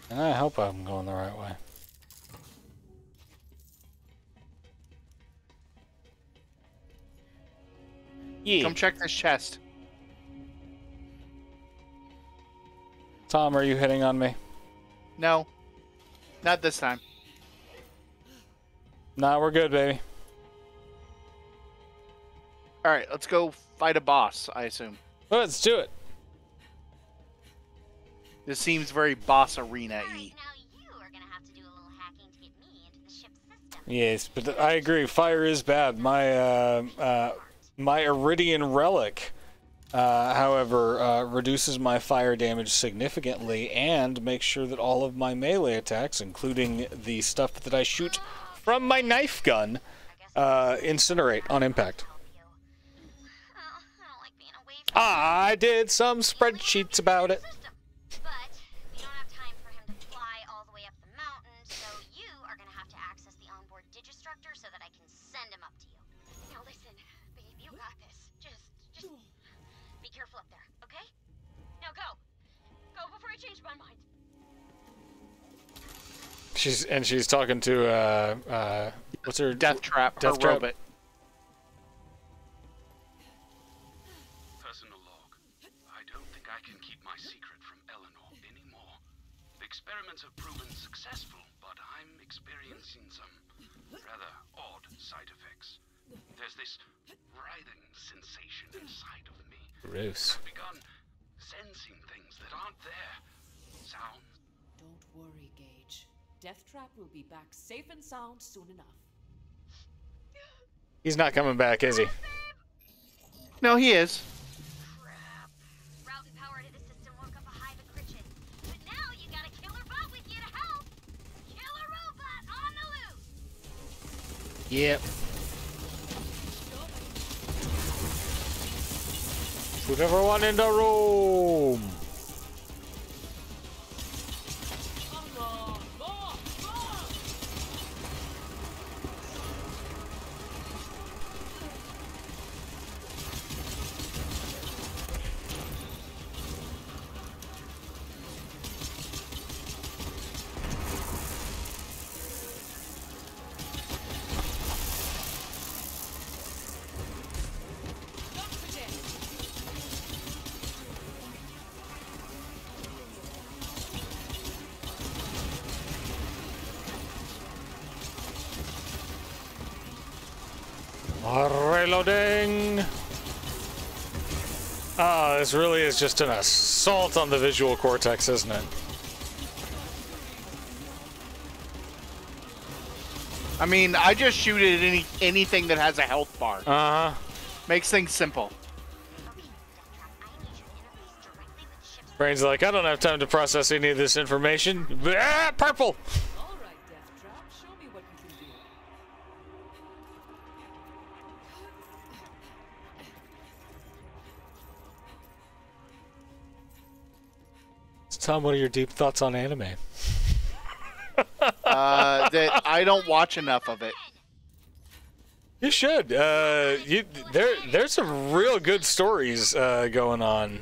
S2: And I hope I'm going the right way. Yeah.
S1: Come check this chest.
S2: Tom, are you hitting on me?
S1: No. Not this time.
S2: Nah, we're good, baby.
S1: Alright, let's go fight a boss, I assume.
S2: Let's do it.
S1: This seems very boss arena-y.
S3: Now you are gonna have to do a little hacking to get me into the ship's system.
S2: Yes, but I agree. Fire is bad. My Iridian relic, however, reduces my fire damage significantly and makes sure that all of my melee attacks, including the stuff that I shoot from my knife gun, incinerate on impact.
S3: I don't like being away from
S2: I did some spreadsheets about it.
S3: system. But we don't have time for him to fly all the way up the mountain, so you are gonna have to access the onboard digistructor so that I can send him up to you. Now listen, babe, you got this. Just be careful up there, okay? Now go. Go before I change my mind.
S2: She's talking to what's her
S1: Death Trap,
S2: Death
S1: her
S2: Trap.
S1: robot.
S4: Personal log. I don't think I can keep my secret from Eleanor anymore. The experiments have proven successful, but I'm experiencing some rather odd side effects. There's this writhing sensation inside of me.
S2: Gross.
S4: I've begun sensing things that aren't there. Sounds.
S5: Don't worry, Gage. Death Trap will be back safe and sound soon enough.
S2: He's not coming back, is he?
S1: No, he is.
S3: Crap. Route and power to the system woke up a hive of Critches. But now you got a killer bot with you to help. Killer robot on the loose.
S2: Yep. Shoot everyone in the room. Reloading. Ah, this really is just an assault on the visual cortex, isn't it?
S1: I mean, I just shoot at anything that has a health bar.
S2: Uh-huh.
S1: Makes things simple.
S2: Brain's like, I don't have time to process any of this information. Ah, purple!
S5: All right, Death Trap, show me what you can do.
S2: Tom, what are your deep thoughts on anime?
S1: That I don't watch enough of it.
S2: You should. There's some real good stories going on.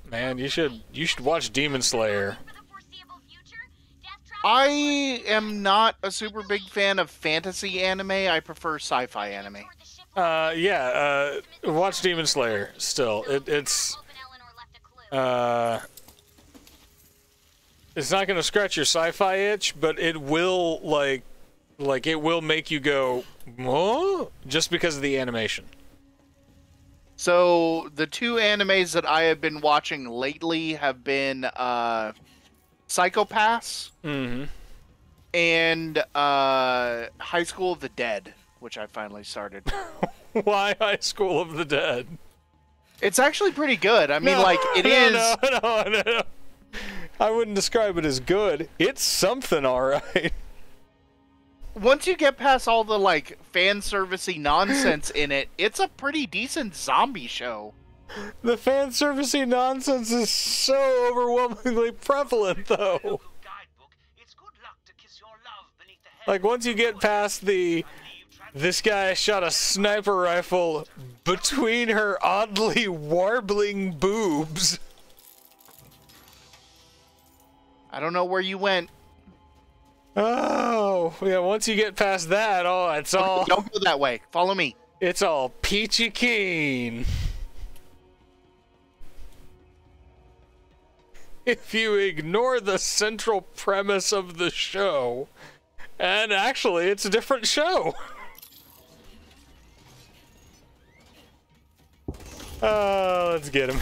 S2: Man, you should watch Demon Slayer.
S3: For the foreseeable future, Death Trap
S1: I am not a super big fan of fantasy anime. I prefer sci-fi anime.
S2: Watch Demon Slayer still. It's not gonna scratch your sci-fi itch, but it will like it will make you go, "Whoa?" just because of the animation.
S1: So the two animes that I have been watching lately have been Psychopaths and High School of the Dead, which I finally started.
S2: Why High School of the Dead?
S1: It's actually pretty good. I mean,
S2: No. I wouldn't describe it as good. It's something, all right.
S1: Once you get past all the like fan servicey nonsense in it, it's a pretty decent zombie show.
S2: The fan servicey nonsense is so overwhelmingly prevalent, though. Like once you get past this guy shot a sniper rifle between her oddly warbling boobs.
S1: I don't know where you went.
S2: Oh, yeah, once you get past that, it's all...
S1: Don't go that way. Follow me.
S2: It's all peachy keen. If you ignore the central premise of the show, and actually, it's a different show. Let's get him.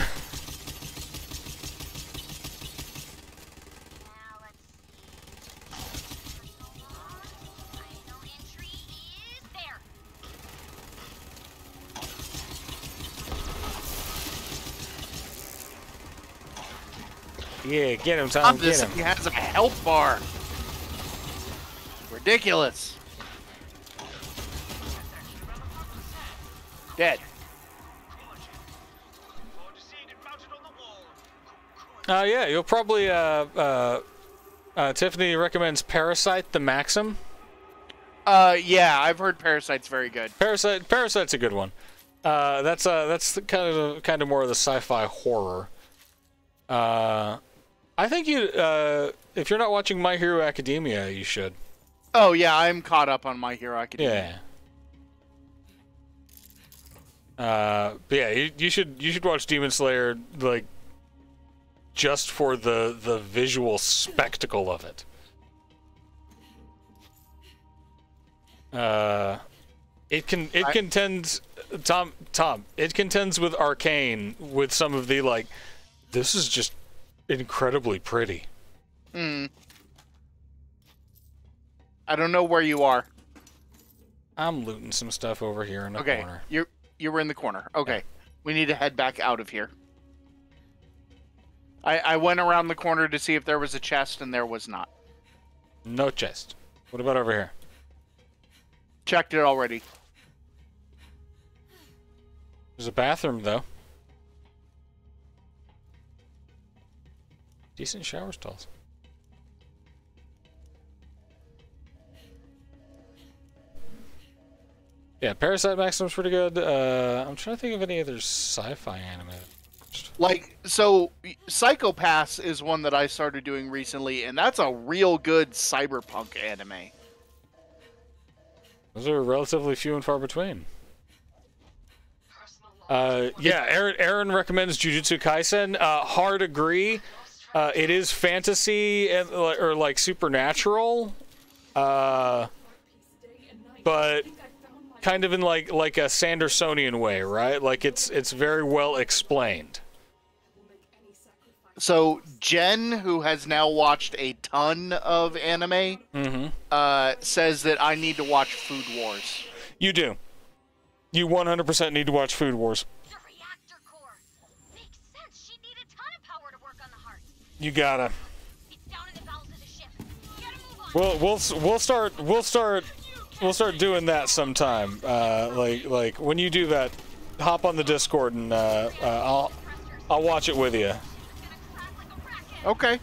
S2: Yeah, get him, Tom. Get him.
S1: He has a health bar. Ridiculous. Dead.
S2: Yeah, you'll probably, Tiffany recommends Parasite the Maxim.
S1: Yeah, I've heard Parasite's very good.
S2: Parasite's a good one. That's kind of more of the sci-fi horror. I think if you're not watching My Hero Academia, you should.
S1: Oh yeah, I'm caught up on My Hero Academia.
S2: Yeah. But yeah, you should watch Demon Slayer, like, just for the visual spectacle of it. It contends, Tom, it contends with Arcane with some of the, like, this is just incredibly pretty.
S1: I don't know where you are.
S2: I'm looting some stuff over here in the corner.
S1: You were in the corner. Okay. Yeah. We need to head back out of here. I went around the corner to see if there was a chest, and there was not.
S2: No chest. What about over here?
S1: Checked it already.
S2: There's a bathroom, though. Decent shower stalls. Yeah, Parasite Maximum's pretty good. I'm trying to think of any other sci-fi anime.
S1: Like, so Psychopaths is one that I started doing recently, and that's a real good cyberpunk anime.
S2: Those are relatively few and far between. Yeah, Aaron recommends Jujutsu Kaisen. Hard agree. It is fantasy and or like supernatural, but kind of in like a Sandersonian way, right? Like it's very well explained.
S1: So Jen, who has now watched a ton of anime, says that I need to watch Food Wars.
S2: You do. You 100% need to watch Food Wars.
S3: The reactor core. Makes sense. She'd need a ton of power to work on the heart.
S2: You gotta.
S3: It's down in the bowels of the ship. We gotta move on.
S2: We'll start doing that sometime. Like when you do that, hop on the Discord and I'll watch it with you.
S1: Okay.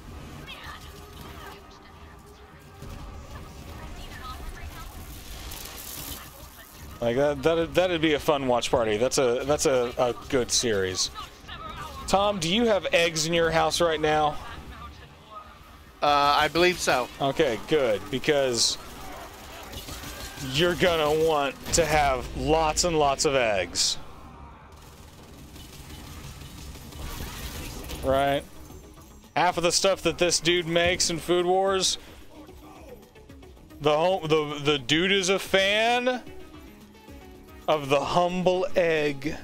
S2: Like that'd be a fun watch party. That's a good series. Tom, do you have eggs in your house right now?
S1: I believe so.
S2: Okay, good, because you're gonna want to have lots and lots of eggs. Right? Half of the stuff that this dude makes in Food Wars, the dude is a fan of the humble egg.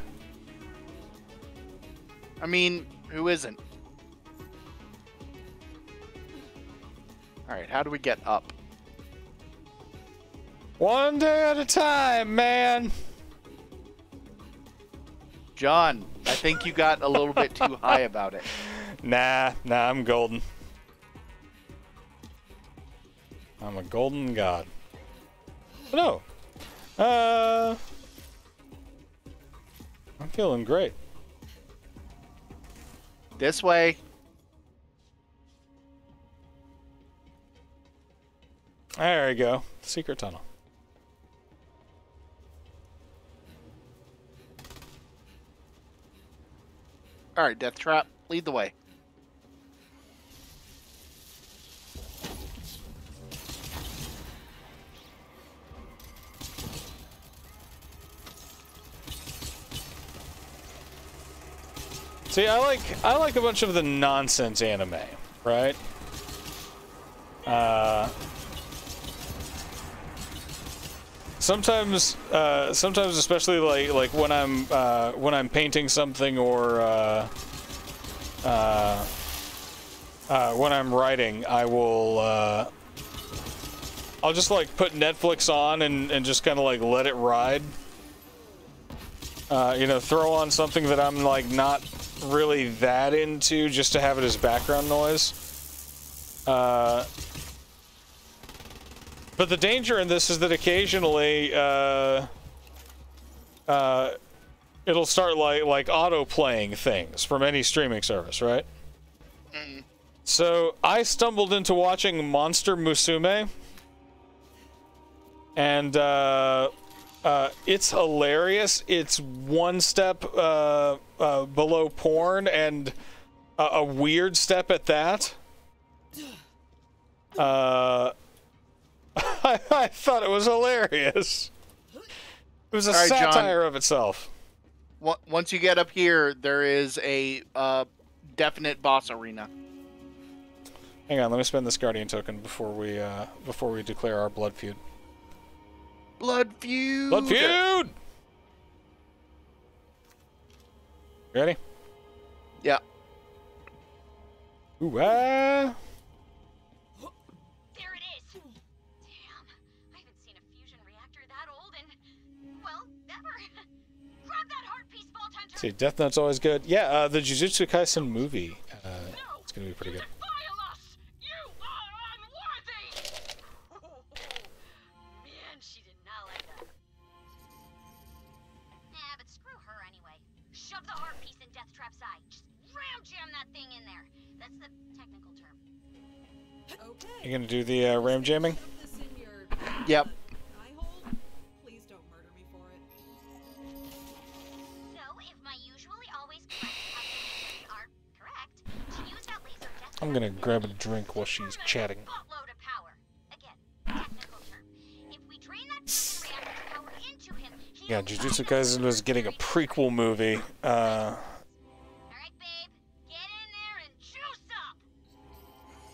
S1: I mean, who isn't? Alright, how do we get up?
S2: One day at a time, man.
S1: John, I think you got a little bit too high about it.
S2: Nah, I'm golden. I'm a golden god. No. I'm feeling great.
S1: This way.
S2: There we go. Secret tunnel.
S1: Alright, Death Trap, lead the way.
S2: See, I like a bunch of the nonsense anime, right? Sometimes, especially like when I'm painting something or when I'm writing, I'll just like put Netflix on and just kind of like let it ride. You know, throw on something that I'm like not really that into just to have it as background noise. But the danger in this is that occasionally, it'll start like auto-playing things from any streaming service, right?
S1: Mm.
S2: So I stumbled into watching Monster Musume, and it's hilarious. It's one step below porn, and a weird step at that. I thought it was hilarious. It was a satire of itself.
S1: Once you get up here, there is a definite boss arena.
S2: Hang on, let me spend this Guardian token before we declare our blood feud.
S1: Blood feud!
S2: Blood feud! Ready?
S1: Yeah.
S2: Ooh,
S3: There it is! Damn, I haven't seen a fusion reactor that old in, well, ever. Grab that heart piece, Vault Hunter!
S2: see, Death Note's always good. Yeah, the Jujutsu Kaisen movie. It's gonna be pretty good.
S3: Man, she did not like that. Nah, but screw her anyway. Shove the heart piece in Death Trap's eye. Just ram jam that thing in there. That's the technical term.
S5: Okay.
S2: You gonna do the ram jamming?
S5: Shove this in your
S1: Yep.
S5: eye hole. Please don't murder me for it.
S3: So, if my usually always correct calculations are correct, to use that laser Death
S2: I'm gonna grab a drink while she's chatting.
S3: buttload of power. Again, technical term. If we drain that fusion reactor's power into him,
S2: Yeah, Jujutsu Kaisen was getting a prequel movie.
S3: Alright, babe. Get in there and juice up!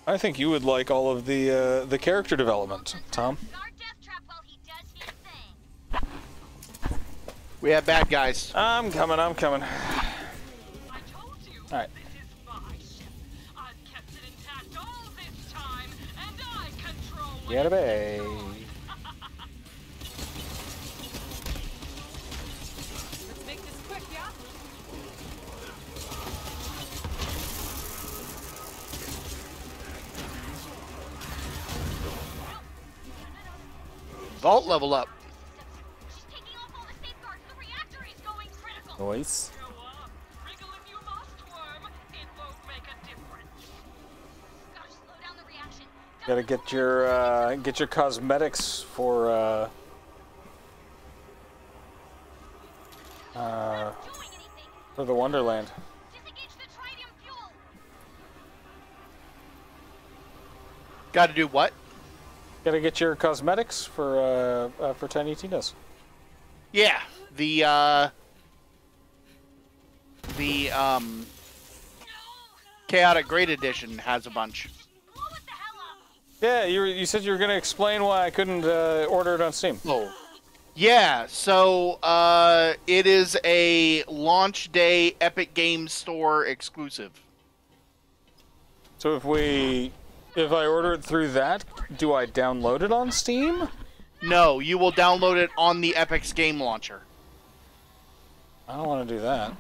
S2: I think you would like all of the character development, Tom.
S3: Guard Death Trap while he does his thing.
S1: We have bad guys.
S2: I'm coming.
S7: I told you,
S2: Alright.
S7: this is my ship. I've kept it intact all this time, and I control
S2: Get a bay.
S5: Let's make this quick, yeah?
S1: Vault level up.
S3: She's taking off all the safeguards. The reactor is going critical.
S2: Noise.
S7: Go up. Wriggle if you must, worm. It won't make a difference.
S3: Gotta slow down the reaction.
S2: Gotta get your cosmetics for
S3: Doing anything.
S2: the Wonderland.
S3: Disengage the tritium fuel.
S1: Got to do what?
S2: Gotta get your cosmetics for Tiny Tina's.
S1: Yeah, the Chaotic Great Edition has a bunch.
S3: Blow it the hell up!
S2: Yeah, you said you were gonna explain why I couldn't order it on Steam.
S1: Oh. Yeah, so it is a launch day Epic Games Store exclusive.
S2: So if I order it through that, do I download it on Steam?
S1: No, you will download it on the Epic's game launcher.
S2: I don't want to do that.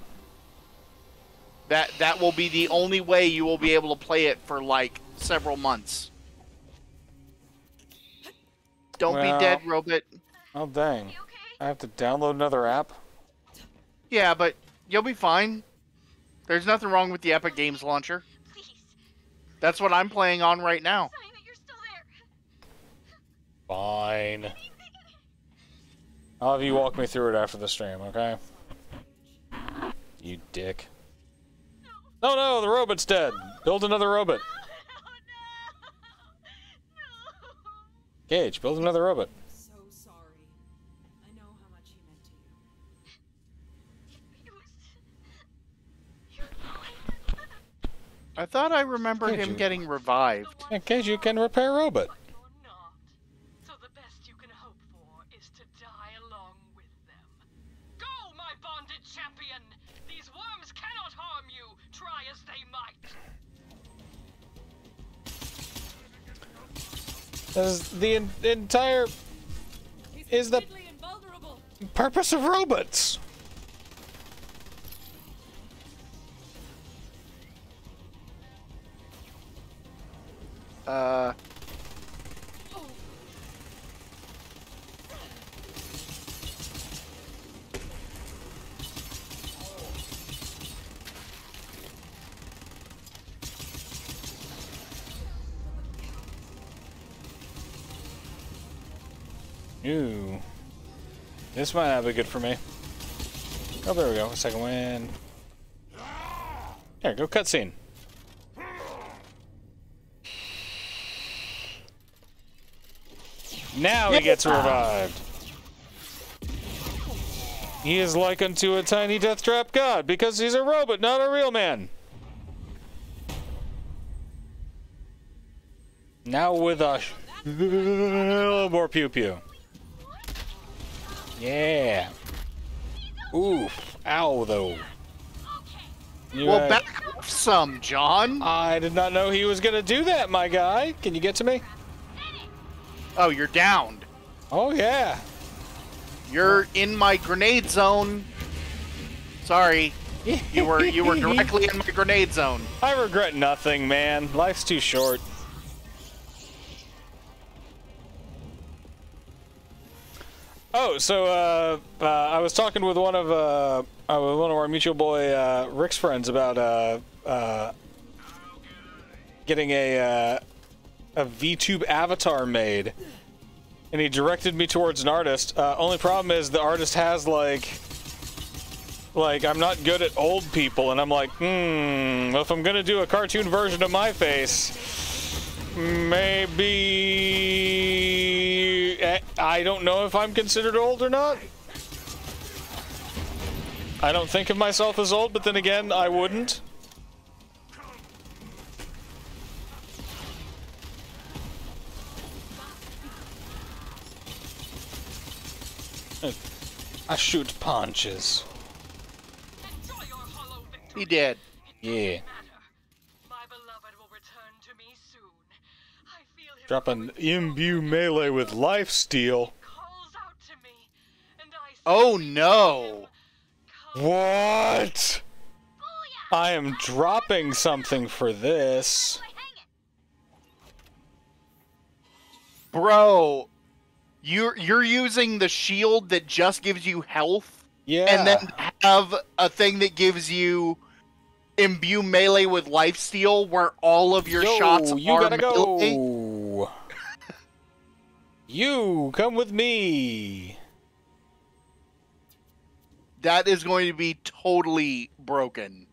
S1: That will be the only way you will be able to play it for like several months. Don't be dead, Robot.
S2: Oh dang. I have to download another app?
S1: Yeah, but you'll be fine. There's nothing wrong with the Epic Games launcher.
S3: Please,
S1: That's what I'm playing on right now.
S3: sign that you're still there.
S2: Fine. I'll have you walk me through it after the stream, okay? You dick. No, no, the robot's dead. Build another robot.
S3: Oh no! No!
S2: Gage, build another robot.
S5: So sorry. I know how much he meant to you.
S3: He was...
S1: I thought I remember
S2: Did
S1: him
S2: you?
S1: getting revived.
S2: In case you can repair robot.
S7: But you're not. So the best you can hope for is to die along with them. Go, my bonded champion! These worms cannot harm you, try as they might.
S2: Is the entire is the
S5: Completely invulnerable.
S2: purpose of robots. Ooh. This might not be good for me. Oh, there we go. Second win. There, go cutscene. Now he gets revived. He is like unto a tiny death trap god because he's a robot, not a real man. Now with a little more pew pew. Yeah. Oof. Ow, though. You,
S1: Well, back off some, John.
S2: I did not know he was gonna do that, my guy. Can you get to me?
S1: Oh, you're downed.
S2: Oh, yeah.
S1: You're in my grenade zone. Sorry. You were directly in my grenade zone.
S2: I regret nothing, man. Life's too short. Oh, so I was talking with one of our mutual boy Rick's friends about getting a VTube avatar made, and he directed me towards an artist. Only problem is the artist has like I'm not good at old people, and I'm like, well, if I'm gonna do a cartoon version of my face, maybe I don't know if I'm considered old or not. I don't think of myself as old, but then again, I wouldn't. I shoot punches.
S7: Enjoy your hollow victory.
S1: He did.
S2: Yeah.
S7: My beloved will return to me soon. I feel him
S2: Drop an imbue melee with lifesteal.
S7: calls out to me, and I
S1: Oh no.
S2: What? I am dropping something for this.
S1: Bro, you're using the shield that just gives you health,
S2: Yeah.
S1: and then have a thing that gives you imbue melee with lifesteal, where all of your shots
S2: you
S1: are
S2: gotta
S1: melee.
S2: go. You come with me.
S1: That is going to be totally broken.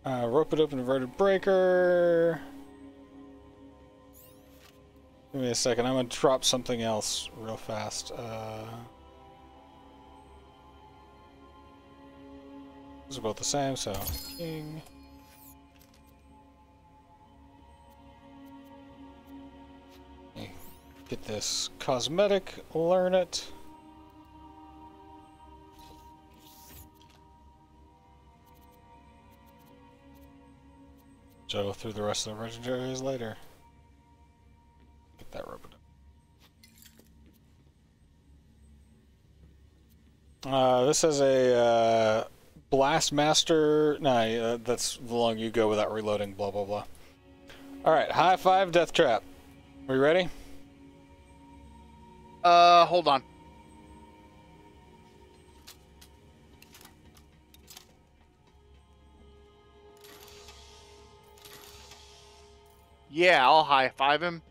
S2: Rope it up, inverted breaker. Give me a second. I'm gonna drop something else real fast. These are both the same, so king. Get this cosmetic, learn it. Juggle through the rest of the legendaries later. Get that rubber. This has a Blast Master. Nah, that's the long you go without reloading. Blah blah blah. All right, high five, death trap. Are you ready?
S1: Hold on. Yeah, I'll high five him.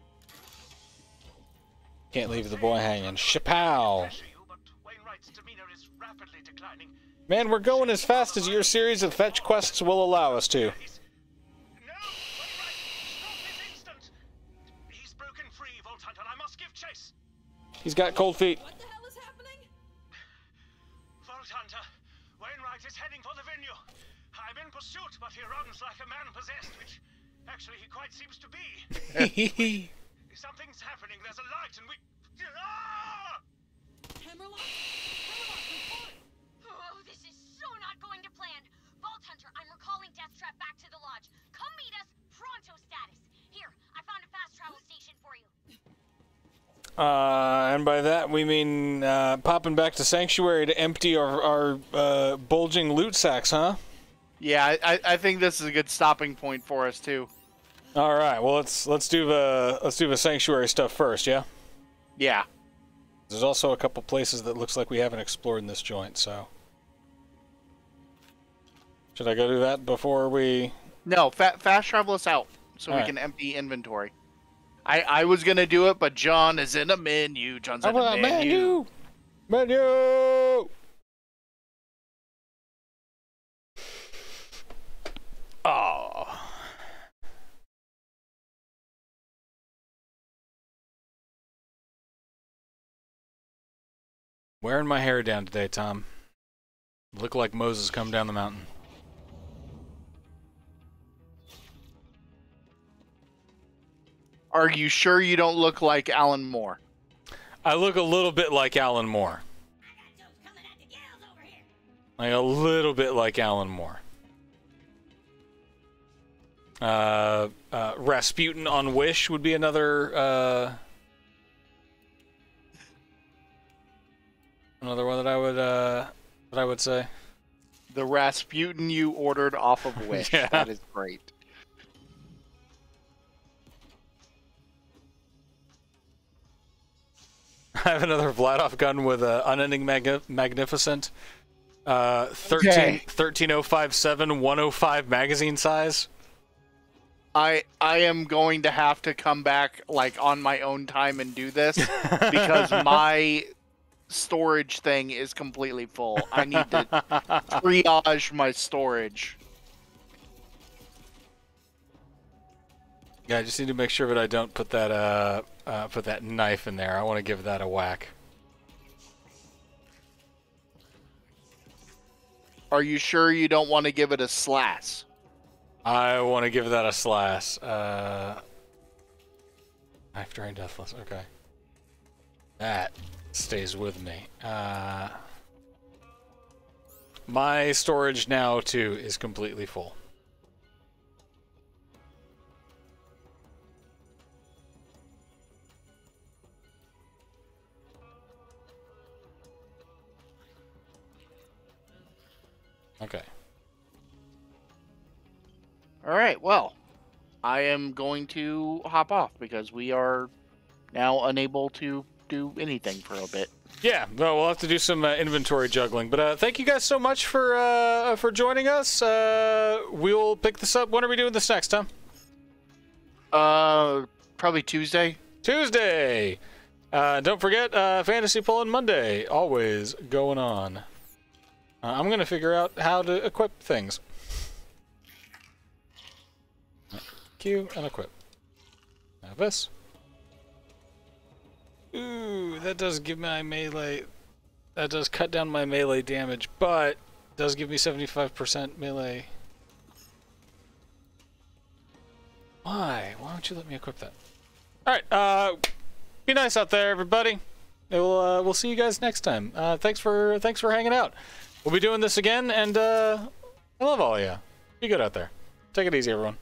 S2: Can't leave the boy hanging. Chapow! Man, we're going as fast as your series of fetch quests will allow us to. He's got cold feet.
S5: What the hell is happening?
S4: Vault Hunter, Wainwright is heading for the venue. I'm in pursuit, but he runs like a man possessed, which actually he quite seems to be. Something's happening. There's a light, and we. Ah!
S5: Hammerlock? Hammerlock, report!
S3: Oh, this is so not going to plan. Vault Hunter, I'm recalling Deathtrap back to the lodge. Come meet us, pronto status. Here, I found a fast travel station for you.
S2: And by that we mean popping back to Sanctuary to empty our bulging loot sacks, huh?
S1: Yeah, I think this is a good stopping point for us too.
S2: All right, well let's do the Sanctuary stuff first, yeah.
S1: Yeah.
S2: There's also a couple places that looks like we haven't explored in this joint, so should I go do that before we?
S1: No, fast travel us out so
S2: All
S1: we
S2: right.
S1: can empty inventory. I was gonna do it, but John is in a menu. John's in a menu.
S2: Menu. Oh. Wearing my hair down today, Tom. Look like Moses come down the mountain.
S1: Are you sure you don't look like Alan Moore?
S2: I look a little bit like Alan Moore. Like a little bit like Alan Moore. Rasputin on Wish would be another another one that I would say.
S1: The Rasputin you ordered off of Wish.
S2: Yeah.
S1: That is great.
S2: I have another Vladov gun with a unending magnificent 13057 105 magazine size.
S1: I am going to have to come back like on my own time and do this because my storage thing is completely full. I need to triage my storage.
S2: Yeah, I just need to make sure that I don't put that knife in there. I want to give that a whack.
S1: Are you sure you don't want to give it a slash?
S2: I want to give that a slash. Knife Drain Deathless. Okay. That stays with me. My storage now, too, is completely full. Okay.
S1: All right, well, I am going to hop off because we are now unable to do anything for a bit.
S2: Yeah, well, we'll have to do some inventory juggling. But thank you guys so much for joining us. We'll pick this up. When are we doing this next, Tom?
S1: Probably Tuesday.
S2: Tuesday! Don't forget, Fantasy Pulling Monday. Always going on. I'm going to figure out how to equip things. Q and equip. Now this. Ooh, that does give my melee... That does cut down my melee damage, but does give me 75% melee. Why? Why don't you let me equip that? Alright, be nice out there, everybody. We'll see you guys next time. Thanks for hanging out. We'll be doing this again, and I love all of you. Be good out there. Take it easy, everyone.